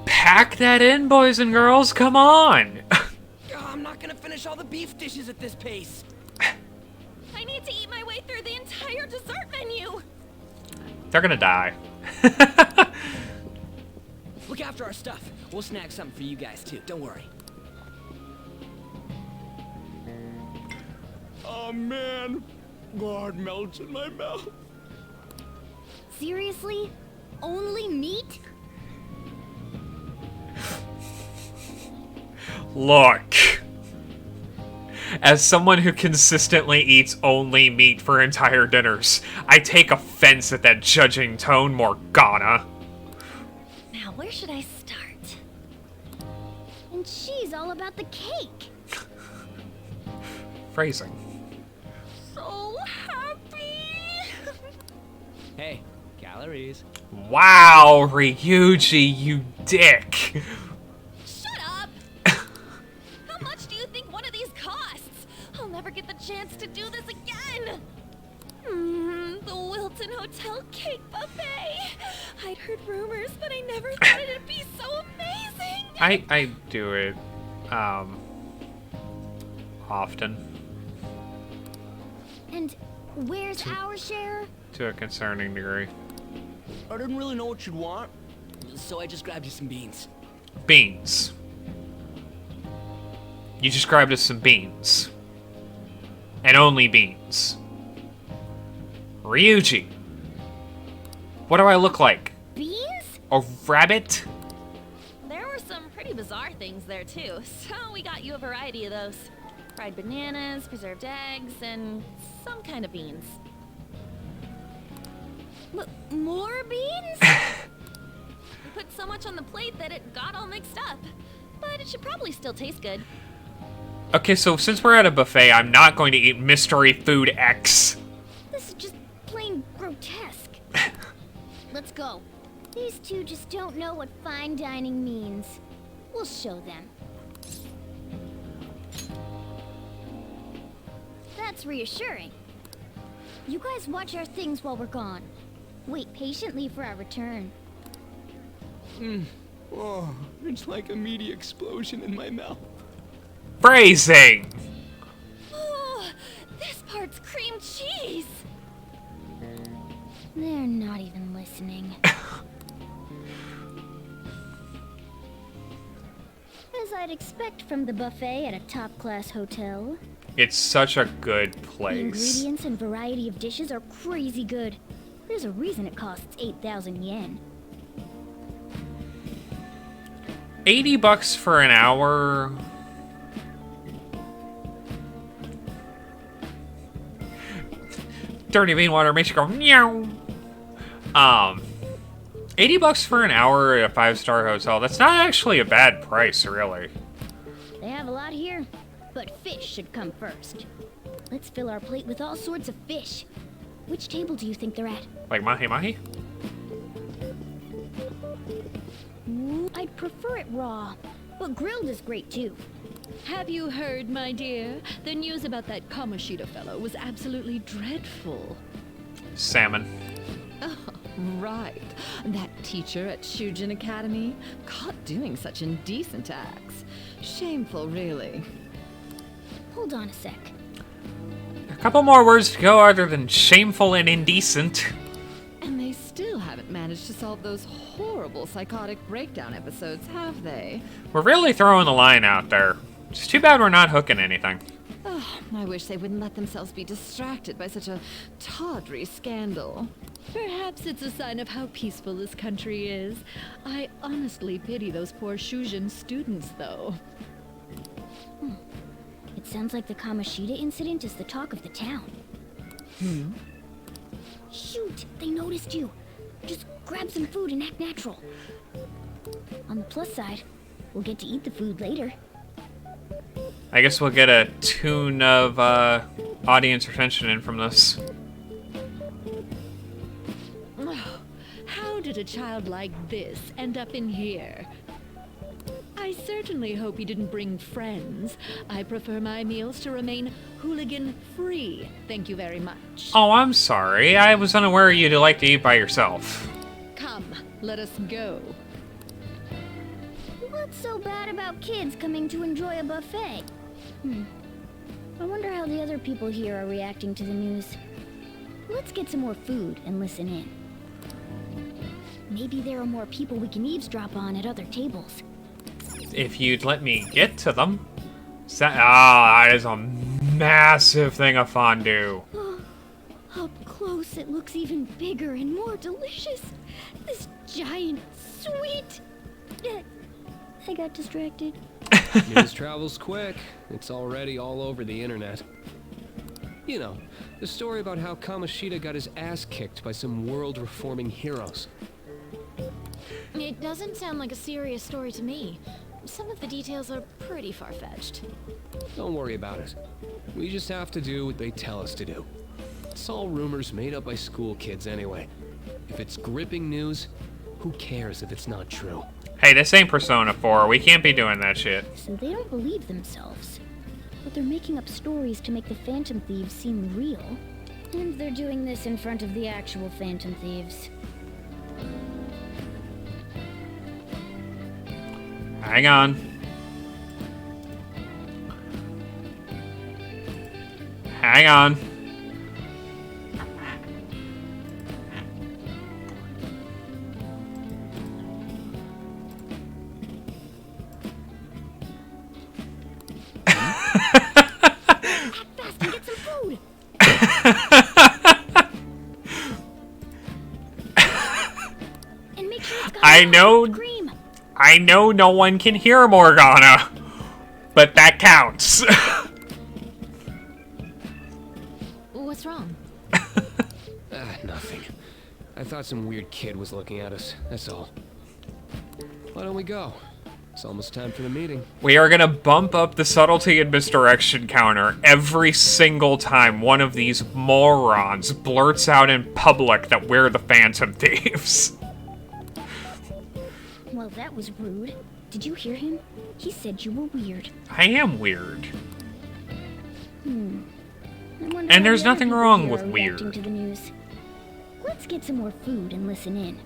Pack that in, boys and girls, come on! I'm not gonna finish all the beef dishes at this pace! I need to eat my way through the entire dessert menu! They're gonna die. Look after our stuff. We'll snag something for you guys too, don't worry. Oh man, blood melts in my mouth. Seriously? Only meat? Look. As someone who consistently eats only meat for entire dinners, I take offense at that judging tone, Morgana. Now, where should I start? And she's all about the cake. Phrasing. So happy! Hey, calories. Wow, Ryuji, you dick. Shut up! How much do you think one of these costs? I'll never get the chance to do this again! The Wilton Hotel Cake Buffet! I'd heard rumors, but I never thought it'd be so amazing! I do it, often. And where's our share? To a concerning degree. I didn't really know what you'd want, so I just grabbed you some beans. Beans. You just grabbed us some beans. And only beans. Ryuji. What do I look like? Beans? A rabbit? There were some pretty bizarre things there too, so we got you a variety of those. Fried bananas, preserved eggs, and some kind of beans. More beans? We put so much on the plate that it got all mixed up. But it should probably still taste good. Okay, so since we're at a buffet, I'm not going to eat Mystery Food X. This is just plain grotesque. Let's go. These two just don't know what fine dining means. We'll show them. That's reassuring. You guys watch our things while we're gone. Wait patiently for our return. Oh, it's like a meaty explosion in my mouth. Phrasing! Oh, this part's cream cheese! They're not even listening. As I'd expect from the buffet at a top-class hotel. It's such a good The place. ingredients and variety of dishes are crazy good. There's a reason it costs 8,000 yen. $80 for an hour. Dirty bean water makes you go meow. $80 for an hour at a 5-star hotel. That's not actually a bad price, really. They have a lot here, but fish should come first. Let's fill our plate with all sorts of fish. Which table do you think they're at? Like mahi-mahi? I'd prefer it raw, but grilled is great too. Have you heard, my dear? The news about that Kamoshida fellow was absolutely dreadful. Salmon. Oh, right. That teacher at Shujin Academy, caught doing such indecent acts. Shameful, really. Hold on a sec. A couple more words to go other than shameful and indecent. And they still haven't managed to solve those horrible psychotic breakdown episodes, have they? We're really throwing the line out there. It's too bad we're not hooking anything. Oh, I wish they wouldn't let themselves be distracted by such a tawdry scandal. Perhaps it's a sign of how peaceful this country is. I honestly pity those poor Shujin students, though. It sounds like the Kamoshida incident is the talk of the town. Shoot, they noticed you. Just grab some food and act natural. On the plus side, we'll get to eat the food later. I guess we'll get a tune of audience retention in from this. Oh, how did a child like this end up in here? I certainly hope he didn't bring friends. I prefer my meals to remain hooligan-free. Thank you very much. Oh, I'm sorry. I was unaware you'd like to eat by yourself. Come, let us go. What's so bad about kids coming to enjoy a buffet? I wonder how the other people here are reacting to the news. Let's get some more food and listen in. Maybe there are more people we can eavesdrop on at other tables. If you'd let me get to them. That is a massive thing of fondue. Up close, it looks even bigger and more delicious. This giant sweet... I got distracted. News travels quick. It's already all over the internet. You know, the story about how Kamoshida got his ass kicked by some world-reforming heroes. It doesn't sound like a serious story to me. Some of the details are pretty far-fetched. Don't worry about it. We just have to do what they tell us to do. It's all rumors made up by school kids anyway. If it's gripping news, who cares if it's not true? Hey, this ain't Persona 4. We can't be doing that shit. So they don't believe themselves. But they're making up stories to make the Phantom Thieves seem real. And they're doing this in front of the actual Phantom Thieves. Hang on. Hang on. Fast and get some food. And make sure it's got cream. I know no one can hear Morgana, but that counts. What's wrong? Nothing. I thought some weird kid was looking at us, that's all. Why don't we go? It's almost time for the meeting. We are gonna bump up the subtlety and misdirection counter every single time one of these morons blurts out in public that we're the Phantom Thieves. Well, that was rude. Did you hear him? He said you were weird. I am weird. I wonder And how there's the other nothing people wrong here with are reacting weird. to the news. Let's get some more food and listen in.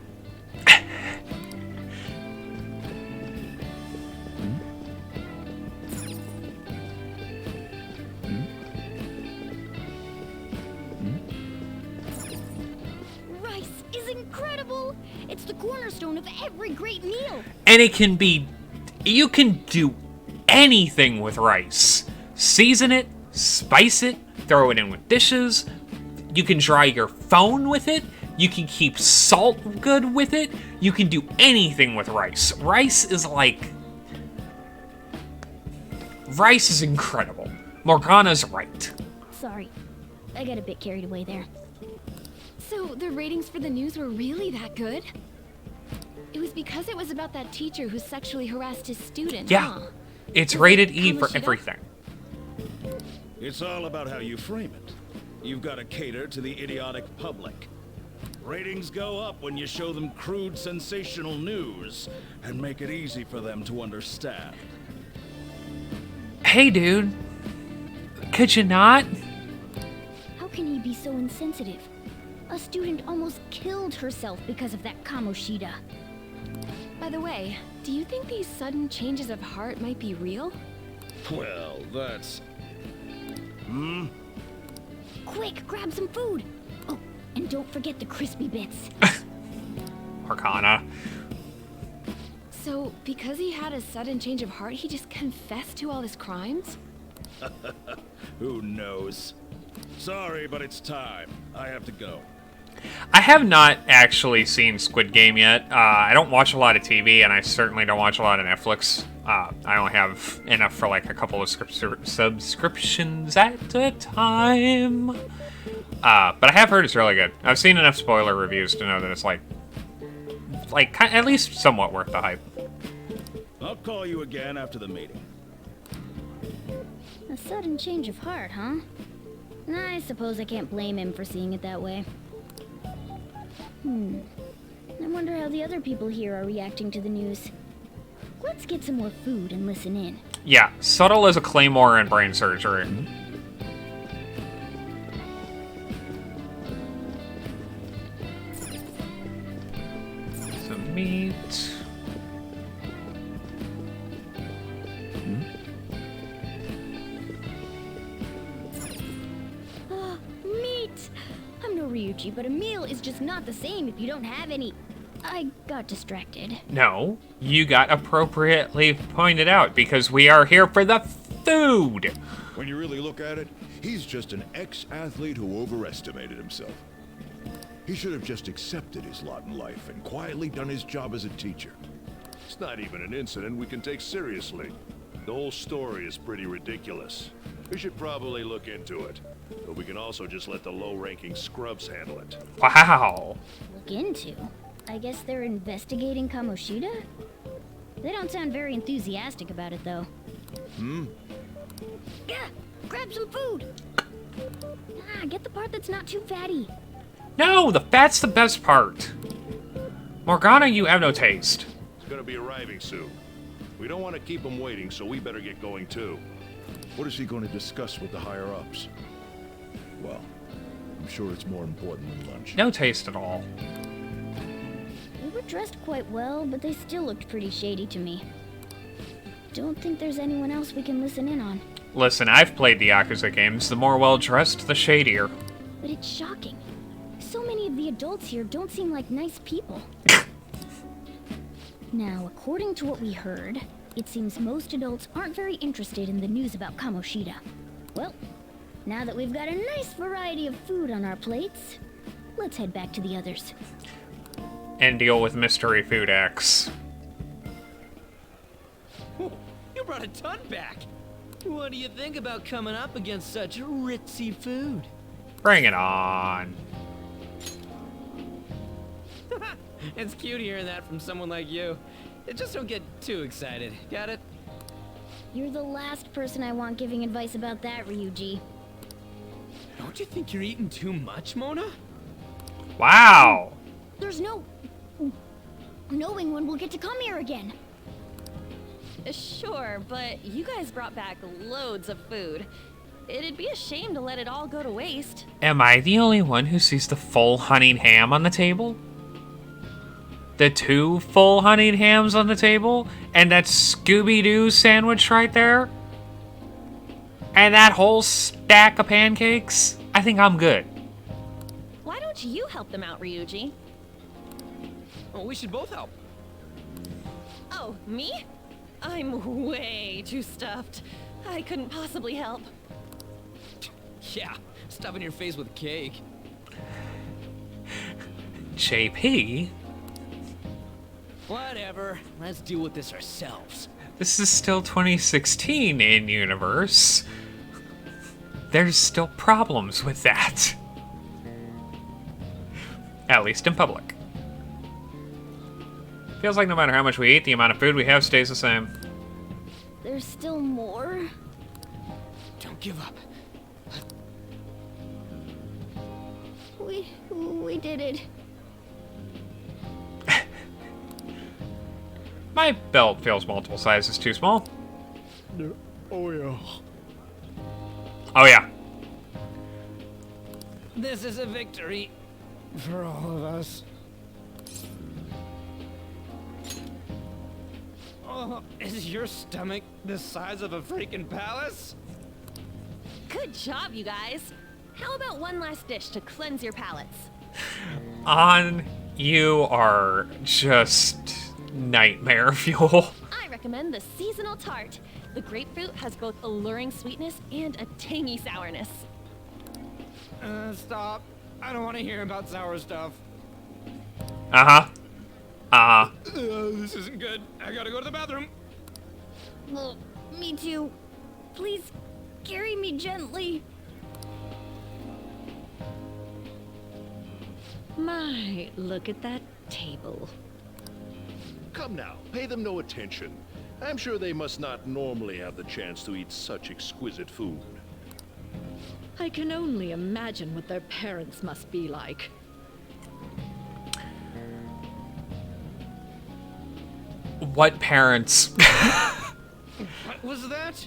Rice is incredible! It's the cornerstone of every great meal! And it can be... You can do anything with rice. Season it, spice it, throw it in with dishes. You can dry your phone with it. You can keep salt good with it. You can do anything with rice. Rice is like Rice is incredible. Morgana's right. Sorry, I got a bit carried away there. So the ratings for the news were really that good? It was because it was about that teacher who sexually harassed his student, Yeah. huh? It's Was rated it E for Kamoshida? everything. It's all about how you frame it. You've got to cater to the idiotic public. Ratings go up when you show them crude, sensational news and make it easy for them to understand. Hey, dude. Could you not? How can he be so insensitive? A student almost killed herself because of that Kamoshida. By the way, do you think these sudden changes of heart might be real? Well, that's... Quick, grab some food! Oh, and don't forget the crispy bits. Morgana. So, because he had a sudden change of heart, he just confessed to all his crimes? Who knows? Sorry, but it's time. I have to go. I have not actually seen Squid Game yet. I don't watch a lot of TV, and I certainly don't watch a lot of Netflix. I only have enough for like a couple of subscriptions at a time. But I have heard it's really good. I've seen enough spoiler reviews to know that it's like at least somewhat worth the hype. I'll call you again after the meeting. A sudden change of heart, huh? I suppose I can't blame him for seeing it that way. I wonder how the other people here are reacting to the news. Let's get some more food and listen in. Yeah, subtle as a claymore and brain surgery. Some meat. Meat! I'm no Ryuji, but a meal is just not the same if you don't have any. I got distracted. No, you got appropriately pointed out because we are here for the food. When you really look at it, he's just an ex-athlete who overestimated himself. He should have just accepted his lot in life and quietly done his job as a teacher. It's not even an incident we can take seriously. The whole story is pretty ridiculous. We should probably look into it. But we can also just let the low-ranking scrubs handle it. Wow. Look into? I guess they're investigating Kamoshida? They don't sound very enthusiastic about it, though. Gah! Grab some food! Get the part that's not too fatty. No, the fat's the best part. Morgana, you have no taste. It's gonna be arriving soon. We don't want to keep him waiting, so we better get going too. What is he going to discuss with the higher-ups? Well, I'm sure it's more important than lunch. No taste at all. They were dressed quite well, but they still looked pretty shady to me. Don't think there's anyone else we can listen in on. Listen, I've played the Yakuza games. The more well-dressed, the shadier. But it's shocking. So many of the adults here don't seem like nice people. Now, according to what we heard, it seems most adults aren't very interested in the news about Kamoshida. Well, now that we've got a nice variety of food on our plates, let's head back to the others. And deal with Mystery Food X. You brought a ton back. What do you think about coming up against such ritzy food? Bring it on. It's cute hearing that from someone like you. Just don't get too excited. Got it? You're the last person I want giving advice about that, Ryuji. Don't you think you're eating too much, Mona? Wow. There's no knowing when we'll get to come here again. Sure, but you guys brought back loads of food. It'd be a shame to let it all go to waste. Am I the only one who sees the full honeyed ham on the table? The 2 full honeyed hams on the table? And that Scooby-Doo sandwich right there? And that whole stack of pancakes? I think I'm good. Why don't you help them out, Ryuji? Well, we should both help. Oh, me? I'm way too stuffed. I couldn't possibly help. Yeah, stuffing your face with cake. JP? Whatever. Let's deal with this ourselves. This is still 2016 in universe. There's still problems with that. At least in public. Feels like no matter how much we eat, the amount of food we have stays the same. There's still more? Don't give up. We did it. My belt feels multiple sizes too small. Oh yeah. Oh yeah. This is a victory for all of us. Oh, is your stomach the size of a freaking palace? Good job, you guys. How about one last dish to cleanse your palates? You are just nightmare fuel. I recommend the seasonal tart. The grapefruit has both alluring sweetness and a tangy sourness. Stop. I don't want to hear about sour stuff. This isn't good. I gotta go to the bathroom. Well, me too. Please, carry me gently. My, look at that table. Come now, pay them no attention. I'm sure they must not normally have the chance to eat such exquisite food. I can only imagine what their parents must be like. What parents? What was that?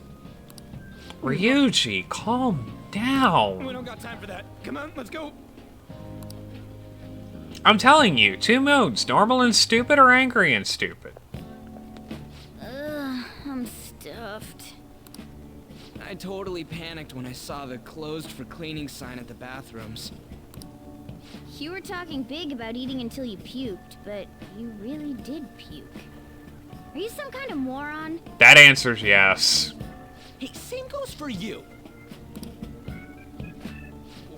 Ryuji, calm down. We don't got time for that. Come on, let's go. I'm telling you, 2 modes, normal and stupid or angry and stupid. I'm stuffed. I totally panicked when I saw the closed for cleaning sign at the bathrooms. You were talking big about eating until you puked, but you really did puke. Are you some kind of moron? That answer's yes. Hey, same goes for you.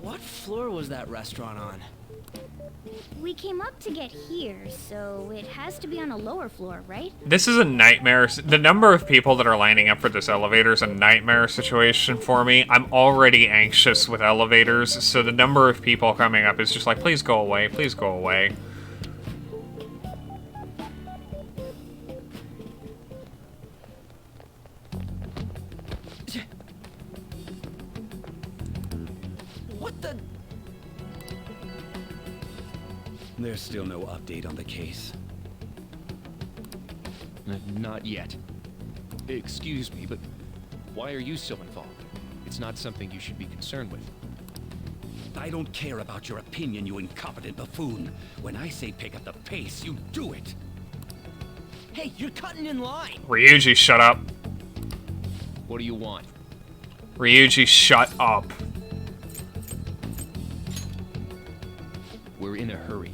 What floor was that restaurant on? We came up to get here, so it has to be on a lower floor, right? This is a nightmare. The number of people that are lining up for this elevator is a nightmare situation for me. I'm already anxious with elevators, so the number of people coming up is just like, please go away, please go away. What the? There's still no update on the case. Not yet. Excuse me, but why are you so involved? It's not something you should be concerned with. I don't care about your opinion, you incompetent buffoon. When I say pick up the pace, you do it. Hey, you're cutting in line. Ryuji, shut up. What do you want? Ryuji, shut up. We're in a hurry.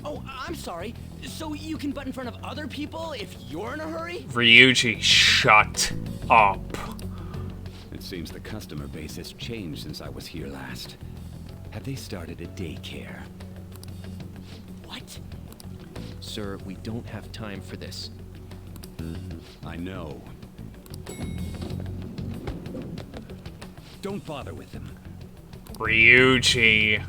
Oh, I'm sorry. So you can butt in front of other people if you're in a hurry? Ryuji, shut up. It seems the customer base has changed since I was here last. Have they started a daycare? What? Sir, we don't have time for this. I know. Don't bother with them. Ryuji.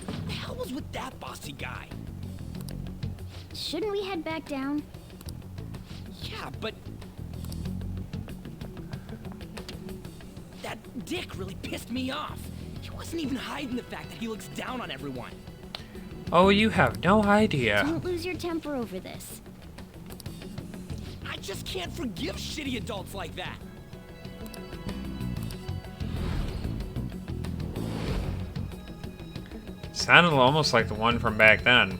What the hell was with that bossy guy? Shouldn't we head back down? Yeah, but... that dick really pissed me off. He wasn't even hiding the fact that he looks down on everyone. Oh, you have no idea. Don't lose your temper over this. I just can't forgive shitty adults like that. Sounded almost like the one from back then.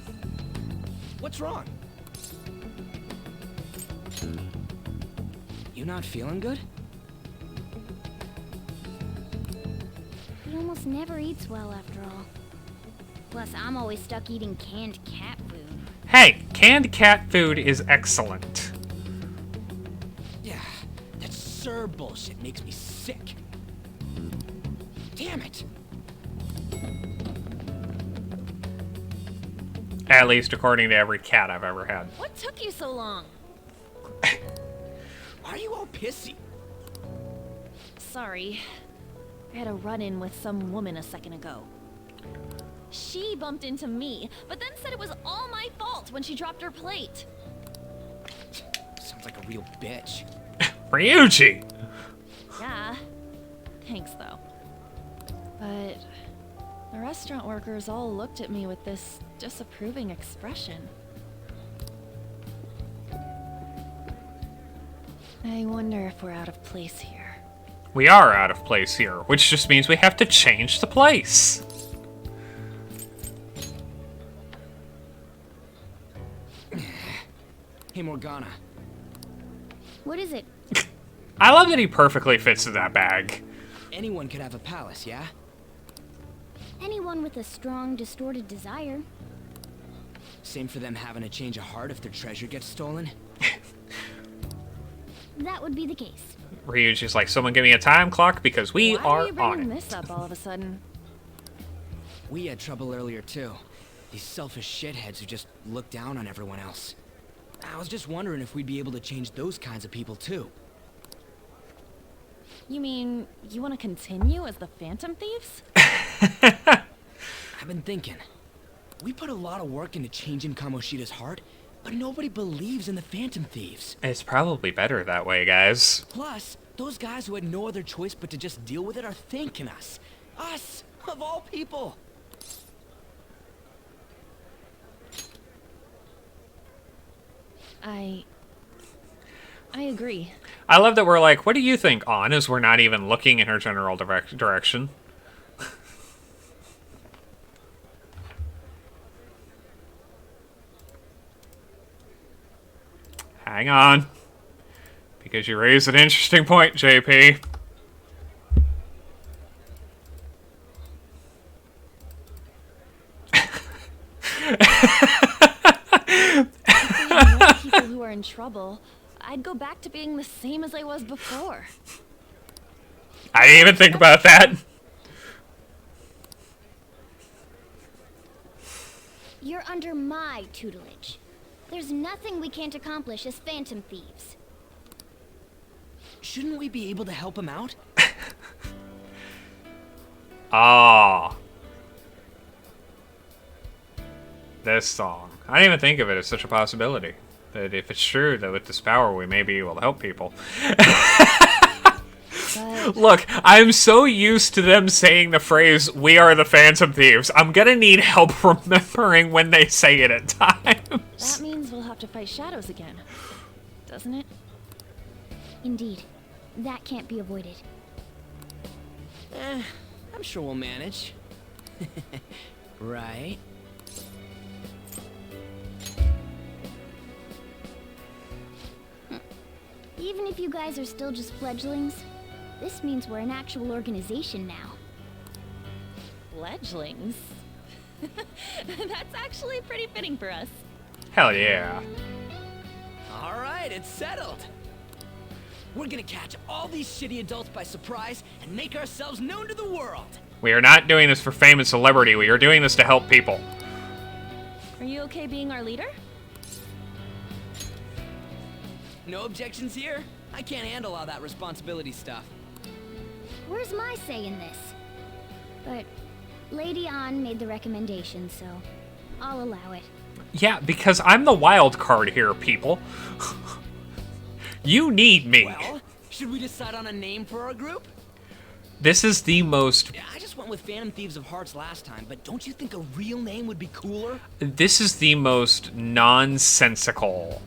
What's wrong? You not feeling good? He almost never eats well after all. Plus, I'm always stuck eating canned cat food. Hey, canned cat food is excellent. Yeah, that Sir bullshit makes me sick. Damn it! At least according to every cat I've ever had. What took you so long? Why are you all pissy? Sorry. I had a run-in with some woman a second ago. She bumped into me, but then said it was all my fault when she dropped her plate. Sounds like a real bitch. Ryuji! Yeah. Thanks, though. But the restaurant workers all looked at me with this disapproving expression. I wonder if we're out of place here. We are out of place here, which just means we have to change the place. Hey, Morgana. What is it? I love that he perfectly fits in that bag. Anyone could have a palace, yeah? Anyone with a strong, distorted desire. Same for them having a change of heart if their treasure gets stolen? That would be the case. Ryuji's like, someone give me a time clock because we Why are you on bringing it. this up all of a sudden? We had trouble earlier, too. These selfish shitheads who just look down on everyone else. I was just wondering if we'd be able to change those kinds of people, too. You mean, you want to continue as the Phantom Thieves? I've been thinking. We put a lot of work into changing Kamoshida's heart, but nobody believes in the Phantom Thieves. It's probably better that way, guys. Plus, those guys who had no other choice but to just deal with it are thanking us. Us, of all people. I agree. I love that we're like, what do you think, On? As we're not even looking in her general direction. Hang on. Because you raised an interesting point, JP. If we had more people who are in trouble, I'd go back to being the same as I was before. I didn't even think about that. You're under my tutelage. There's nothing we can't accomplish as Phantom Thieves. Shouldn't we be able to help him out? Ah. This song. I didn't even think of it as such a possibility. That if it's true that with this power we may be able to help people. Look, I'm so used to them saying the phrase, "We are the Phantom Thieves." I'm gonna need help remembering when they say it at times. That means we'll have to fight shadows again, doesn't it? Indeed. That can't be avoided. I'm sure we'll manage. Right? Even if you guys are still just fledglings, this means we're an actual organization now. Fledglings? That's actually pretty fitting for us. Hell yeah. All right, it's settled. We're gonna catch all these shitty adults by surprise and make ourselves known to the world. We are not doing this for fame and celebrity. We are doing this to help people. Are you okay being our leader? No objections here? I can't handle all that responsibility stuff. Where's my say in this? But Lady An made the recommendation, so I'll allow it. Yeah, because I'm the wild card here, people. You need me. Well, should we decide on a name for our group? This is the most... Yeah, I just went with Phantom Thieves of Hearts last time, but don't you think a real name would be cooler? This is the most nonsensical,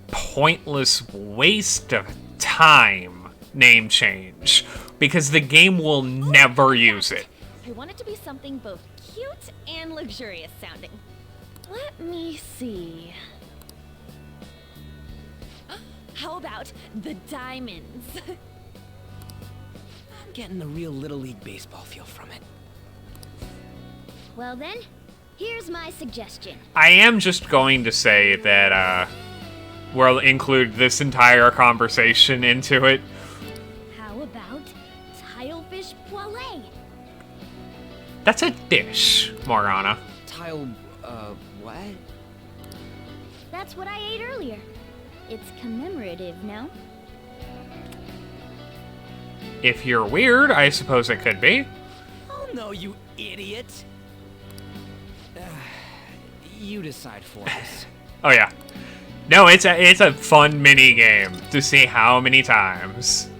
pointless waste of time name change. Because the game will never use it. I want it to be something both cute and luxurious sounding. Let me see. How about the Diamonds? I'm getting the real Little League Baseball feel from it. Well then, here's my suggestion. I am just going to say that we'll include this entire conversation into it. How about Tilefish Poêlée? That's a dish, Morgana. Tile, what? That's what I ate earlier. It's commemorative, no? If you're weird, I suppose it could be. Oh no, you idiot! You decide for us. Oh yeah. No, it's a fun mini game to see how many times.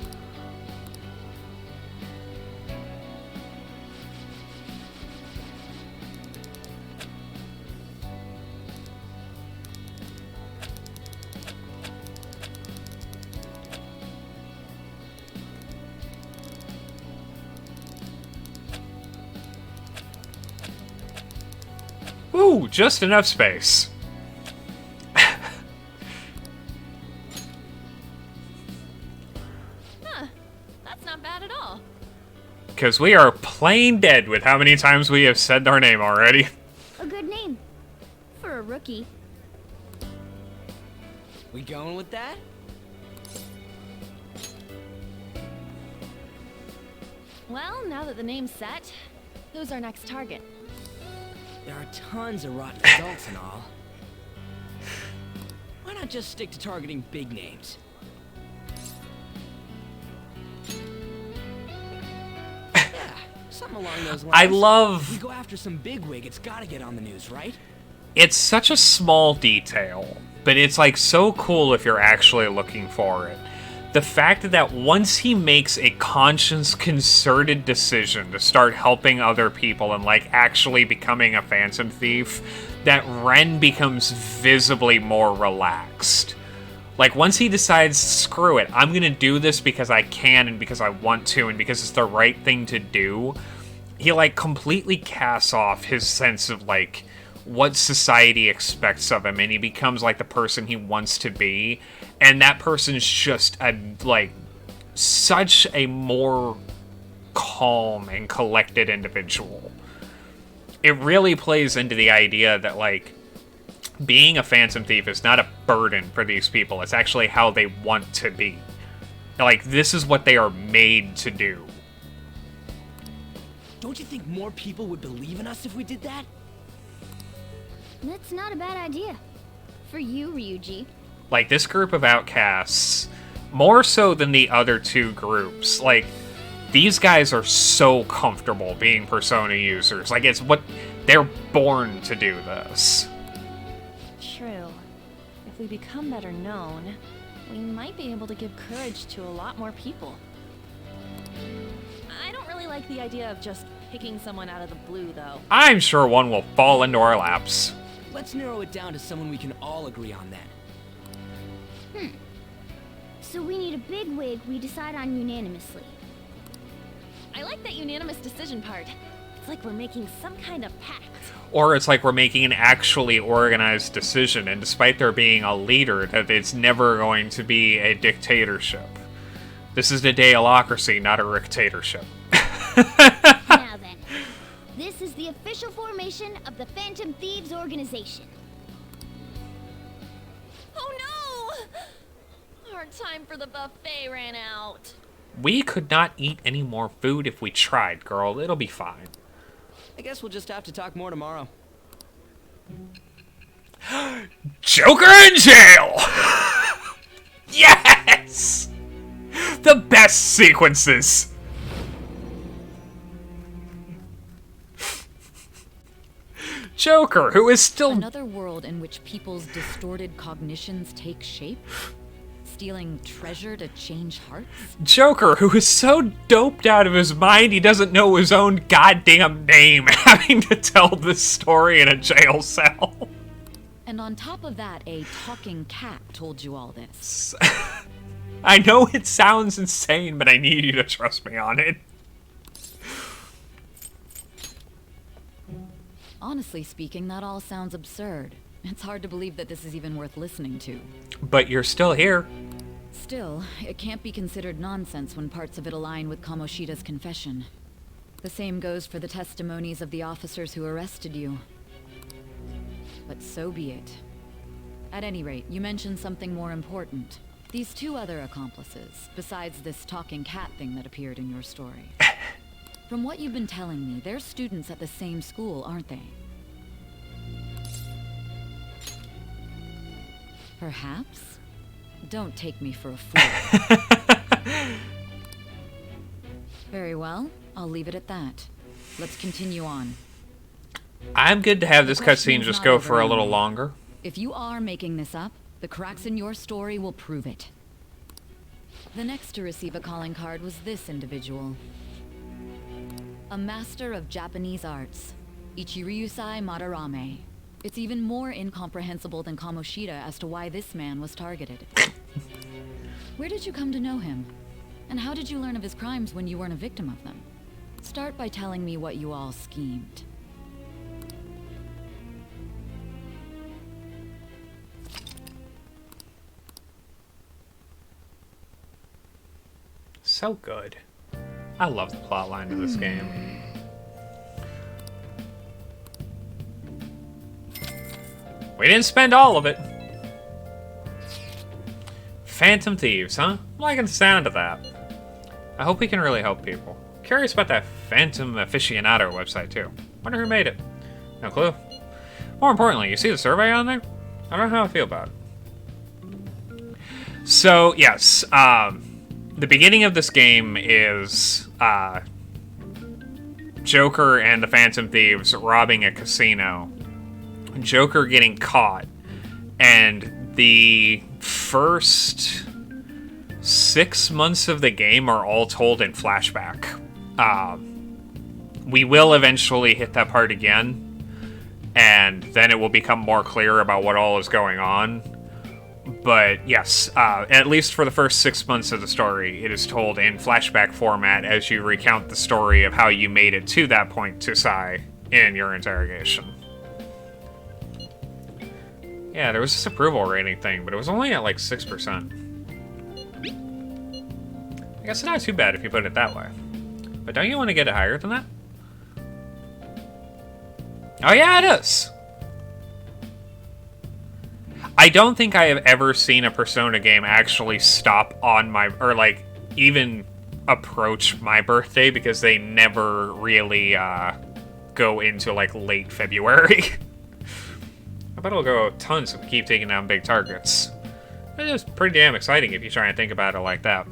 Ooh, just enough space. Huh. That's not bad at all. Because we are plain dead with how many times we have said our name already. A good name. For a rookie. We going with that? Well, now that the name's set, who's our next target? There are tons of rotten adults and all. Why not just stick to targeting big names? Yeah, something along those lines. I love... If we go after some bigwig, it's gotta get on the news, right? It's such a small detail, but it's like so cool if you're actually looking for it. The fact that once he makes a conscious, concerted decision to start helping other people and like actually becoming a phantom thief, that Ren becomes visibly more relaxed. Like once he decides, screw it, I'm gonna do this because I can and because I want to and because it's the right thing to do, he like completely casts off his sense of like what society expects of him, and he becomes like the person he wants to be, and that person's just a like such a more calm and collected individual. It really plays into the idea that like being a phantom thief is not a burden for these people, it's actually how they want to be. Like this is what they are made to do. Don't you think more people would believe in us if we did that? That's not a bad idea. For you, Ryuji. Like, this group of outcasts, more so than the other two groups, like, these guys are so comfortable being Persona users. Like, it's what... They're born to do this. True. If we become better known, we might be able to give courage to a lot more people. I don't really like the idea of just picking someone out of the blue, though. I'm sure one will fall into our laps. Let's narrow it down to someone we can all agree on then. So we need a big wig we decide on unanimously. I like that unanimous decision part. It's like we're making some kind of pact. Or it's like we're making an actually organized decision, and despite there being a leader, that it's never going to be a dictatorship. This is a dealocracy, not a dictatorship. Now then, this is the official formation of the Phantom Thieves organization. Oh no! Our time for the buffet ran out. We could not eat any more food if we tried, girl. It'll be fine. I guess we'll just have to talk more tomorrow. Joker in jail! Yes! The best sequences! Joker, who is still... Another world in which people's distorted cognitions take shape? Stealing treasure to change hearts? Joker, who is so doped out of his mind he doesn't know his own goddamn name, having to tell this story in a jail cell. And on top of that, a talking cat told you all this. I know it sounds insane, but I need you to trust me on it. Honestly speaking, that all sounds absurd. It's hard to believe that this is even worth listening to. But you're still here. Still, it can't be considered nonsense when parts of it align with Kamoshida's confession. The same goes for the testimonies of the officers who arrested you. But so be it. At any rate, you mentioned something more important. These two other accomplices, besides this talking cat thing that appeared in your story. From what you've been telling me, they're students at the same school, aren't they? Perhaps? Don't take me for a fool. Very well, I'll leave it at that. Let's continue on. I'm good to have this cutscene just go for a little anyway. longer. If you are making this up, the cracks in your story will prove it. The next to receive a calling card was this individual. A master of Japanese arts, Ichiryusai Madarame. It's even more incomprehensible than Kamoshida as to why this man was targeted. Where did you come to know him? And how did you learn of his crimes when you weren't a victim of them? Start by telling me what you all schemed. So good. I love the plotline of this game. We didn't spend all of it. Phantom Thieves, huh? I'm liking the sound of that. I hope we can really help people. Curious about that Phantom Aficionado website, too. Wonder who made it. No clue. More importantly, you see the survey on there? I don't know how I feel about it. So, yes, the beginning of this game is Joker and the Phantom Thieves robbing a casino. Joker getting caught, and the first 6 months of the game are all told in flashback. We will eventually hit that part again, and then it will become more clear about what all is going on. But yes, at least for the first 6 months of the story, it is told in flashback format as you recount the story of how you made it to that point to Sai in your interrogation. Yeah, there was this approval rating thing, but it was only at like 6%. I guess it's not too bad if you put it that way. But don't you want to get it higher than that? Oh yeah, it is! I don't think I have ever seen a Persona game actually stop on my... or like, even approach my birthday, because they never really go into like late February. I bet it'll go tons if we keep taking down big targets. It is pretty damn exciting if you try and think about it like that.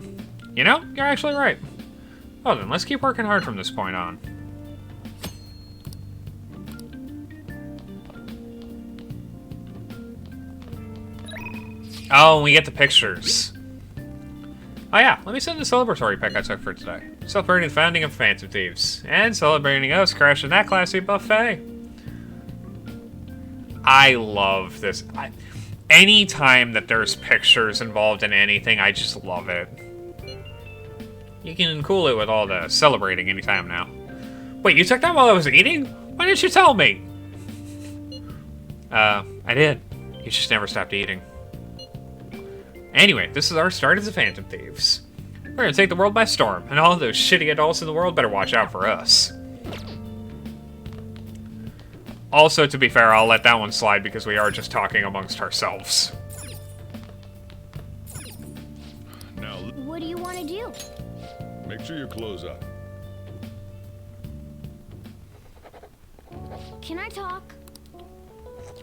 You know, you're actually right. Well then, let's keep working hard from this point on. Oh, and we get the pictures. Oh yeah, let me send the celebratory pic I took for today. Celebrating the founding of Phantom Thieves. And celebrating us crashing that classy buffet. I love this. Anytime that there's pictures involved in anything, I just love it. You can cool it with all the celebrating anytime now. Wait, you took that while I was eating? Why didn't you tell me? I did. You just never stopped eating. Anyway, this is our start as the Phantom Thieves. We're gonna take the world by storm, and all those shitty adults in the world better watch out for us. Also, to be fair, I'll let that one slide because we are just talking amongst ourselves. Now, What do you want to do? make sure you close up. Can I talk?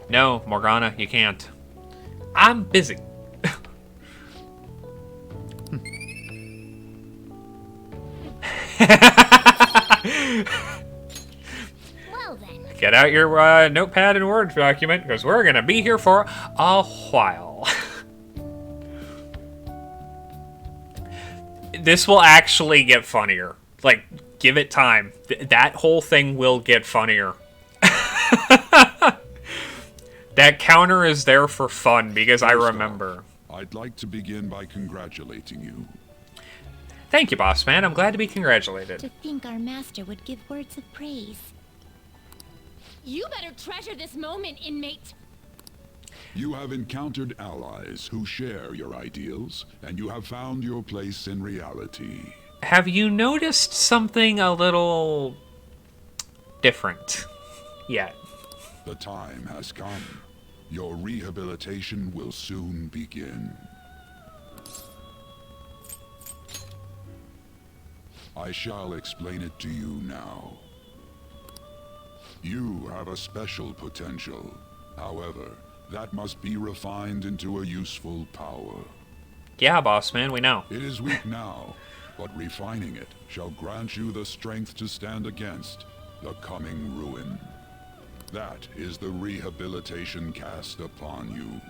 No, Morgana, you can't. I'm busy. Well then. Get out your notepad and Word document, because we're gonna be here for a while. This will actually get funnier. Like, give it time. That whole thing will get funnier. That counter is there for fun, because I remember. I'd like to begin by congratulating you. Thank you, boss man. I'm glad to be congratulated. To think our master would give words of praise. You better treasure this moment, inmate. You have encountered allies who share your ideals, and you have found your place in reality. Have you noticed something a little different yet? The time has come. Your rehabilitation will soon begin. I shall explain it to you now. You have a special potential. However, that must be refined into a useful power. Yeah, boss man, we know. It is weak now, but refining it shall grant you the strength to stand against the coming ruin. That is the rehabilitation cast upon you.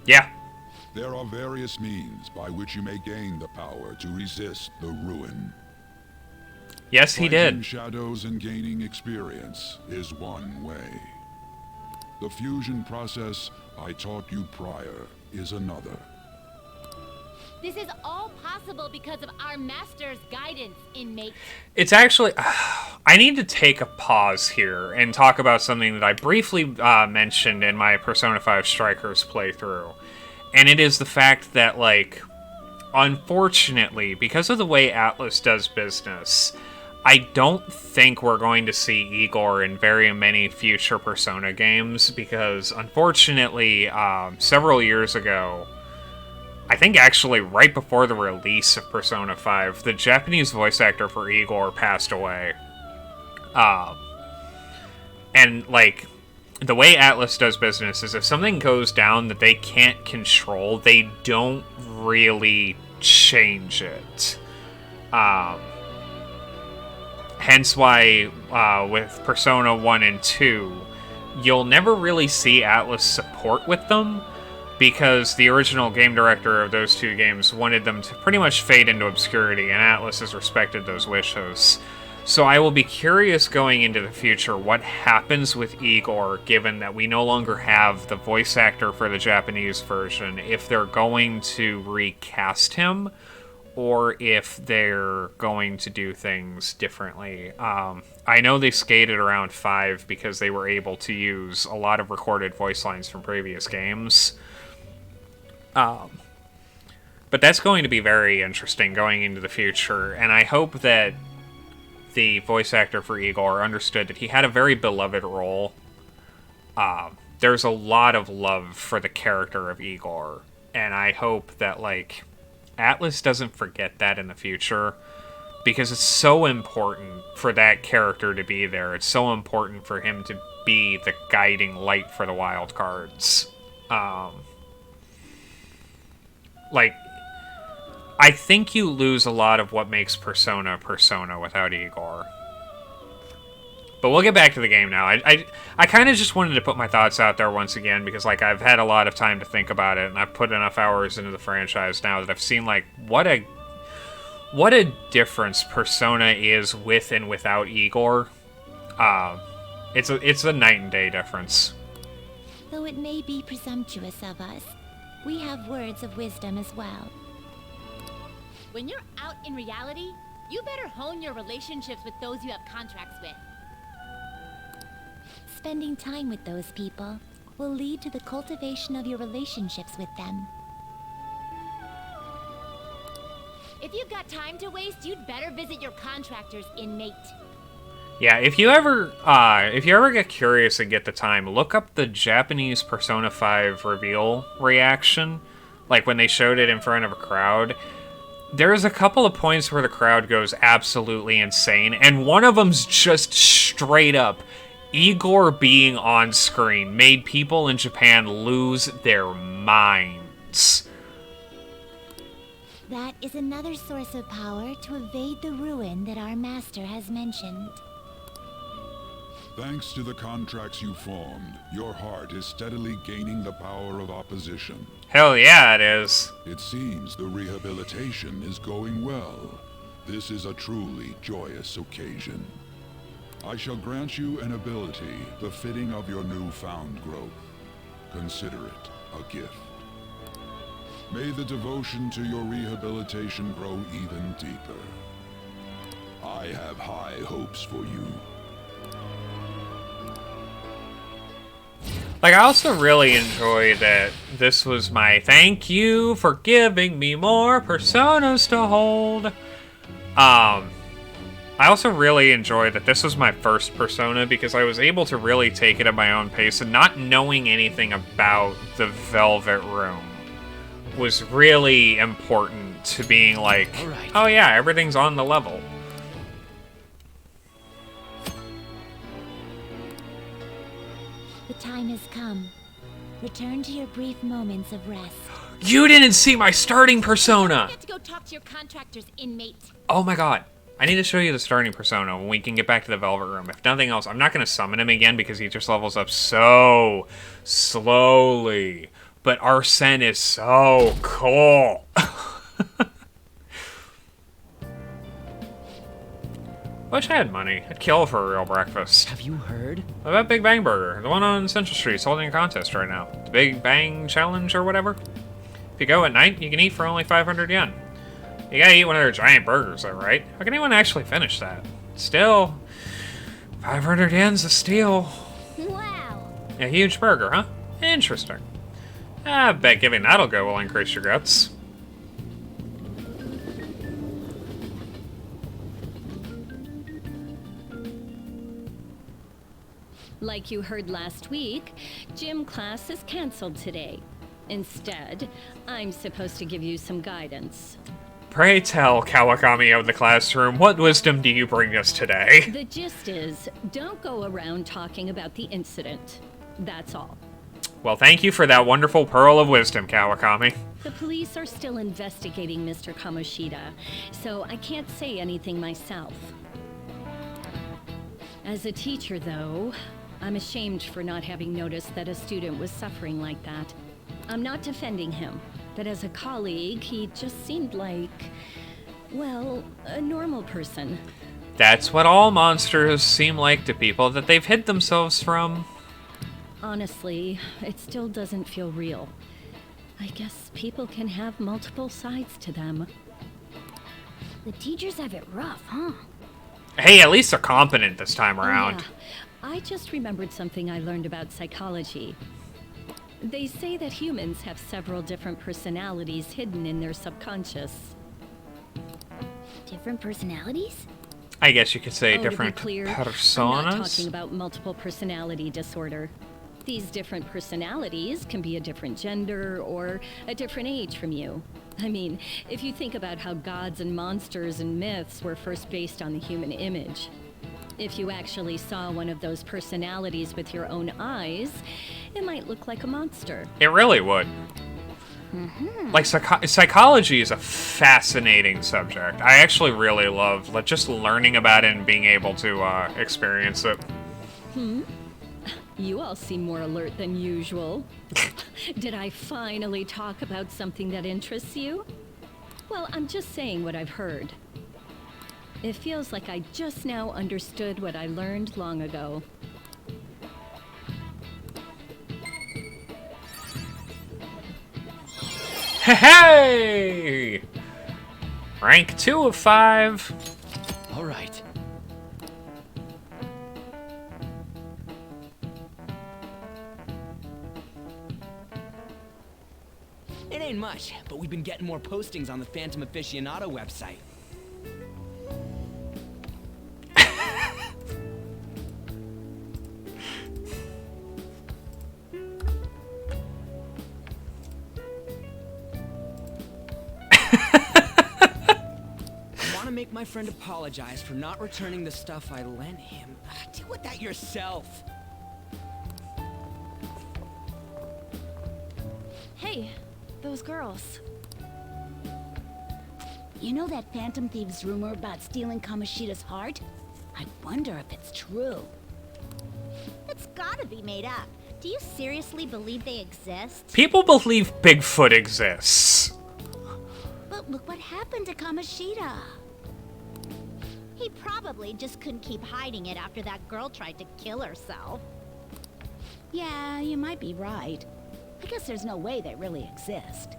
Yeah. There are various means by which you may gain the power to resist the ruin. Yes, he Fighting did. shadows and gaining experience is one way. The fusion process I taught you prior is another. This is all possible because of our master's guidance, inmate. It's actually... I need to take a pause here and talk about something that I briefly mentioned in my Persona 5 Strikers playthrough. And it is the fact that, like, unfortunately, because of the way Atlas does business, I don't think we're going to see Igor in very many future Persona games, because unfortunately, several years ago, I think actually right before the release of Persona 5, the Japanese voice actor for Igor passed away. And, like, the way Atlas does business is if something goes down that they can't control, they don't really change it. Hence why, with Persona 1 and 2, you'll never really see Atlas support with them, because the original game director of those two games wanted them to pretty much fade into obscurity, and Atlas has respected those wishes. So I will be curious going into the future what happens with Igor, given that we no longer have the voice actor for the Japanese version, if they're going to recast him, or if they're going to do things differently. I know they skated around 5 because they were able to use a lot of recorded voice lines from previous games. But that's going to be very interesting going into the future, and I hope that the voice actor for Igor understood that he had a very beloved role. There's a lot of love for the character of Igor, and I hope that, like, Atlas doesn't forget that in the future, because it's so important for that character to be there. It's so important for him to be the guiding light for the wild cards. Like, I think you lose a lot of what makes Persona Persona without Igor. But we'll get back to the game now. I kind of just wanted to put my thoughts out there once again, because, like, I've had a lot of time to think about it, and I've put enough hours into the franchise now that I've seen, like, what a difference Persona is with and without Igor. It's a night and day difference. Though it may be presumptuous of us, we have words of wisdom as well. When you're out in reality, you better hone your relationships with those you have contracts with. Spending time with those people will lead to the cultivation of your relationships with them. If you've got time to waste, you'd better visit your contractors, inmate. Yeah, if you ever get curious and get the time, look up the Japanese Persona 5 reveal reaction, like when they showed it in front of a crowd. There's a couple of points where the crowd goes absolutely insane, and one of them's just straight up Igor being on screen made people in Japan lose their minds. That is another source of power to evade the ruin that our master has mentioned. Thanks to the contracts you formed, your heart is steadily gaining the power of opposition. Hell yeah, it is. It seems the rehabilitation is going well. This is a truly joyous occasion. I shall grant you an ability befitting of your newfound growth. Consider it a gift. May the devotion to your rehabilitation grow even deeper. I have high hopes for you. Like, I also really enjoy that this was my thank you for giving me more personas to hold. I also really enjoy that this was my first Persona because I was able to really take it at my own pace, and not knowing anything about the Velvet Room was really important to being like, oh yeah, everything's on the level. time has come. Return to your brief moments of rest. You didn't see my starting persona! You have to go talk to your contractor's inmate. Oh my god. I need to show you the starting persona when we can get back to the Velvet Room. If nothing else, I'm not going to summon him again because he just levels up so slowly. But Arsene is so cool. Wish I had money. I'd kill for a real breakfast. Have you heard? About Big Bang Burger. The one on Central Street is holding a contest right now. The Big Bang Challenge or whatever. If you go at night, you can eat for only 500 yen. You gotta eat one of their giant burgers though, right? How can anyone actually finish that? Still, 500 yen's a steal. Wow. A huge burger, huh? Interesting. I bet giving that'll go will increase your guts. Like you heard last week, gym class is canceled today. Instead, I'm supposed to give you some guidance. Pray tell, Kawakami of the classroom, what wisdom do you bring us today? The gist is, don't go around talking about the incident. That's all. Well, thank you for that wonderful pearl of wisdom, Kawakami. The police are still investigating Mr. Kamoshida, so I can't say anything myself. As a teacher, though, I'm ashamed for not having noticed that a student was suffering like that. I'm not defending him, but as a colleague, he just seemed like, well, a normal person. That's what all monsters seem like to people that they've hid themselves from. Honestly, it still doesn't feel real. I guess people can have multiple sides to them. The teachers have it rough, huh? Hey, at least they're competent this time around. Oh, yeah. I just remembered something I learned about psychology. They say that humans have several different personalities hidden in their subconscious. Different personalities? I guess you could say to different be clear, personas. I'm not talking about multiple personality disorder. These different personalities can be a different gender or a different age from you. I mean, if you think about how gods and monsters and myths were first based on the human image. If you actually saw one of those personalities with your own eyes, it might look like a monster. It really would. Like, psychology is a fascinating subject. I actually really love just learning about it and being able to experience it. You all seem more alert than usual. Did I finally talk about something that interests you? Well, I'm just saying what I've heard. It feels like I just now understood what I learned long ago. Hey! Rank 2 of 5. All right. It ain't much, but we've been getting more postings on the Phantom Aficionado website. Make my friend apologize for not returning the stuff I lent him. Deal with that yourself. Hey, those girls. You know that Phantom Thieves rumor about stealing Kamoshida's heart? I wonder if it's true. It's gotta be made up. Do you seriously believe they exist? People believe Bigfoot exists. But look what happened to Kamoshida. He probably just couldn't keep hiding it after that girl tried to kill herself. Yeah, you might be right. I guess there's no way they really exist.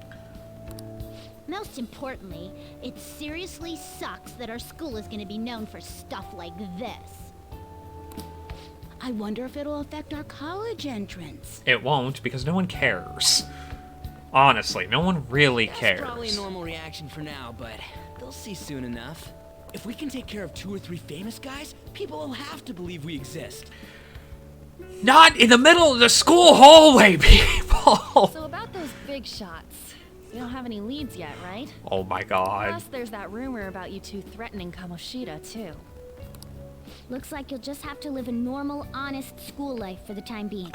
Most importantly, it seriously sucks that our school is gonna be known for stuff like this. I wonder if it'll affect our college entrance. It won't, because no one cares. Honestly, no one really cares. That's probably a normal reaction for now, but they'll see soon enough. If we can take care of 2 or 3 famous guys, people will have to believe we exist. Not in the middle of the school hallway, people! So about those big shots, we don't have any leads yet, right? Oh my god. Plus, there's that rumor about you two threatening Kamoshida, too. Looks like you'll just have to live a normal, honest school life for the time being.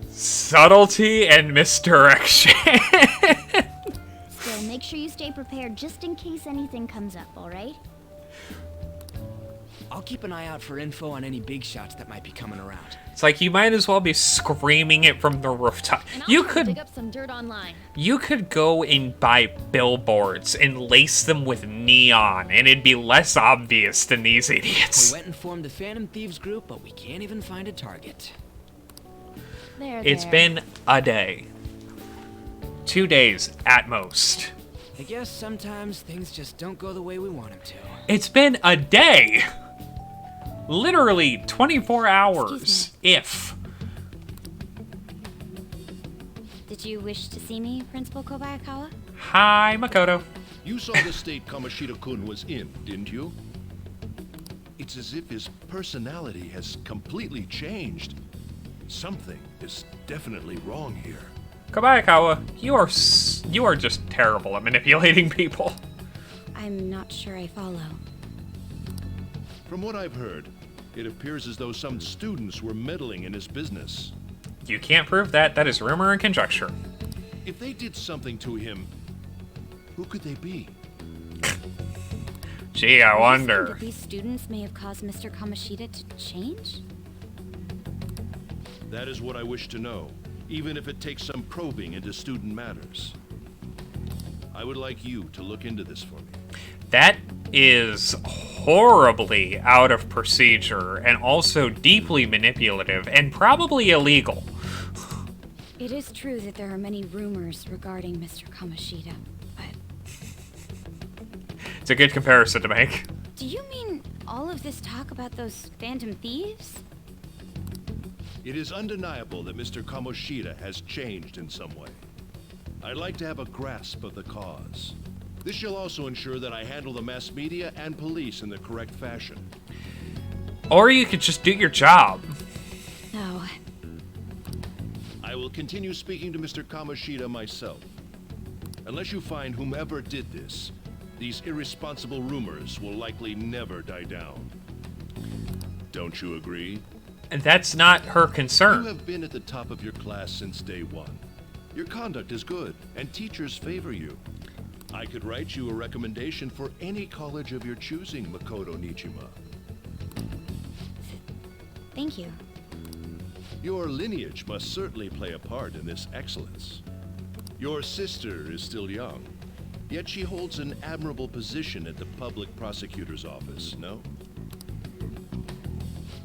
Subtlety and misdirection. Still, make sure you stay prepared just in case anything comes up, alright? I'll keep an eye out for info on any big shots that might be coming around. It's like you might as well be screaming it from the rooftop. And You I'll try to could dig up some dirt online. You could go and buy billboards and lace them with neon, and it'd be less obvious than these idiots. We went and formed the Phantom Thieves group, but we can't even find a target. It's been a day. 2 days at most. I guess sometimes things just don't go the way we want them to. It's been a day! Literally 24 hours, if. Did you wish to see me, Principal Kobayakawa? Hi, Makoto. You saw the state Kamoshida-kun was in, didn't you? It's as if his personality has completely changed. Something is definitely wrong here. Kobayakawa, you are just terrible at manipulating people. I'm not sure I follow. From what I've heard, it appears as though some students were meddling in his business. You can't prove that. That is rumor and conjecture. If they did something to him, who could they be? Gee, I wonder. That these students may have caused Mr. Kamoshida to change? That is what I wish to know, even if it takes some probing into student matters. I would like you to look into this for me. That is horribly out of procedure and also deeply manipulative and probably illegal. It is true that there are many rumors regarding Mr. Kamoshida, but... It's a good comparison to make. Do you mean all of this talk about those Phantom Thieves? It is undeniable that Mr. Kamoshida has changed in some way. I'd like to have a grasp of the cause. This shall also ensure that I handle the mass media and police in the correct fashion. Or you could just do your job. No. I will continue speaking to Mr. Kamoshida myself. Unless you find whomever did this, these irresponsible rumors will likely never die down. Don't you agree? And that's not her concern. You have been at the top of your class since day one. Your conduct is good, and teachers favor you. I could write you a recommendation for any college of your choosing, Makoto Nijima. Thank you. Your lineage must certainly play a part in this excellence. Your sister is still young, yet she holds an admirable position at the public prosecutor's office, no?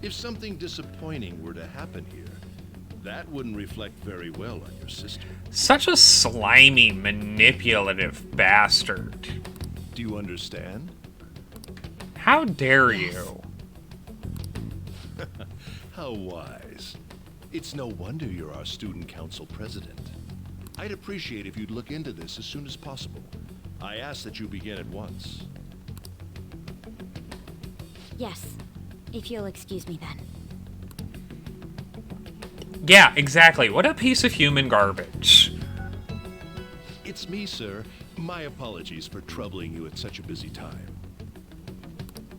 If something disappointing were to happen here, that wouldn't reflect very well on your sister. Such a slimy, manipulative bastard. Do you understand? How dare you? How wise. It's no wonder you're our student council president. I'd appreciate if you'd look into this as soon as possible. I ask that you begin at once. Yes. If you'll excuse me then. Yeah, exactly. What a piece of human garbage. It's me, sir. My apologies for troubling you at such a busy time.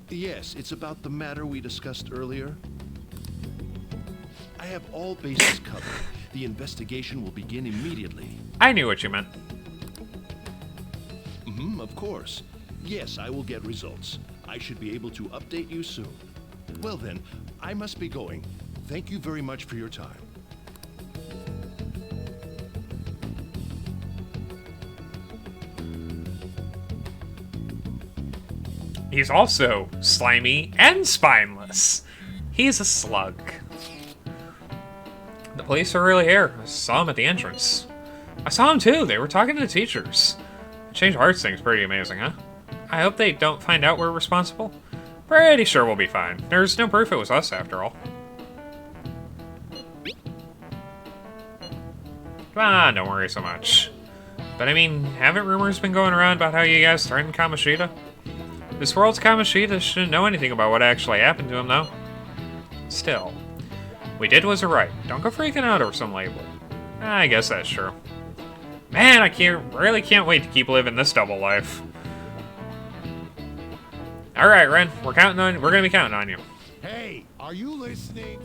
Yes, it's about the matter we discussed earlier. I have all bases covered. The investigation will begin immediately. I knew what you meant. Of course. Yes, I will get results. I should be able to update you soon. Well then, I must be going. Thank you very much for your time. He's also slimy and spineless. He's a slug. The police are really here. I saw him at the entrance. I saw him too. They were talking to the teachers. The change of hearts thing's pretty amazing, huh? I hope they don't find out we're responsible. Pretty sure we'll be fine. There's no proof it was us, after all. Come on, don't worry so much. But I mean, haven't rumors been going around about how you guys threatened Kamoshida? This world's Kamoshida shouldn't know anything about what actually happened to him, though. Still, we did was right. Don't go freaking out over some label. I guess that's true. Man, I really can't wait to keep living this double life. All right, Ren. We're gonna be counting on you. Hey, are you listening?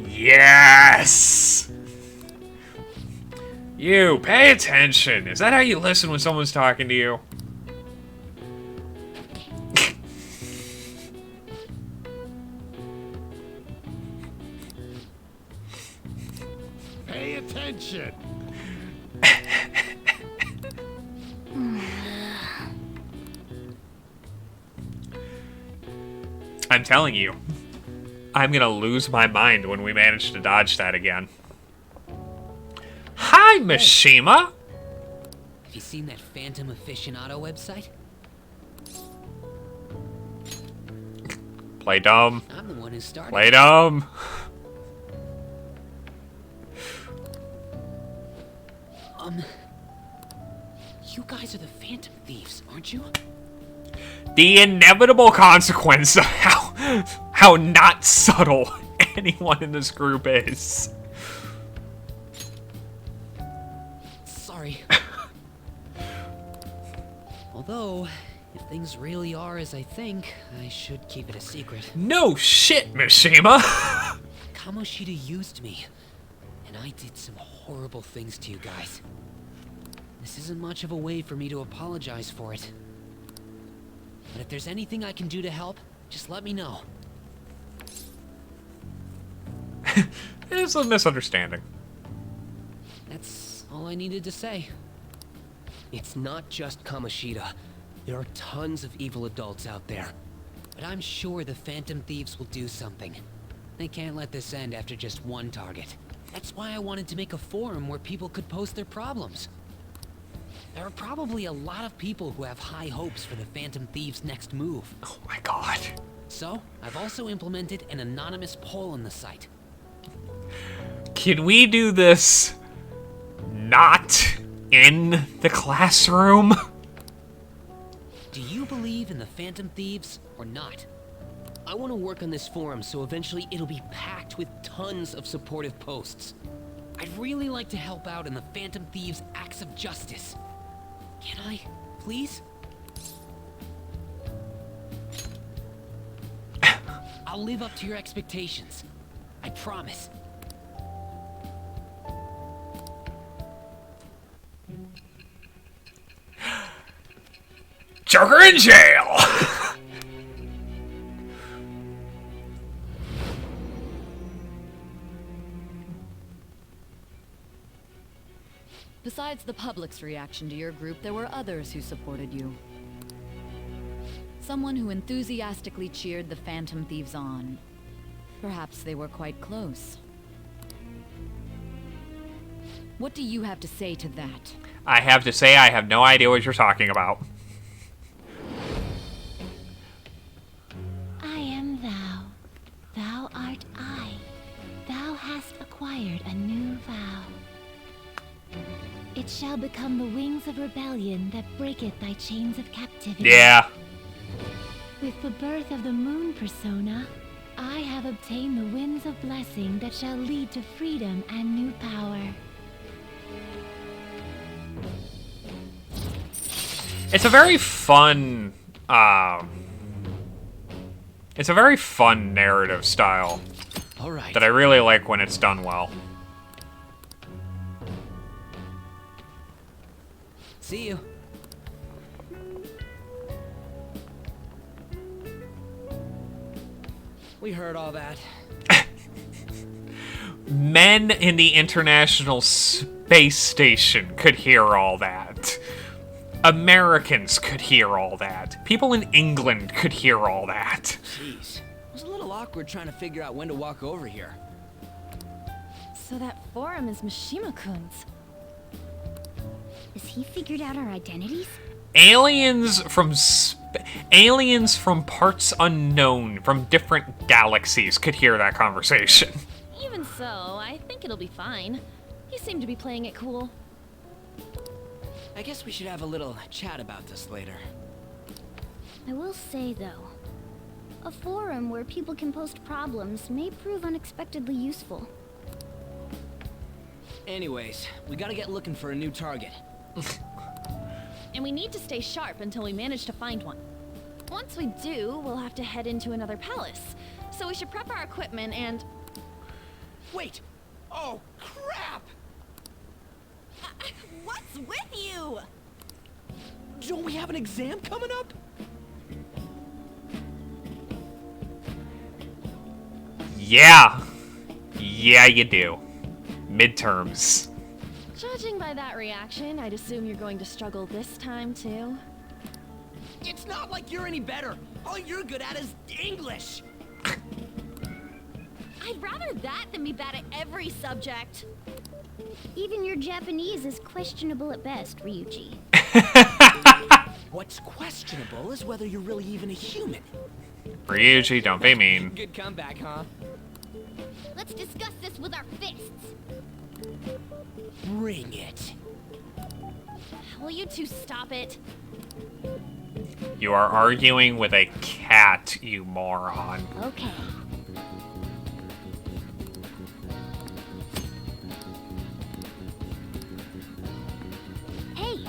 Yes. You pay attention. Is that how you listen when someone's talking to you? Pay attention. I'm telling you, I'm gonna lose my mind when we manage to dodge that again. Hi, Mishima! Have you seen that Phantom Aficionado website? Play dumb. I'm the one who started. Play dumb. You guys are the Phantom Thieves, aren't you? The inevitable consequence of how not subtle anyone in this group is. Sorry. Although, if things really are as I think, I should keep it a secret. No shit, Mishima! Kamoshida used me, and I did some horrible things to you guys. This isn't much of a way for me to apologize for it. But if there's anything I can do to help, just let me know. It's a misunderstanding. That's all I needed to say. It's not just Kamoshida. There are tons of evil adults out there. But I'm sure the Phantom Thieves will do something. They can't let this end after just one target. That's why I wanted to make a forum where people could post their problems. There are probably a lot of people who have high hopes for the Phantom Thieves' next move. Oh my god. So, I've also implemented an anonymous poll on the site. Can we do this not in the classroom? Do you believe in the Phantom Thieves or not? I want to work on this forum so eventually it'll be packed with tons of supportive posts. I'd really like to help out in the Phantom Thieves' acts of justice. Can I, please? I'll live up to your expectations. I promise. Joker in jail! Besides the public's reaction to your group, there were others who supported you. Someone who enthusiastically cheered the Phantom Thieves on. Perhaps they were quite close. What do you have to say to that? I have to say I have no idea what you're talking about. I am thou. Thou art I. Thou hast acquired a new vow. It shall become the wings of rebellion that breaketh thy chains of captivity. Yeah. With the birth of the moon persona, I have obtained the winds of blessing that shall lead to freedom and new power. It's a very fun, it's a very fun narrative style. All right. That I really like when it's done well. See you. We heard all that. Men in the International Space Station could hear all that. Americans could hear all that. People in England could hear all that. Jeez. It was a little awkward trying to figure out when to walk over here. So that forum is Mishima-kun's. Has he figured out our identities? Aliens from parts unknown, from different galaxies, could hear that conversation. Even so, I think it'll be fine. He seemed to be playing it cool. I guess we should have a little chat about this later. I will say, though, a forum where people can post problems may prove unexpectedly useful. Anyways, we gotta get looking for a new target. And we need to stay sharp until we manage to find one. Once we do, we'll have to head into another palace. So we should prep our equipment and... Wait! Oh, crap! What's with you? Don't we have an exam coming up? Yeah. Yeah, you do. Midterms. Judging by that reaction, I'd assume you're going to struggle this time, too. It's not like you're any better. All you're good at is English. I'd rather that than be bad at every subject. Even your Japanese is questionable at best, Ryuji. What's questionable is whether you're really even a human. Ryuji, don't be mean. Good comeback, huh? Let's discuss this with our fists. Bring it. Will you two stop it? You are arguing with a cat, you moron. Okay. Hey,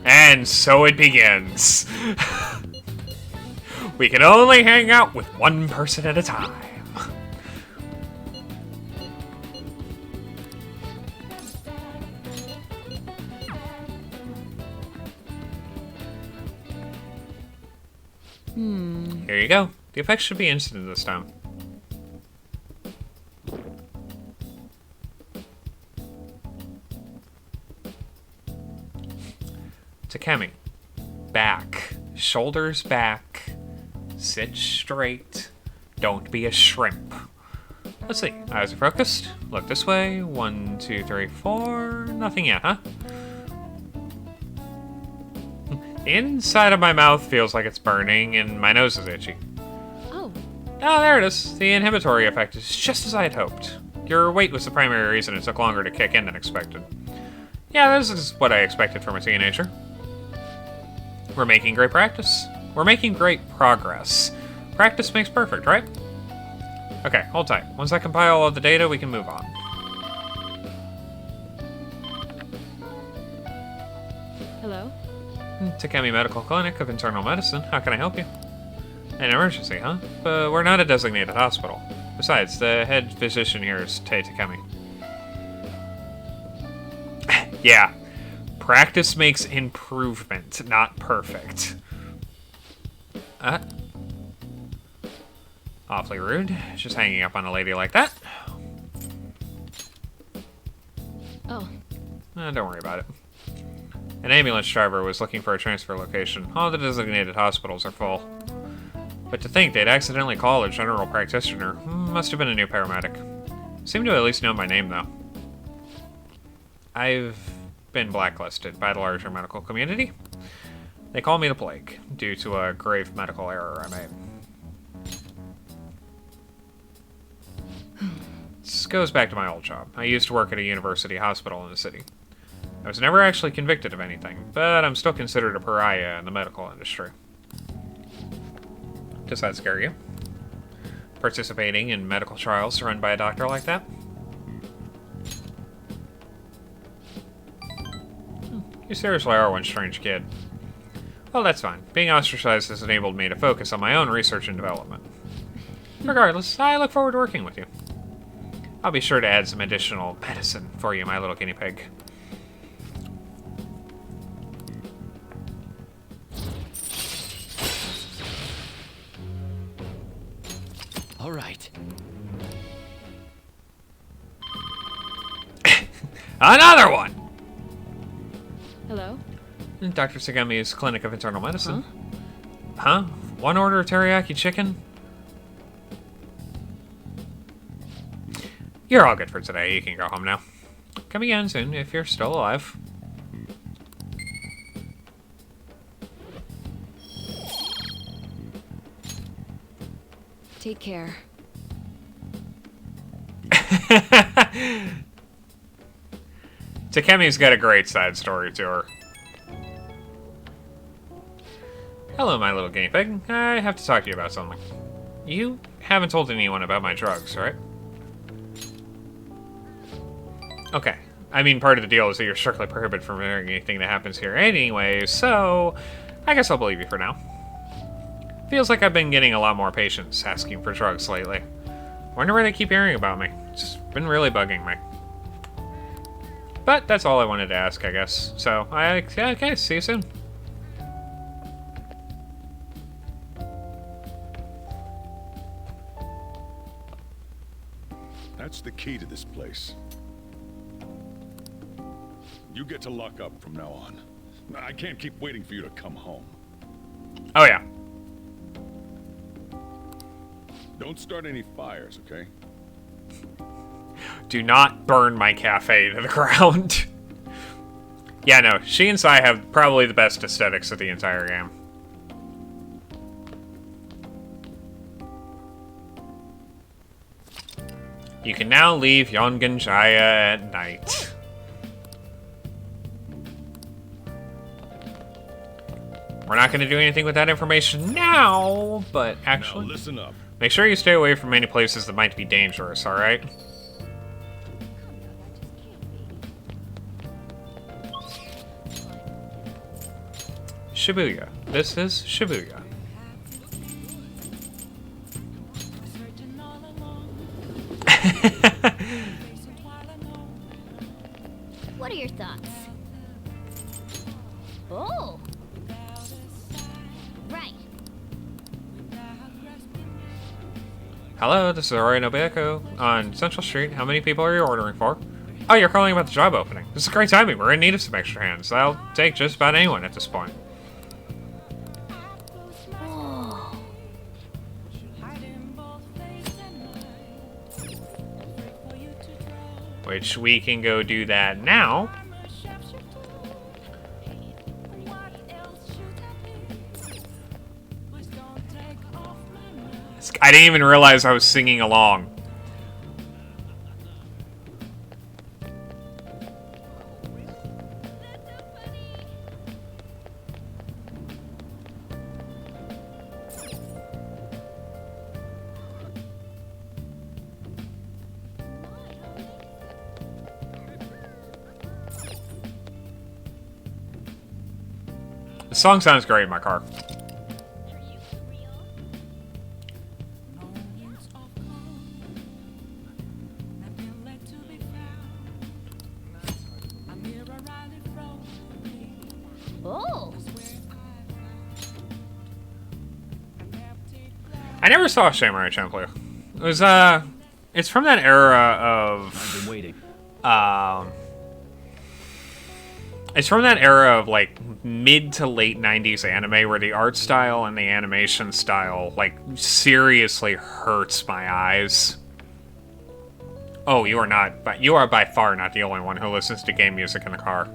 And so it begins. We can only hang out with one person at a time. Here you go. The effects should be instant this time. Takemi. Back. Shoulders back. Sit straight. Don't be a shrimp. Let's see. Eyes are focused. Look this way. 1, 2, 3, 4. Nothing yet, huh? The inside of my mouth feels like it's burning, and my nose is itchy. Oh. Oh, there it is. The inhibitory effect is just as I had hoped. Your weight was the primary reason it took longer to kick in than expected. Yeah, this is what I expected from a teenager. We're making great practice. We're making great progress. Practice makes perfect, right? Okay, hold tight. Once I compile all of the data, we can move on. Hello? Takemi Medical Clinic of Internal Medicine. How can I help you? An emergency, huh? But we're not a designated hospital. Besides, the head physician here is Takemi. Yeah. Practice makes improvement, not perfect. Awfully rude. Just hanging up on a lady like that. Oh. Don't worry about it. An ambulance driver was looking for a transfer location. All the designated hospitals are full. But to think they'd accidentally call a general practitioner must have been a new paramedic. Seemed to at least know my name, though. I've been blacklisted by the larger medical community. They call me the Plague, due to a grave medical error I made. This goes back to my old job. I used to work at a university hospital in the city. I was never actually convicted of anything, but I'm still considered a pariah in the medical industry. Does that scare you? Participating in medical trials run by a doctor like that? You seriously are one strange kid. Well, that's fine. Being ostracized has enabled me to focus on my own research and development. Regardless, I look forward to working with you. I'll be sure to add some additional medicine for you, my little guinea pig. All right. Another one! Hello? Dr. Sagami's Clinic of Internal Medicine. Huh? One order of teriyaki chicken? You're all good for today. You can go home now. Come again soon if you're still alive. Take care. Takemi's got a great side story to her. Hello, my little guinea pig. I have to talk to you about something. You haven't told anyone about my drugs, right? Okay. I mean, part of the deal is that you're strictly prohibited from hearing anything that happens here anyway, so I guess I'll believe you for now. Feels like I've been getting a lot more patients asking for drugs lately. Wonder where they keep hearing about me. It's been really bugging me. But that's all I wanted to ask, I guess. So, okay, see you soon. That's the key to this place. You get to lock up from now on. I can't keep waiting for you to come home. Oh, yeah. Don't start any fires, okay? Do not burn my cafe to the ground. Yeah, no, she and Sai have probably the best aesthetics of the entire game. You can now leave Yongan-Jaya at night. We're not going to do anything with that information now, but actually... Now listen up. Make sure you stay away from any places that might be dangerous, alright? Shibuya. This is Shibuya. What are your thoughts? Oh! Right. Hello, this is Ori Nobueko on Central Street. How many people are you ordering for? Oh, you're calling about the job opening. This is great timing. We're in need of some extra hands. I'll take just about anyone at this point. Oh. Which we can go do that now. I didn't even realize I was singing along. The song sounds great in my car. Oh. I never saw Samurai Champloo. It was it's from that era of I've been waiting. It's from that era of like mid to late 90s anime where the art style and the animation style like seriously hurts my eyes. Oh, you are by far not the only one who listens to game music in the car.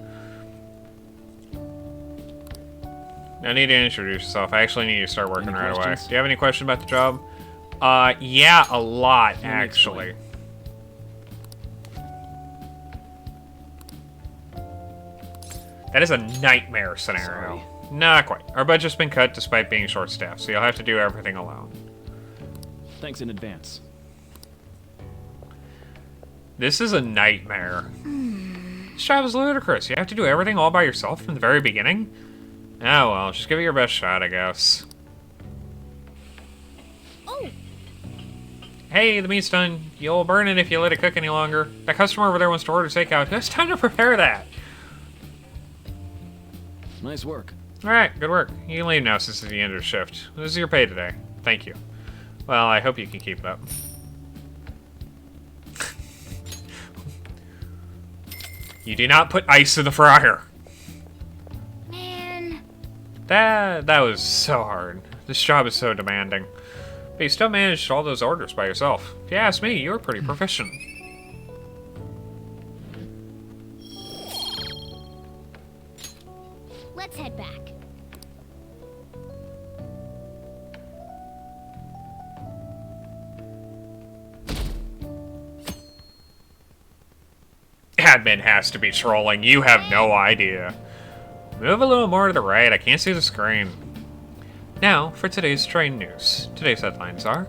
No need to introduce yourself. I actually need you to start working right away. Do you have any question about the job? Yeah, a lot, actually. That is a nightmare scenario. Not quite. Our budget's been cut despite being short-staffed, so you'll have to do everything alone. Thanks in advance. This is a nightmare. This job is ludicrous. You have to do everything all by yourself from the very beginning? Oh well, just give it your best shot, I guess. Oh. Hey, the meat's done. You'll burn it if you let it cook any longer. That customer over there wants to order takeout. It's time to prepare that. Nice work. Alright, good work. You can leave now since it's the end of the shift. This is your pay today. Thank you. Well, I hope you can keep it up. You do not put ice in the fryer. Man. That was so hard. This job is so demanding. But you still managed all those orders by yourself. If you ask me, you were pretty proficient. Let's head back. Admin has to be trolling. You have no idea. Move a little more to the right. I can't see the screen. Now, for today's train news. Today's headlines are: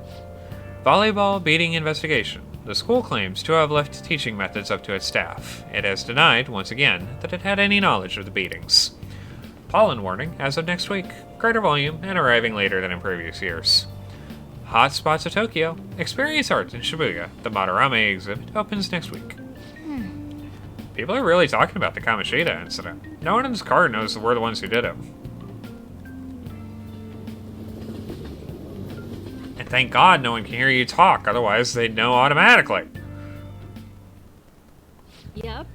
volleyball beating investigation. The school claims to have left teaching methods up to its staff. It has denied, once again, that it had any knowledge of the beatings. Pollen warning as of next week. Greater volume and arriving later than in previous years. Hot spots of Tokyo. Experience art in Shibuya. The Madarame exhibit opens next week. People are really talking about the Kamoshida incident. No one in this car knows that we're the ones who did it. And thank God no one can hear you talk, otherwise they'd know automatically. Yep.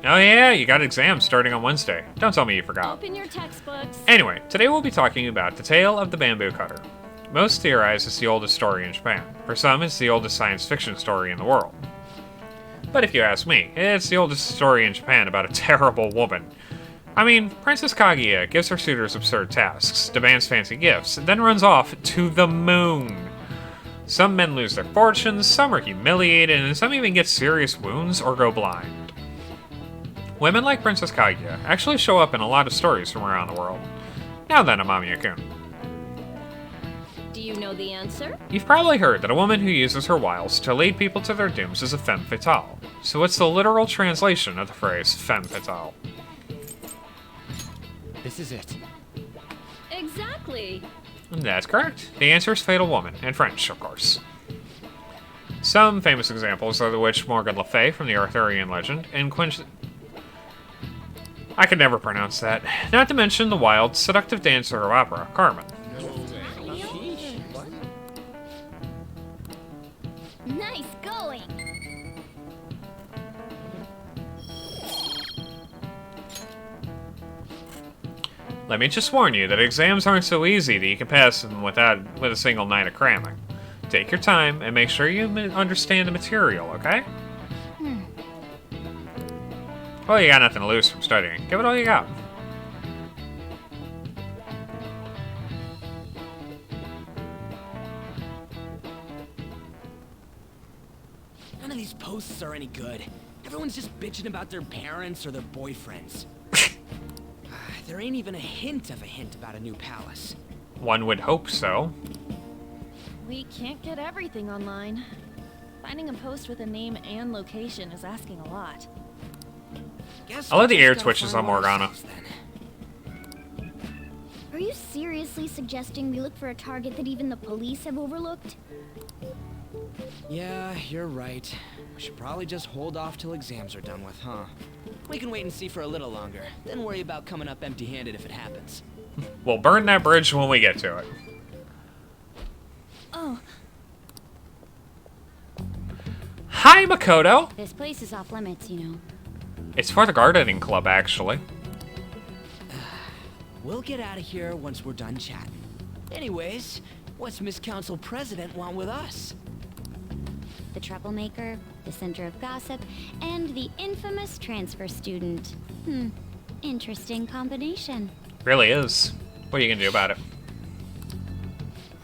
Oh yeah, you got exams starting on Wednesday. Don't tell me you forgot. Open your textbooks. Anyway, today we'll be talking about the tale of the bamboo cutter. Most theorize it's the oldest story in Japan. For some, it's the oldest science fiction story in the world. But if you ask me, it's the oldest story in Japan about a terrible woman. I mean, Princess Kaguya gives her suitors absurd tasks, demands fancy gifts, and then runs off to the moon. Some men lose their fortunes, some are humiliated, and some even get serious wounds or go blind. Women like Princess Kaguya actually show up in a lot of stories from around the world. Now then, Amamiya-kun. Do you know the answer? You've probably heard that a woman who uses her wiles to lead people to their dooms is a femme fatale. So what's the literal translation of the phrase femme fatale? This is it. Exactly. That's correct. The answer is fatal woman, in French, of course. Some famous examples are the witch Morgan Le Fay from the Arthurian legend, and I could never pronounce that. Not to mention the wild, seductive dancer of opera, Carmen. Nice going. Let me just warn you that exams aren't so easy that you can pass them with a single night of cramming. Take your time and make sure you understand the material, okay? Well, you got nothing to lose from studying. Give it all you got. None of these posts are any good. Everyone's just bitching about their parents or their boyfriends. There ain't even a hint about a new palace. One would hope so. We can't get everything online. Finding a post with a name and location is asking a lot. I love the air twitches on Morgana. Are you seriously suggesting we look for a target that even the police have overlooked? Yeah, you're right. We should probably just hold off till exams are done with, huh? We can wait and see for a little longer, then worry about coming up empty-handed if it happens. We'll burn that bridge when we get to it. Oh. Hi, Makoto! This place is off limits, you know. It's for the gardening club, actually. We'll get out of here once we're done chatting. Anyways, what's Miss Council President want with us? The troublemaker, the center of gossip, and the infamous transfer student. Interesting combination. Really is. What are you gonna do about it?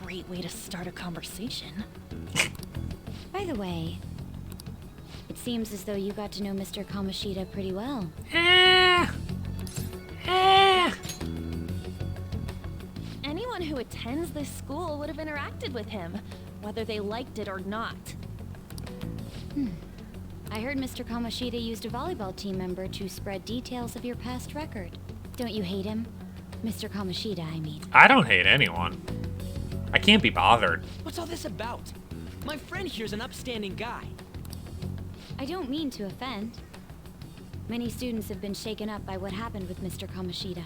Great way to start a conversation. By the way, it seems as though you got to know Mr. Kamoshida pretty well. Anyone who attends this school would have interacted with him, whether they liked it or not. I heard Mr. Kamoshida used a volleyball team member to spread details of your past record. Don't you hate him? Mr. Kamoshida, I mean. I don't hate anyone. I can't be bothered. What's all this about? My friend here's an upstanding guy. I don't mean to offend. Many students have been shaken up by what happened with Mr. Kamoshida.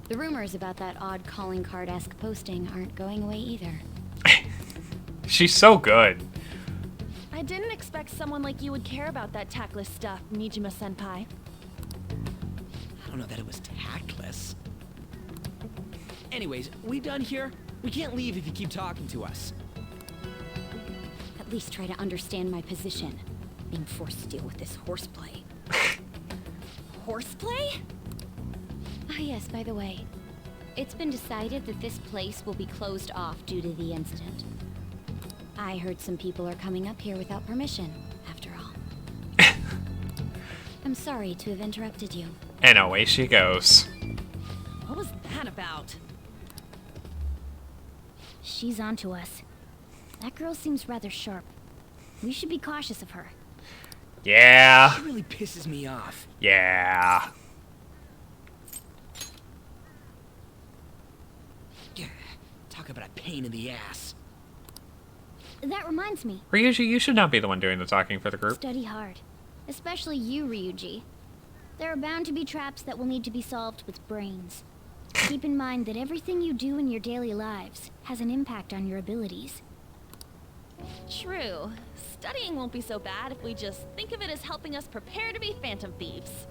The rumors about that odd calling card-esque posting aren't going away either. She's so good. I didn't expect someone like you would care about that tactless stuff, Nijima-senpai. I don't know that it was tactless. Anyways, we done here? We can't leave if you keep talking to us. At least try to understand my position. Being forced to deal with this horseplay. Horseplay? Ah yes, by the way. It's been decided that this place will be closed off due to the incident. I heard some people are coming up here without permission, after all. I'm sorry to have interrupted you. And away she goes. What was that about? She's onto us. That girl seems rather sharp. We should be cautious of her. Yeah. She really pisses me off. Yeah. Talk about a pain in the ass. That reminds me. Ryuji, you should not be the one doing the talking for the group. Study hard. Especially you, Ryuji. There are bound to be traps that will need to be solved with brains. Keep in mind that everything you do in your daily lives has an impact on your abilities. True. Studying won't be so bad if we just think of it as helping us prepare to be Phantom Thieves.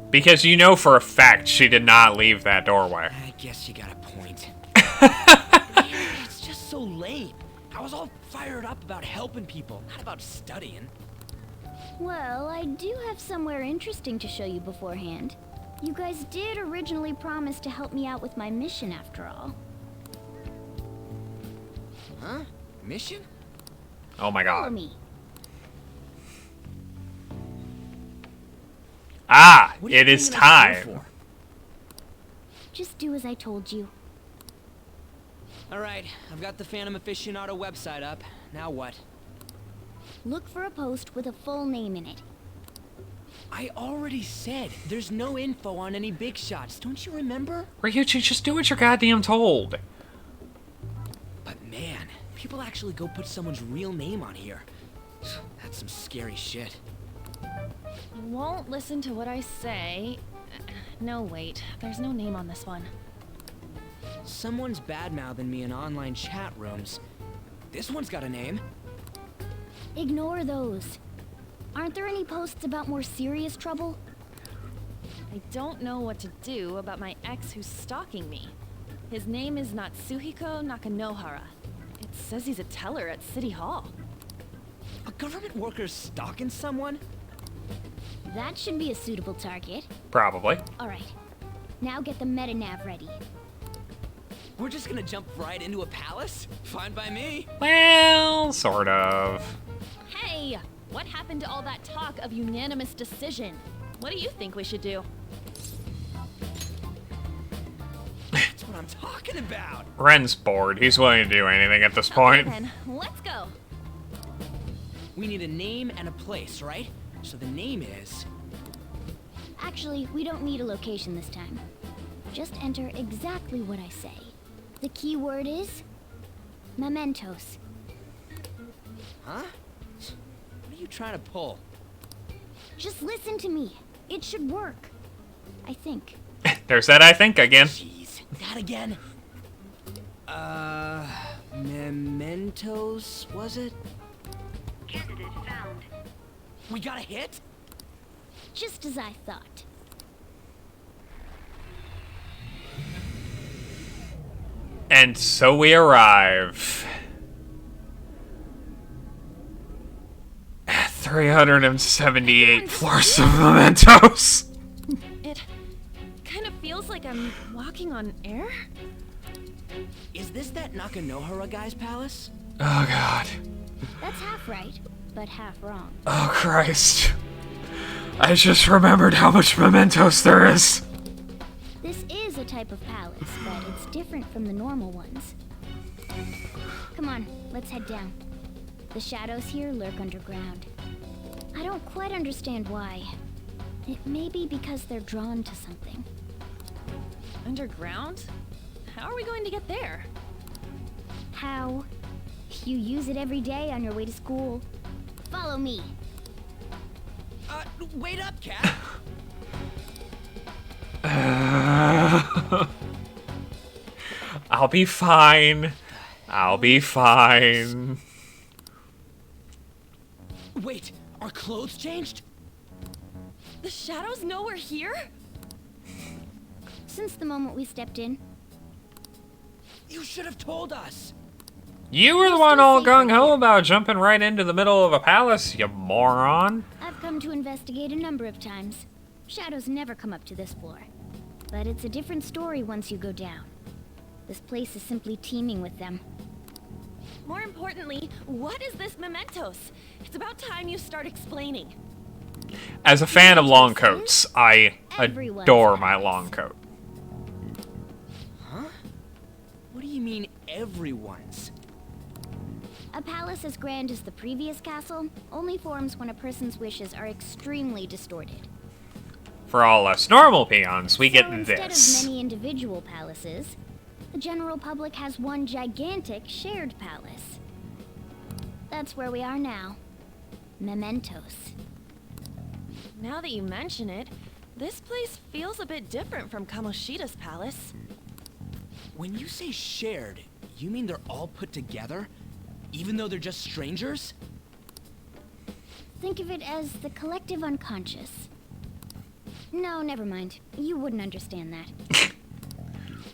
Because you know for a fact she did not leave that doorway. I guess you got a point. Man, it's just so lame. I was all fired up about helping people, not about studying. Well, I do have somewhere interesting to show you beforehand. You guys did originally promise to help me out with my mission after all. Huh? Mission? Oh my god. Follow me. Ah, it is time. Just do as I told you. Alright, I've got the Phantom Aficionado website up. Now what? Look for a post with a full name in it. I already said there's no info on any big shots. Don't you remember? Ryuji, just do what you're goddamn told. But man, people actually go put someone's real name on here. That's some scary shit. You won't listen to what I say. No, wait. There's no name on this one. Someone's bad-mouthing me in online chat rooms. This one's got a name. Ignore those. Aren't there any posts about more serious trouble? I don't know what to do about my ex who's stalking me. His name is Natsuhiko Nakanohara. It says he's a teller at City Hall. A government worker stalking someone? That should be a suitable target. Probably. Alright. Now get the meta-nav ready. We're just gonna jump right into a palace? Fine by me. Well, sort of. Hey! What happened to all that talk of unanimous decision? What do you think we should do? That's what I'm talking about! Ren's bored. He's willing to do anything at this point. Okay, then, let's go. We need a name and a place, right? So the name is... Actually, we don't need a location this time. Just enter exactly what I say. The key word is... Mementos. Huh? What are you trying to pull? Just listen to me. It should work. I think. There's that I think again. Jeez, that again? Mementos, was it? Candidate found. We got a hit? Just as I thought. And so we arrive. At 378 floors of Mementos. It kind of feels like I'm walking on air. Is this that Nakanohara guy's palace? Oh god. That's half right, but half wrong. Oh Christ. I just remembered how much Mementos there is. This is a type of palace, but it's different from the normal ones. Come on, let's head down. The shadows here lurk underground. I don't quite understand why. It may be because they're drawn to something. Underground? How are we going to get there? How? You use it every day on your way to school. Follow me. Wait up, Cat. I'll be fine. I'll be fine. Wait, our clothes changed? The shadows know we're here? Since the moment we stepped in. You should have told us. You were the one all gung-ho about jumping right into the middle of a palace, you moron. I've come to investigate a number of times. Shadows never come up to this floor. But it's a different story once you go down. This place is simply teeming with them. More importantly, what is this Mementos? It's about time you start explaining. As a fan of long coats, I adore my long coat. Huh? What do you mean, everyone's? A palace as grand as the previous castle only forms when a person's wishes are extremely distorted. For all us normal peons, we get Instead this. of many individual palaces, the general public has one gigantic shared palace. That's where we are now. Mementos. Now that you mention it, this place feels a bit different from Kamoshida's palace. When you say shared, you mean they're all put together? Even though they're just strangers? Think of it as the collective unconscious. No, never mind. You wouldn't understand that.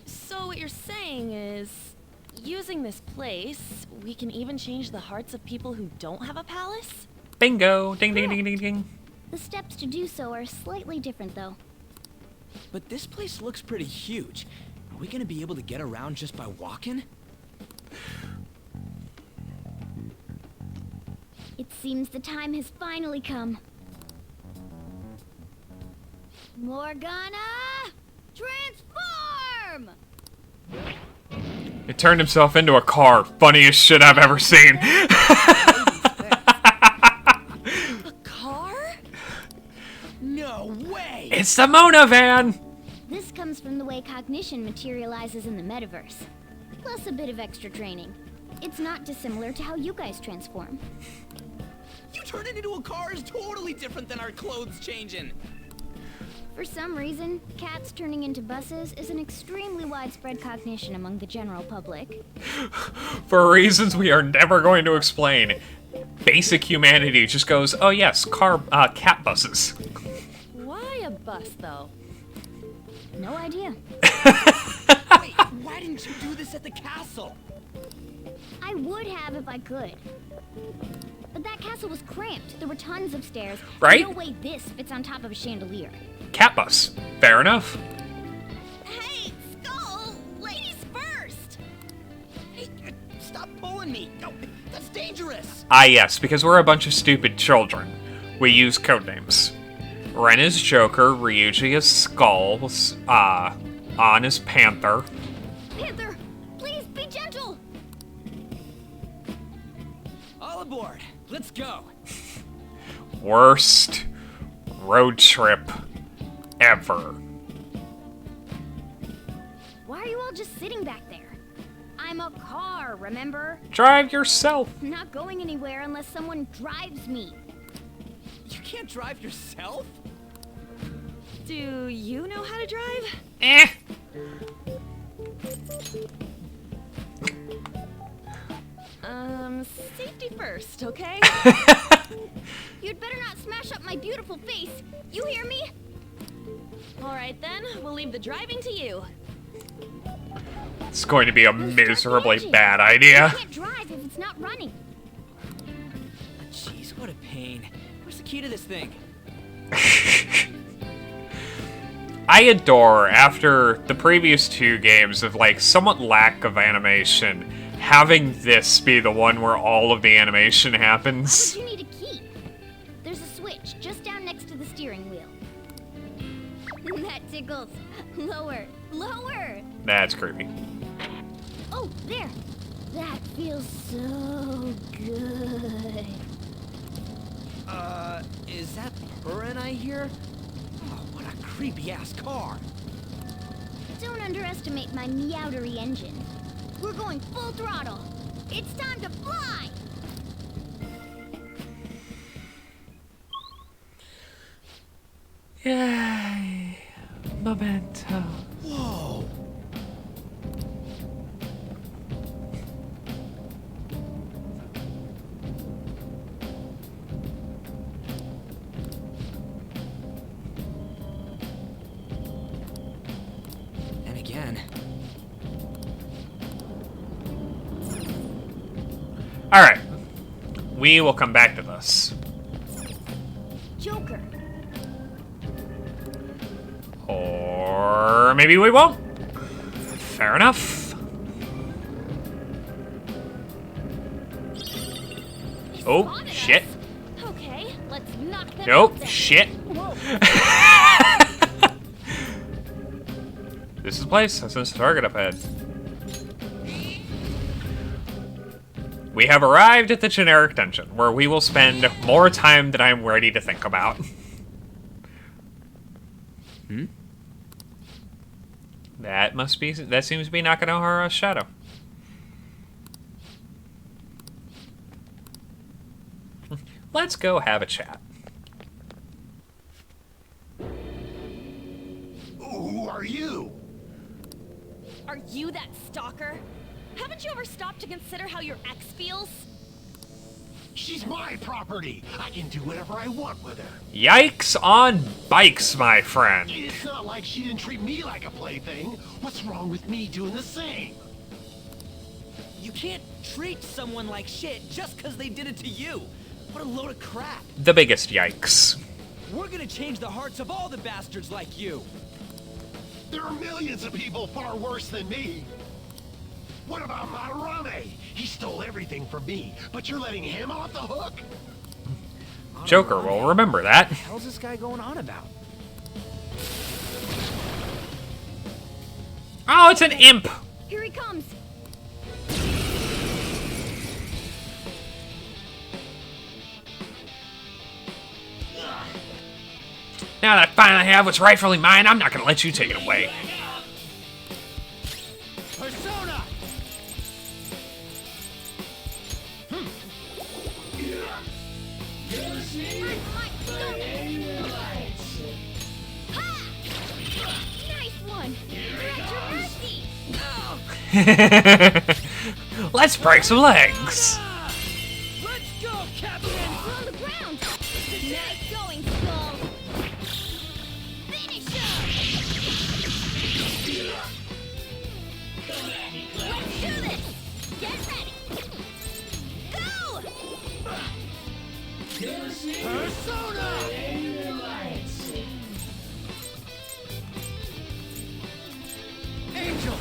So what you're saying is, using this place, we can even change the hearts of people who don't have a palace? Bingo! Ding ding ding ding ding. The steps to do so are slightly different, though. But this place looks pretty huge. Are we gonna be able to get around just by walking? It seems the time has finally come. Morgana! Transform! It turned himself into a car. Funniest shit I've ever seen. A car? No way! It's the Mona van! This comes from the way cognition materializes in the metaverse. Plus a bit of extra training. It's not dissimilar to how you guys transform. You turning into a car is totally different than our clothes changing. For some reason, cats turning into buses is an extremely widespread cognition among the general public. For reasons we are never going to explain, basic humanity just goes, oh yes, cat buses. Why a bus, though? No idea. Wait, why didn't you do this at the castle? I would have if I could. But that castle was cramped. There were tons of stairs. Right? No way this fits on top of a chandelier. Cat bus. Fair enough. Hey, Skull! Ladies first! Hey, stop pulling me! No, that's dangerous! Ah yes, because we're a bunch of stupid children. We use codenames. Ren is Joker, Ryuji is Skull, An is Panther. Panther, please be gentle! All aboard! Let's go! Worst road trip ever. Why are you all just sitting back there? I'm a car, remember? Drive yourself. I'm not going anywhere unless someone drives me. You can't drive yourself? Do you know how to drive? Eh. Safety first, okay? You'd better not smash up my beautiful face. You hear me? All right then, we'll leave the driving to you. It's going to be a miserably bad idea. I can't drive if it's not running. Jeez, what a pain. Where's the key to this thing? I adore, after the previous two games of, like, somewhat lack of animation, having this be the one where all of the animation happens. Why would you need a key? There's a switch just down next to the steering wheel. That tickles. Lower. Lower! That's creepy. Oh, there! That feels so good. Is that purring I hear? Oh, what a creepy-ass car. Don't underestimate my meowdery engine. We're going full throttle. It's time to fly! Yay! Mementos. Whoa! And again. Alright. We will come back to this. Joker. Or maybe we won't. Fair enough. Oh, shit. Okay, let's knock them Nope, out. shit. Whoa. This is the place. I sense a target up ahead. We have arrived at the generic dungeon, where we will spend more time than I'm ready to think about. That seems to be Nakanohara's shadow. Let's go have a chat. Who are you? Are you that stalker? Haven't you ever stopped to consider how your ex feels? She's my property. I can do whatever I want with her. Yikes on bikes, my friend. It's not like she didn't treat me like a plaything. What's wrong with me doing the same? You can't treat someone like shit just because they did it to you. What a load of crap. The biggest yikes. We're gonna change the hearts of all the bastards like you. There are millions of people far worse than me. What about Madarame? He stole everything from me, but you're letting him off the hook? Joker will remember that. What the hell's this guy going on about? Oh, it's an imp! Here he comes. Now that I finally have what's rightfully mine, I'm not gonna let you take it away. Persona! Nice one. We're at your mercy. Let's break some legs. Let's go, Captain! We're on the ground. Nice going, Skull. Finish him. Let's do this. Get ready. Go. Persona! Angel!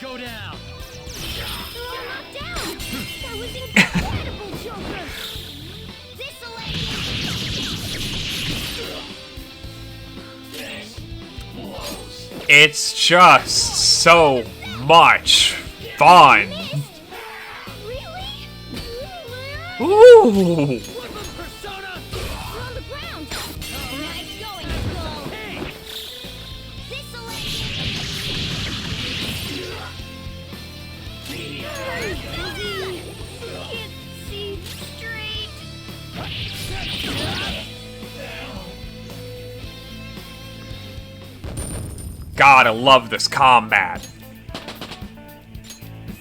Go down! They're all knocked down. That was incredible, Joker. It's just so much fun. Ooh! Persona! We're on the ground. Nice going, Skull. Can't see straight. God, I love this combat.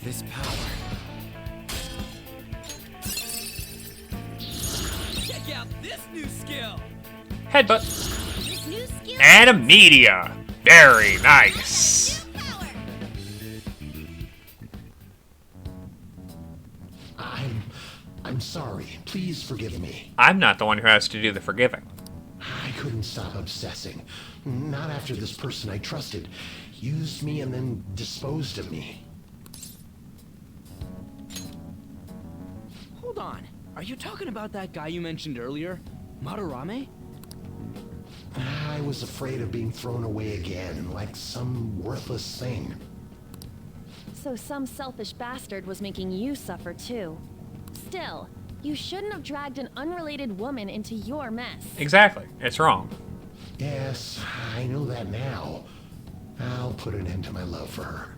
This power. Check out this new skill. Headbutt. This new skill. And a media. Very nice. I'm sorry. Please forgive me. I'm not the one who has to do the forgiving. I couldn't stop obsessing. Not after this person I trusted used me and then disposed of me. Hold on. Are you talking about that guy you mentioned earlier? Madarame? I was afraid of being thrown away again, like some worthless thing. So some selfish bastard was making you suffer too. Still, you shouldn't have dragged an unrelated woman into your mess. Exactly. It's wrong. Yes, I know that now. I'll put an end to my love for her.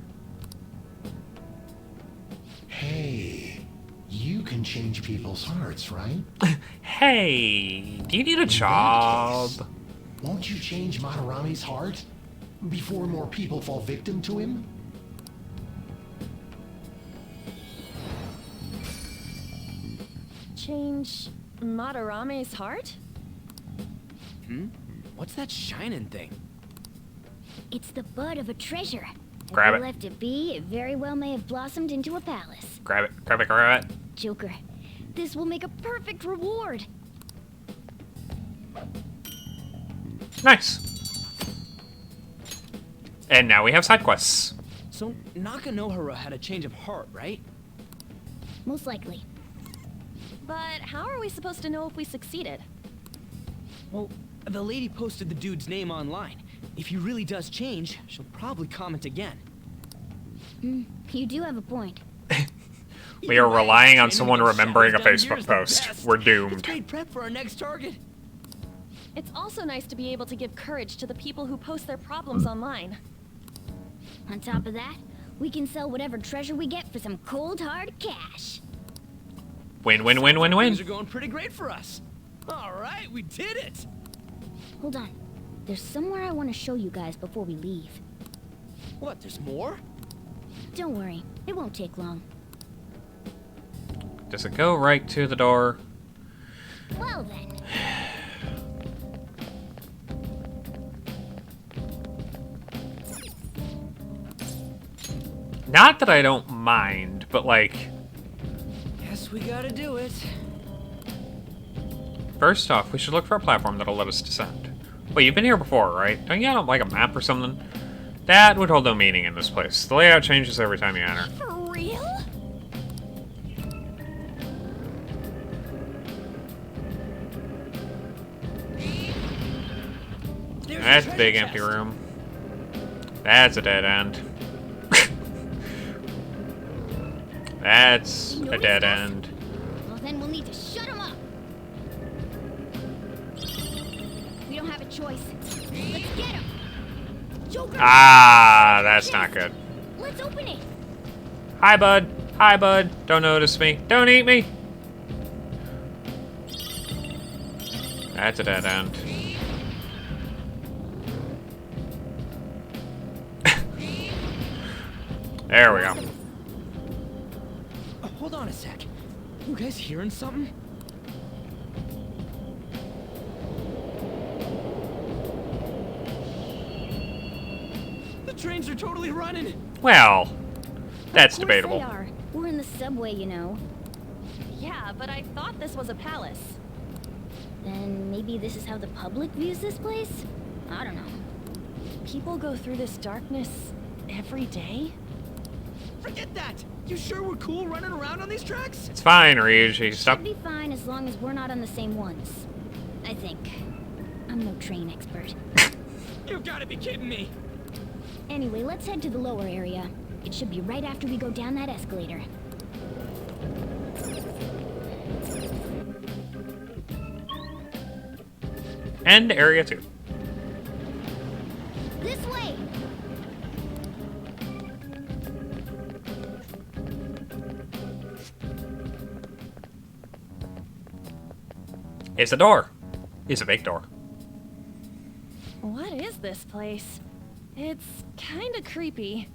Hey, you can change people's hearts, right? Hey, do you need a job? Won't you change Madarame's heart before more people fall victim to him? Change Madarame's heart? What's that shining thing? It's the bud of a treasure. Grab if it. you left it be, it very well may have blossomed into a palace. Grab it, grab it, grab it. Joker, this will make a perfect reward. Nice. And now we have side quests. So Nakanohara had a change of heart, right? Most likely. But how are we supposed to know if we succeeded? Well, the lady posted the dude's name online. If he really does change, she'll probably comment again. You do have a point. We are relying on someone remembering a Facebook post. We're doomed. It's great prep for our next target. It's also nice to be able to give courage to the people who post their problems online. On top of that, we can sell whatever treasure we get for some cold hard cash. Win, win, win, win, win. Things are going pretty great for us. All right, we did it. Hold on. There's somewhere I want to show you guys before we leave. What, there's more? Don't worry, it won't take long. Does it go right to the door? Well then. Not that I don't mind, but like... Guess we gotta do it. First off, we should look for a platform that'll let us descend. Wait, you've been here before, right? Don't you have like a map or something? That would hold no meaning in this place. The layout changes every time you enter. For real? That's a big empty room. That's a dead end. That's a dead end. Well, then we'll need to shut him up. We don't have a choice. Let's get him. Joker. Ah, that's not good. Let's open it. Hi, bud. Hi, bud. Don't notice me. Don't eat me. That's a dead end. There we go. Hold on a sec. You guys hearing something? The trains are totally running. Well, that's Of course debatable. they are. We're in the subway, you know. Yeah, but I thought this was a palace. Then maybe this is how the public views this place? I don't know. People go through this darkness every day? Forget that! You sure we're cool running around on these tracks? It's fine, Ryuji. Stop. Should be fine as long as we're not on the same ones. I think. I'm no train expert. You've got to be kidding me! Anyway, let's head to the lower area. It should be right after we go down that escalator. And area 2. This way. It's a door. It's a big door. What is this place? It's kinda creepy.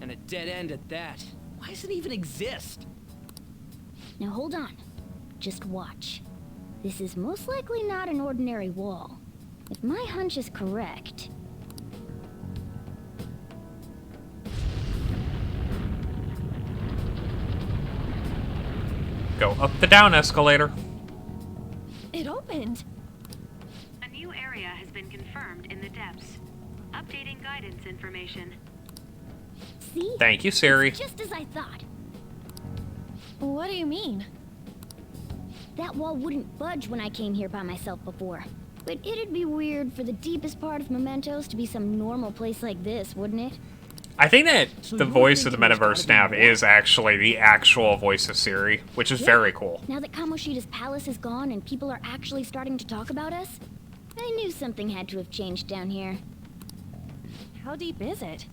And a dead end at that. Why does it even exist? Now hold on. Just watch. This is most likely not an ordinary wall. If my hunch is correct... Go up the down escalator. It opened. A new area has been confirmed in the depths. Updating guidance information. See? Thank you, Siri. It's just as I thought. What do you mean? That wall wouldn't budge when I came here by myself before. But it'd be weird for the deepest part of Mementos to be some normal place like this, wouldn't it? I think that the voice of the metaverse nav is actually the actual voice of Siri, which is very cool. Now that Kamoshida's palace is gone and people are actually starting to talk about us, I knew something had to have changed down here. How deep is it?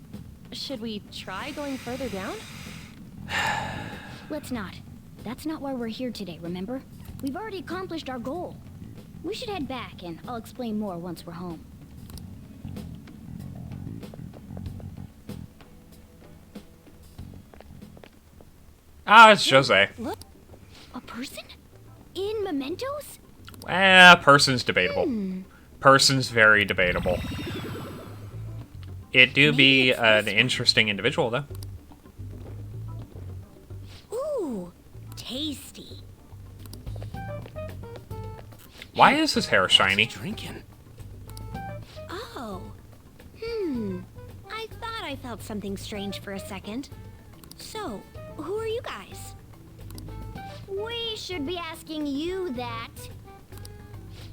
Should we try going further down? Let's not. That's not why we're here today, remember? We've already accomplished our goal. We should head back, and I'll explain more once we're home. Ah, it's Jose. Look, a person? In Mementos? Person's debatable. Person's very debatable. It do be an interesting individual, though. Ooh, tasty. Why is his hair shiny? Drinking. Oh. I thought I felt something strange for a second. So, who are you guys? We should be asking you that.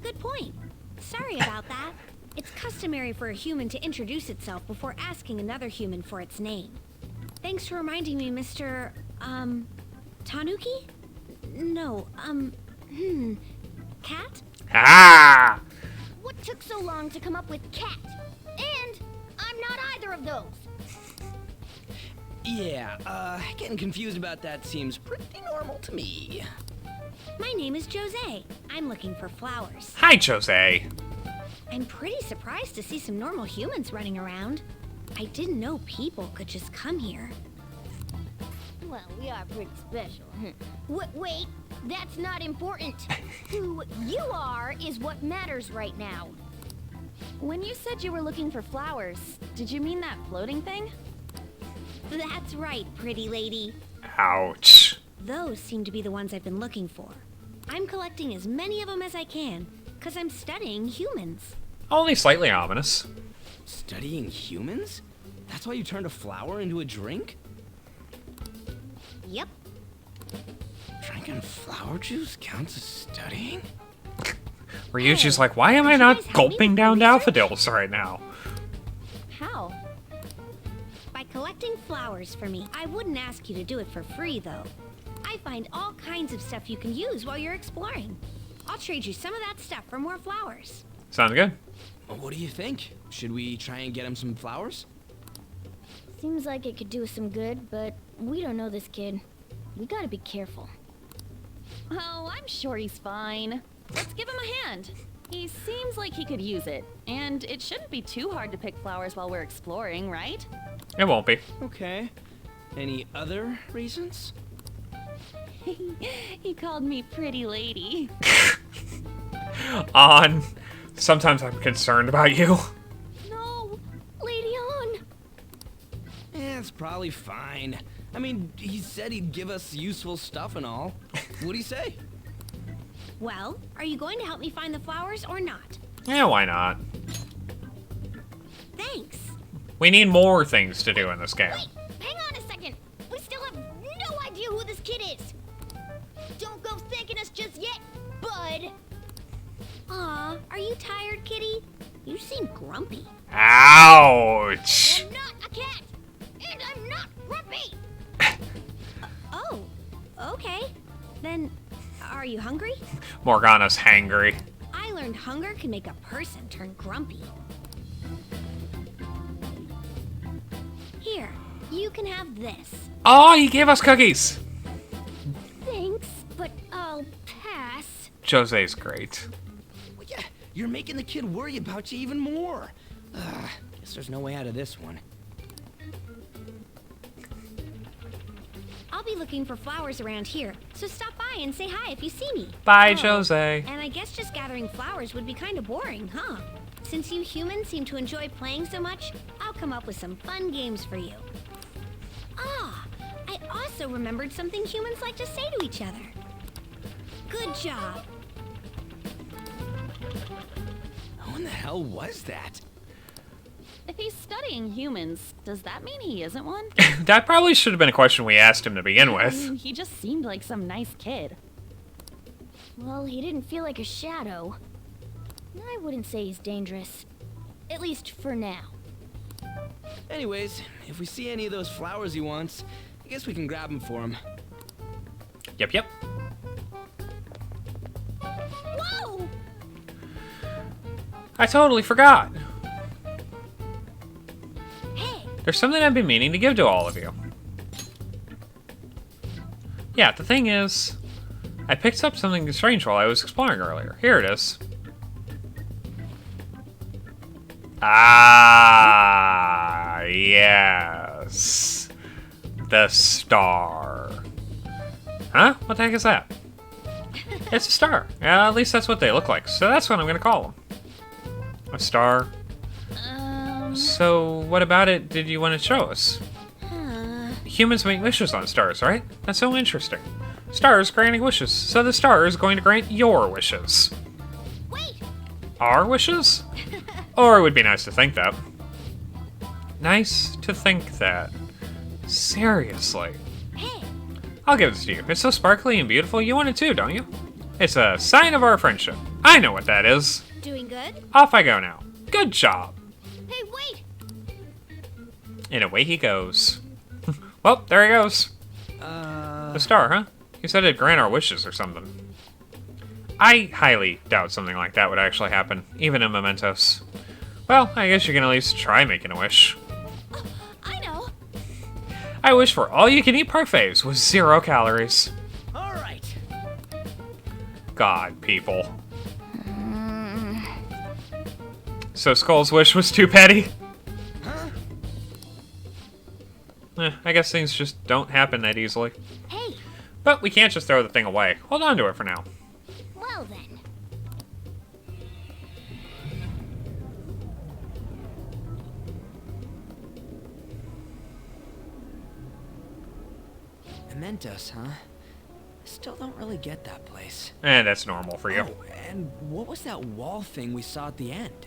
Good point. Sorry about that. It's customary for a human to introduce itself before asking another human for its name. Thanks for reminding me, Mr. Tanuki? No, cat? Ah! What took so long to come up with cat? And I'm not either of those. Yeah, getting confused about that seems pretty normal to me. My name is Jose. I'm looking for flowers. Hi, Jose. I'm pretty surprised to see some normal humans running around. I didn't know people could just come here. Well, we are pretty special. Wait, that's not important. Who you are is what matters right now. When you said you were looking for flowers, did you mean that floating thing? That's right, pretty lady. Ouch. Those seem to be the ones I've been looking for. I'm collecting as many of them as I can, because I'm studying humans. Only slightly ominous. Studying humans? That's why you turned a flower into a drink? Yep. Drinking flower juice counts as studying? Ryuji's like, why am I not gulping down daffodils right now? How? By collecting flowers for me. I wouldn't ask you to do it for free, though. I find all kinds of stuff you can use while you're exploring. I'll trade you some of that stuff for more flowers. Sounds good. Well, what do you think? Should we try and get him some flowers? Seems like it could do us some good, but we don't know this kid. We gotta be careful. Oh, I'm sure he's fine. Let's give him a hand. He seems like he could use it, and it shouldn't be too hard to pick flowers while we're exploring, right? It won't be. Okay. Any other reasons? He called me pretty lady. On. Sometimes I'm concerned about you. No, Lady On. It's probably fine. I mean, he said he'd give us useful stuff and all. What'd he say? Well, are you going to help me find the flowers or not? Yeah, why not? Thanks. We need more things to do in this game. Wait, hang on a second. We still have no idea who this kid is. Don't go thanking us just yet, bud. Aw, are you tired, kitty? You seem grumpy. Ouch! I'm not a cat, and I'm not grumpy. Oh, okay. Then, are you hungry? Morgana's hangry. I learned hunger can make a person turn grumpy. Here, you can have this. Oh, he gave us cookies! Thanks, but I'll pass. Jose's great. Well, yeah, you're making the kid worry about you even more. Guess there's no way out of this one. I'll be looking for flowers around here, so stop by and say hi if you see me. Bye, Jose. And I guess just gathering flowers would be kind of boring, huh? Since you humans seem to enjoy playing so much, I'll come up with some fun games for you. Ah, I also remembered something humans like to say to each other. Good job. Who in the hell was that? If he's studying humans, does that mean he isn't one? That probably should have been a question we asked him to begin with. He just seemed like some nice kid. Well, he didn't feel like a shadow. I wouldn't say he's dangerous. At least for now. Anyways, if we see any of those flowers he wants, I guess we can grab them for him. Yep. Whoa! I totally forgot. Hey! There's something I've been meaning to give to all of you. Yeah, the thing is, I picked up something strange while I was exploring earlier. Here it is. Ah, yes. The star. Huh? What the heck is that? It's a star. At least that's what they look like. So that's what I'm going to call them. A star. So what about it did you want to show us? Humans make wishes on stars, right? That's so interesting. Stars granting wishes. So the star is going to grant your wishes. Wait! Our wishes? Or it would be nice to think that. Nice to think that. Seriously. Hey! I'll give this to you. It's so sparkly and beautiful. You want it too, don't you? It's a sign of our friendship. I know what that is. Doing good? Off I go now. Good job. Hey, wait! And away he goes. Well, there he goes. The star, huh? You said it'd grant our wishes or something. I highly doubt something like that would actually happen, even in Mementos. Well, I guess you can at least try making a wish. I know. I wish for all-you-can-eat parfaits with 0 calories. All right. God, people. So Skull's wish was too petty? I guess things just don't happen that easily. Hey. But we can't just throw the thing away. Hold on to it for now. Well then. Mementos, huh? Still don't really get that place. That's normal for you. Oh, and what was that wall thing we saw at the end?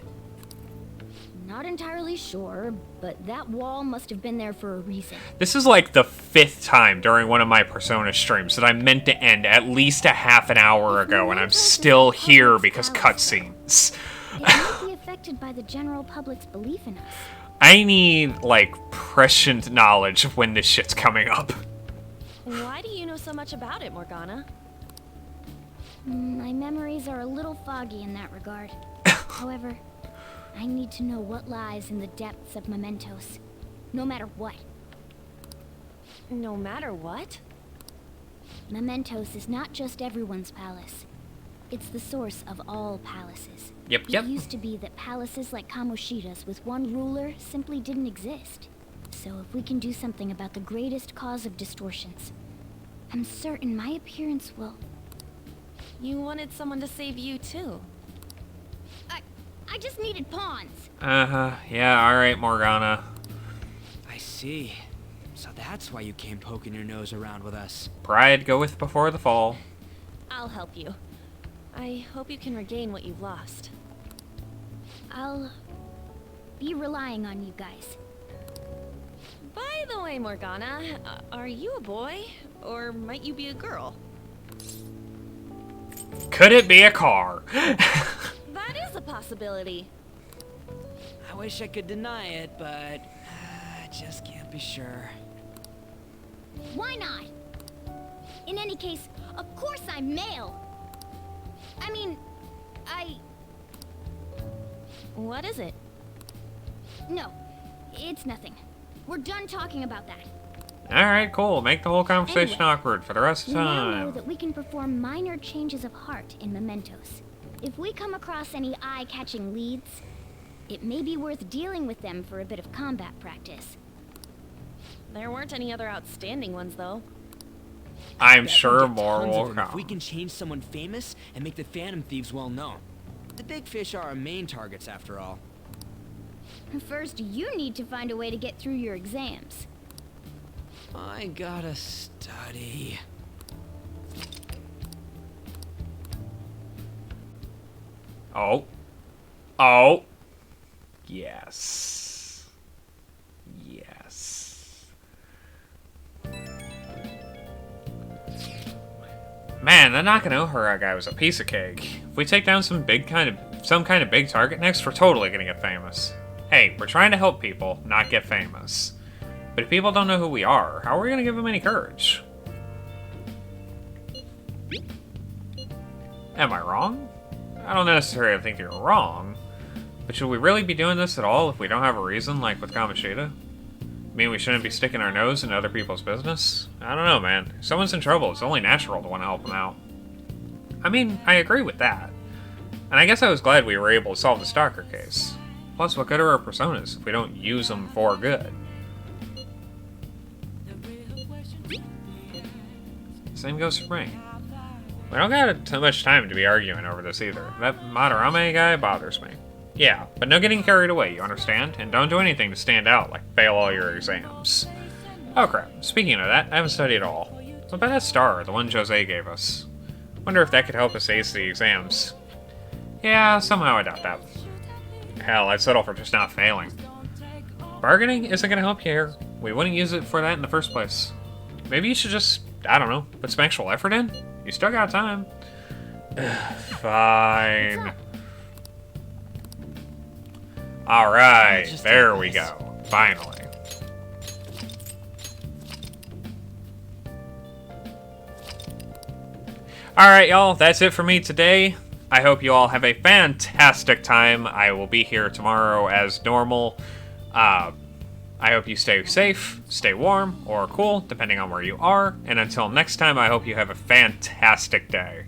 Not entirely sure, but that wall must have been there for a reason. This is like the 5th time during one of my Persona streams that I meant to end at least a half an hour ago, and I'm still here because cutscenes. It might be affected by the general public's belief in us. I need, like, prescient knowledge of when this shit's coming up. Why do you know so much about it, Morgana? My memories are a little foggy in that regard. However, I need to know what lies in the depths of Mementos. No matter what. No matter what? Mementos is not just everyone's palace. It's the source of all palaces. Yep. It used to be that palaces like Kamoshida's with one ruler simply didn't exist. So if we can do something about the greatest cause of distortions, I'm certain my appearance will... You wanted someone to save you, too. I just needed pawns. Yeah, alright, Morgana. I see. So that's why you came poking your nose around with us. Pride goeth before the fall. I'll help you. I hope you can regain what you've lost. I'll be relying on you guys. By the way, Morgana, are you a boy? Or might you be a girl? Could it be a car? That is a possibility. I wish I could deny it, but I just can't be sure. Why not? In any case, of course I'm male. I mean, What is it? No, it's nothing. We're done talking about that. Alright, cool. Make the whole conversation Anyway, awkward for the rest of the We now know time. that we can perform minor changes of heart in Mementos. If we come across any eye-catching leads, it may be worth dealing with them for a bit of combat practice. There weren't any other outstanding ones, though. I'm Bet sure we'll get more tons of will them If come. we can change someone famous and make the Phantom Thieves well known. The big fish are our main targets, after all. First, you need to find a way to get through your exams. I gotta study. Oh. Oh. Yes. Yes. Man, that Nakanohara guy was a piece of cake. If we take down some kind of big target next, we're totally gonna get famous. Hey, we're trying to help people, not get famous. But if people don't know who we are, how are we gonna give them any courage? Am I wrong? I don't necessarily think you're wrong, but should we really be doing this at all if we don't have a reason, like with Kamoshida? Mean we shouldn't be sticking our nose into other people's business? I don't know, man. If someone's in trouble, it's only natural to want to help them out. I mean, I agree with that. And I guess I was glad we were able to solve the Stalker case. Plus, what good are our personas if we don't use them for good? Same goes for me. We don't got too much time to be arguing over this either. That Madarame guy bothers me. Yeah, but no getting carried away, you understand? And don't do anything to stand out, like fail all your exams. Oh crap, speaking of that, I haven't studied at all. What about that star, the one Jose gave us? Wonder if that could help us ace the exams. Yeah, somehow I doubt that. Hell, I'd settle for just not failing. Bargaining isn't gonna help you here. We wouldn't use it for that in the first place. Maybe you should just, I don't know, put some actual effort in? You still got time. Fine. Alright, there we go. Finally. Alright, y'all, that's it for me today. I hope you all have a fantastic time. I will be here tomorrow as normal. I hope you stay safe, stay warm, or cool, depending on where you are. And until next time, I hope you have a fantastic day.